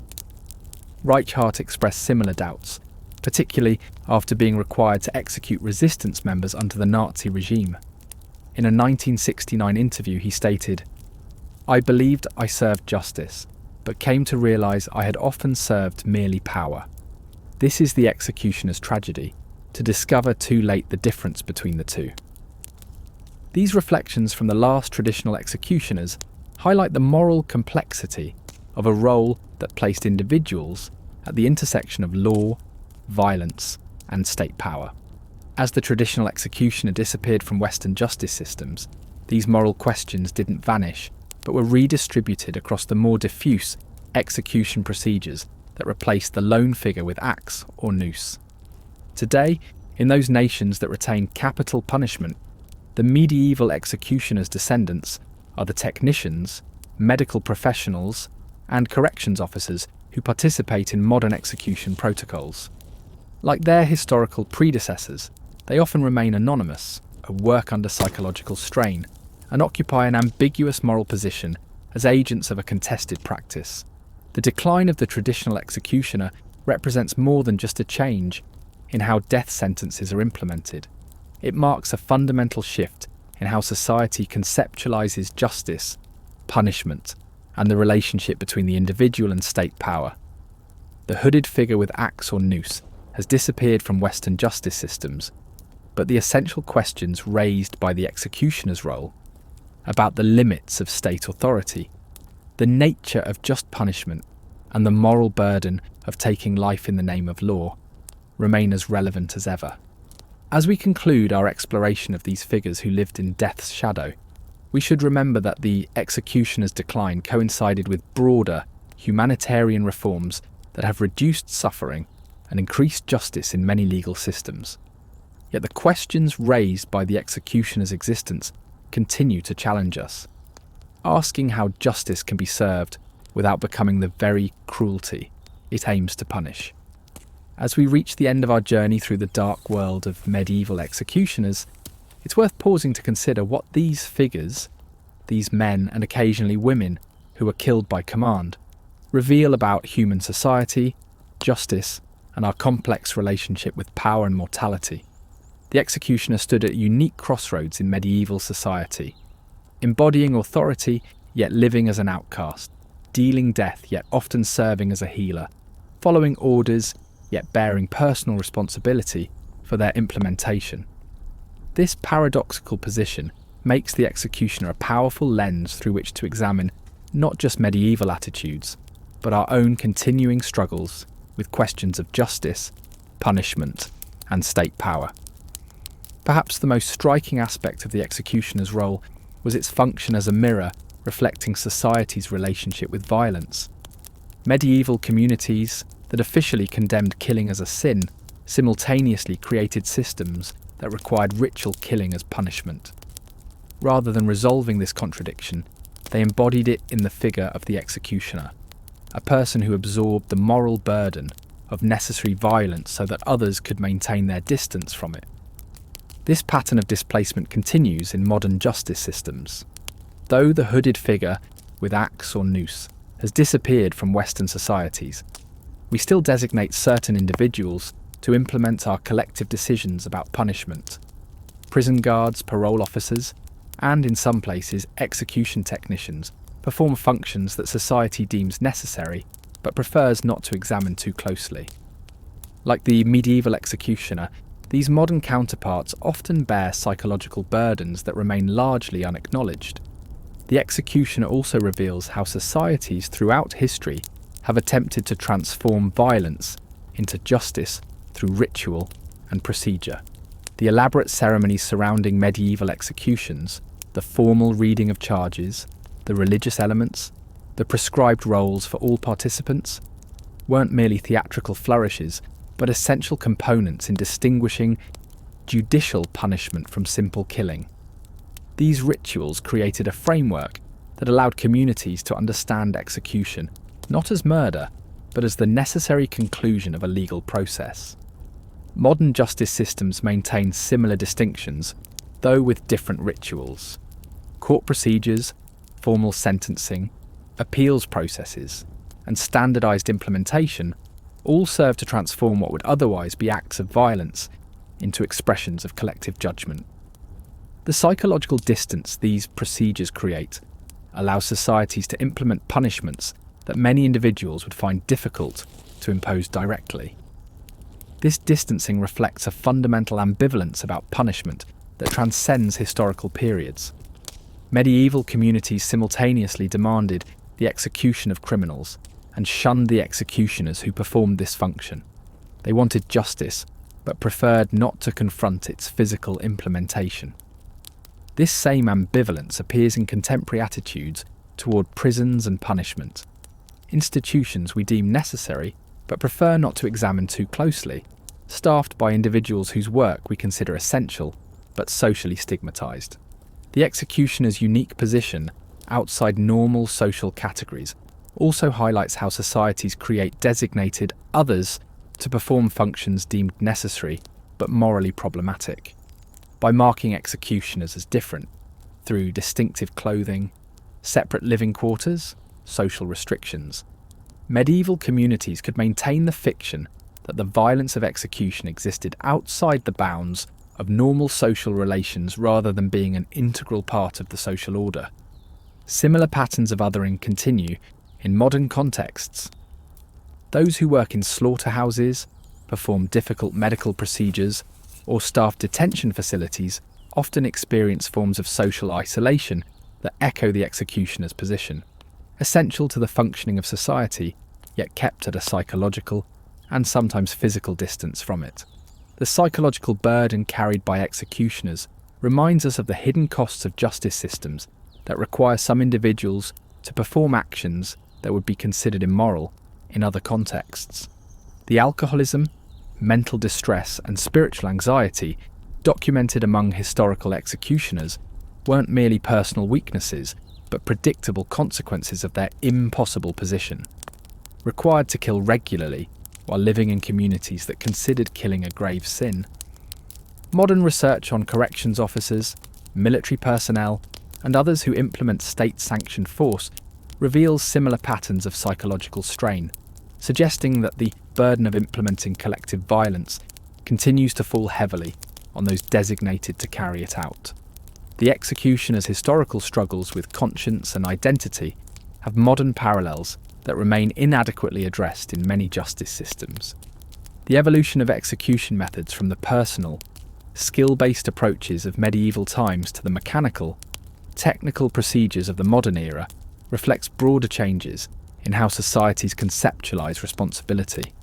Reichardt expressed similar doubts, particularly after being required to execute resistance members under the Nazi regime. In a 1969 interview, he stated, "I believed I served justice, but came to realise I had often served merely power. This is the executioner's tragedy, to discover too late the difference between the two." These reflections from the last traditional executioners highlight the moral complexity of a role that placed individuals at the intersection of law, violence, and state power. As the traditional executioner disappeared from Western justice systems, these moral questions didn't vanish, but were redistributed across the more diffuse execution procedures that replaced the lone figure with axe or noose. Today, in those nations that retain capital punishment, the medieval executioner's descendants are the technicians, medical professionals, and corrections officers who participate in modern execution protocols. Like their historical predecessors, they often remain anonymous, work under psychological strain, and occupy an ambiguous moral position as agents of a contested practice. The decline of the traditional executioner represents more than just a change in how death sentences are implemented. It marks a fundamental shift in how society conceptualizes justice, punishment, and the relationship between the individual and state power. The hooded figure with axe or noose has disappeared from Western justice systems, but the essential questions raised by the executioner's role about the limits of state authority, the nature of just punishment, and the moral burden of taking life in the name of law remain as relevant as ever. As we conclude our exploration of these figures who lived in death's shadow, we should remember that the executioner's decline coincided with broader humanitarian reforms that have reduced suffering and increased justice in many legal systems. Yet the questions raised by the executioner's existence continue to challenge us, asking how justice can be served without becoming the very cruelty it aims to punish. As we reach the end of our journey through the dark world of medieval executioners, it's worth pausing to consider what these figures, these men and occasionally women who were killed by command, reveal about human society, justice, and our complex relationship with power and mortality. The executioner stood at unique crossroads in medieval society, embodying authority yet living as an outcast, dealing death yet often serving as a healer, following orders yet bearing personal responsibility for their implementation. This paradoxical position makes the executioner a powerful lens through which to examine not just medieval attitudes, but our own continuing struggles with questions of justice, punishment, and state power. Perhaps the most striking aspect of the executioner's role was its function as a mirror reflecting society's relationship with violence. Medieval communities that officially condemned killing as a sin simultaneously created systems that required ritual killing as punishment. Rather than resolving this contradiction, they embodied it in the figure of the executioner, a person who absorbed the moral burden of necessary violence so that others could maintain their distance from it. This pattern of displacement continues in modern justice systems. Though the hooded figure with axe or noose has disappeared from Western societies, we still designate certain individuals to implement our collective decisions about punishment. Prison guards, parole officers, and in some places execution technicians perform functions that society deems necessary but prefers not to examine too closely. Like the medieval executioner, these modern counterparts often bear psychological burdens that remain largely unacknowledged. The executioner also reveals how societies throughout history have attempted to transform violence into justice through ritual and procedure. The elaborate ceremonies surrounding medieval executions, the formal reading of charges, the religious elements, the prescribed roles for all participants, weren't merely theatrical flourishes, but essential components in distinguishing judicial punishment from simple killing. These rituals created a framework that allowed communities to understand execution not as murder, but as the necessary conclusion of a legal process. Modern justice systems maintain similar distinctions, though with different rituals. Court procedures, formal sentencing, appeals processes, and standardized implementation all serve to transform what would otherwise be acts of violence into expressions of collective judgment. The psychological distance these procedures create allows societies to implement punishments that many individuals would find difficult to impose directly. This distancing reflects a fundamental ambivalence about punishment that transcends historical periods. Medieval communities simultaneously demanded the execution of criminals and shunned the executioners who performed this function. They wanted justice, but preferred not to confront its physical implementation. This same ambivalence appears in contemporary attitudes toward prisons and punishment. Institutions we deem necessary, but prefer not to examine too closely, staffed by individuals whose work we consider essential, but socially stigmatized. The executioner's unique position outside normal social categories also highlights how societies create designated others to perform functions deemed necessary but morally problematic. By marking executioners as different through distinctive clothing, separate living quarters, social restrictions, medieval communities could maintain the fiction that the violence of execution existed outside the bounds of normal social relations rather than being an integral part of the social order. Similar patterns of othering continue in modern contexts. Those who work in slaughterhouses, perform difficult medical procedures, or staff detention facilities often experience forms of social isolation that echo the executioner's position, essential to the functioning of society, yet kept at a psychological and sometimes physical distance from it. The psychological burden carried by executioners reminds us of the hidden costs of justice systems that require some individuals to perform actions that would be considered immoral in other contexts. The alcoholism, mental distress, and spiritual anxiety documented among historical executioners weren't merely personal weaknesses, but predictable consequences of their impossible position. Required to kill regularly while living in communities that considered killing a grave sin. Modern research on corrections officers, military personnel, and others who implement state-sanctioned force reveals similar patterns of psychological strain, suggesting that the burden of implementing collective violence continues to fall heavily on those designated to carry it out. The executioner's historical struggles with conscience and identity have modern parallels that remain inadequately addressed in many justice systems. The evolution of execution methods from the personal, skill-based approaches of medieval times to the mechanical, technical procedures of the modern era reflects broader changes in how societies conceptualize responsibility.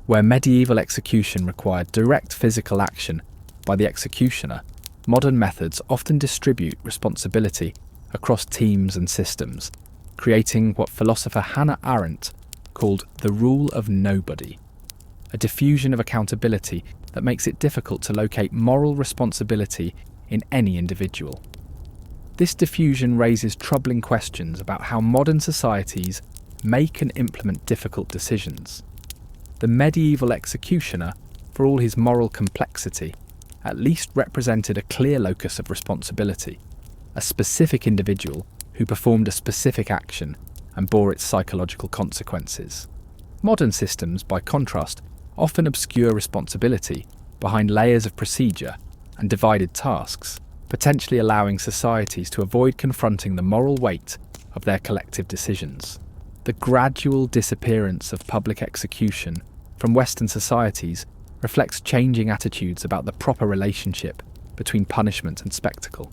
Where medieval execution required direct physical action by the executioner, modern methods often distribute responsibility across teams and systems, creating what philosopher Hannah Arendt called the rule of nobody, a diffusion of accountability that makes it difficult to locate moral responsibility in any individual. This diffusion raises troubling questions about how modern societies make and implement difficult decisions. The medieval executioner, for all his moral complexity, at least represented a clear locus of responsibility, a specific individual who performed a specific action and bore its psychological consequences. Modern systems, by contrast, often obscure responsibility behind layers of procedure and divided tasks, potentially allowing societies to avoid confronting the moral weight of their collective decisions. The gradual disappearance of public execution from Western societies reflects changing attitudes about the proper relationship between punishment and spectacle.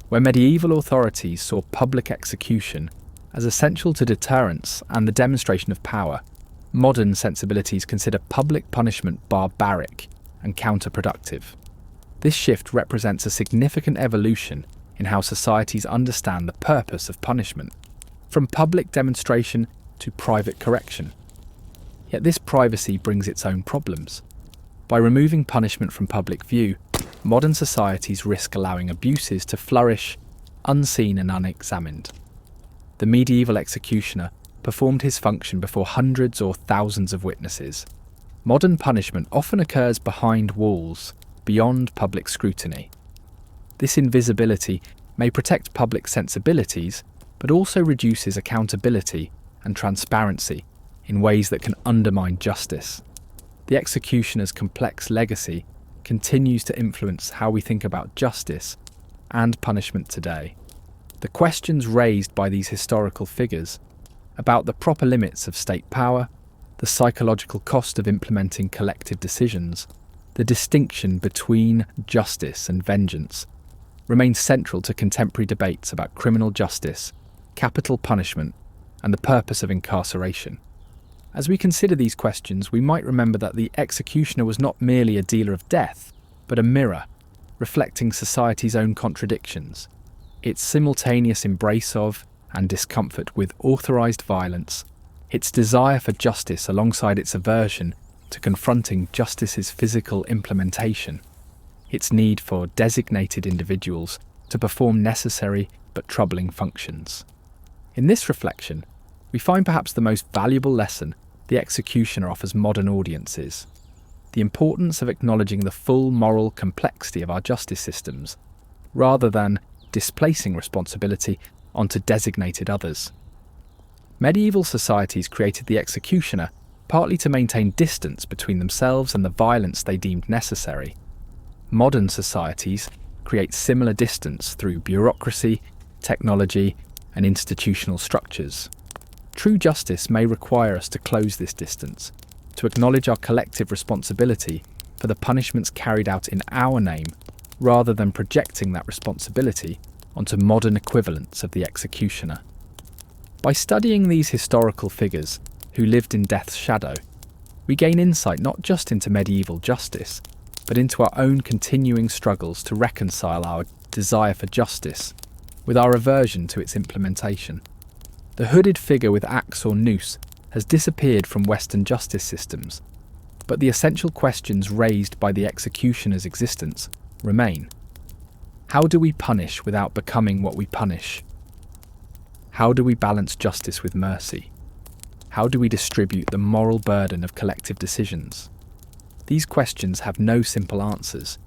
Where medieval authorities saw public execution as essential to deterrence and the demonstration of power, modern sensibilities consider public punishment barbaric and counterproductive. This shift represents a significant evolution in how societies understand the purpose of punishment, from public demonstration to private correction. Yet this privacy brings its own problems. By removing punishment from public view, modern societies risk allowing abuses to flourish unseen and unexamined. The medieval executioner performed his function before hundreds or thousands of witnesses. Modern punishment often occurs behind walls, beyond public scrutiny. This invisibility may protect public sensibilities, but also reduces accountability and transparency in ways that can undermine justice. The executioner's complex legacy continues to influence how we think about justice and punishment today. The questions raised by these historical figures about the proper limits of state power, the psychological cost of implementing collective decisions, the distinction between justice and vengeance, remain central to contemporary debates about criminal justice, capital punishment, and the purpose of incarceration. As we consider these questions, we might remember that the executioner was not merely a dealer of death, but a mirror, reflecting society's own contradictions, its simultaneous embrace of and discomfort with authorized violence, its desire for justice alongside its aversion to confronting justice's physical implementation, its need for designated individuals to perform necessary but troubling functions. In this reflection, we find perhaps the most valuable lesson the executioner offers modern audiences: the importance of acknowledging the full moral complexity of our justice systems, rather than displacing responsibility onto designated others. Medieval societies created the executioner partly to maintain distance between themselves and the violence they deemed necessary. Modern societies create similar distance through bureaucracy, technology, and institutional structures. True justice may require us to close this distance, to acknowledge our collective responsibility for the punishments carried out in our name, rather than projecting that responsibility onto modern equivalents of the executioner. By studying these historical figures who lived in death's shadow, we gain insight not just into medieval justice, but into our own continuing struggles to reconcile our desire for justice with our aversion to its implementation. The hooded figure with axe or noose has disappeared from Western justice systems, but the essential questions raised by the executioner's existence remain. How do we punish without becoming what we punish? How do we balance justice with mercy? How do we distribute the moral burden of collective decisions? These questions have no simple answers,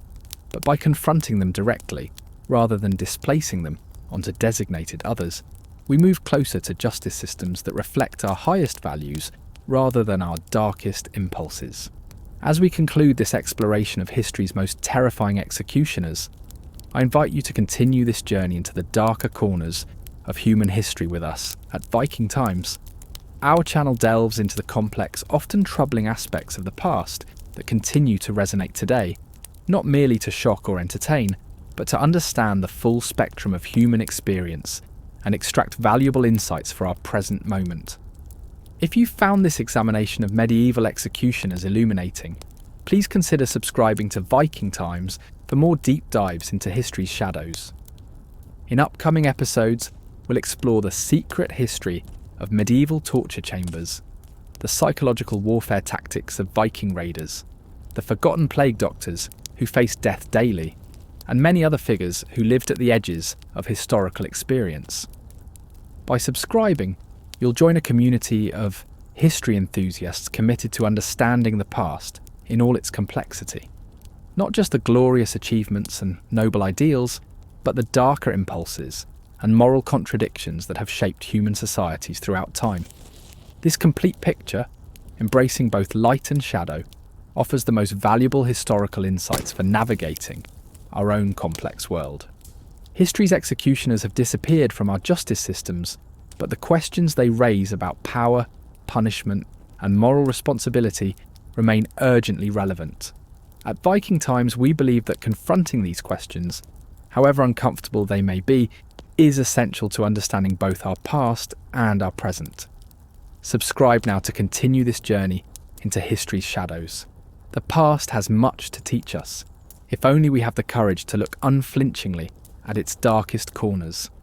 but by confronting them directly, rather than displacing them onto designated others, we move closer to justice systems that reflect our highest values rather than our darkest impulses. As we conclude this exploration of history's most terrifying executioners, I invite you to continue this journey into the darker corners of human history with us at Viking Times. Our channel delves into the complex, often troubling aspects of the past that continue to resonate today, not merely to shock or entertain, but to understand the full spectrum of human experience and extract valuable insights for our present moment. If you found this examination of medieval executioners illuminating, please consider subscribing to Viking Times for more deep dives into history's shadows. In upcoming episodes, we'll explore the secret history of medieval torture chambers, the psychological warfare tactics of Viking raiders, the forgotten plague doctors who faced death daily, and many other figures who lived at the edges of historical experience. By subscribing, you'll join a community of history enthusiasts committed to understanding the past in all its complexity. Not just the glorious achievements and noble ideals, but the darker impulses and moral contradictions that have shaped human societies throughout time. This complete picture, embracing both light and shadow, offers the most valuable historical insights for navigating our own complex world. History's executioners have disappeared from our justice systems, but the questions they raise about power, punishment, and moral responsibility remain urgently relevant. At Viking Times, we believe that confronting these questions, however uncomfortable they may be, is essential to understanding both our past and our present. Subscribe now to continue this journey into history's shadows. The past has much to teach us, if only we have the courage to look unflinchingly at its darkest corners.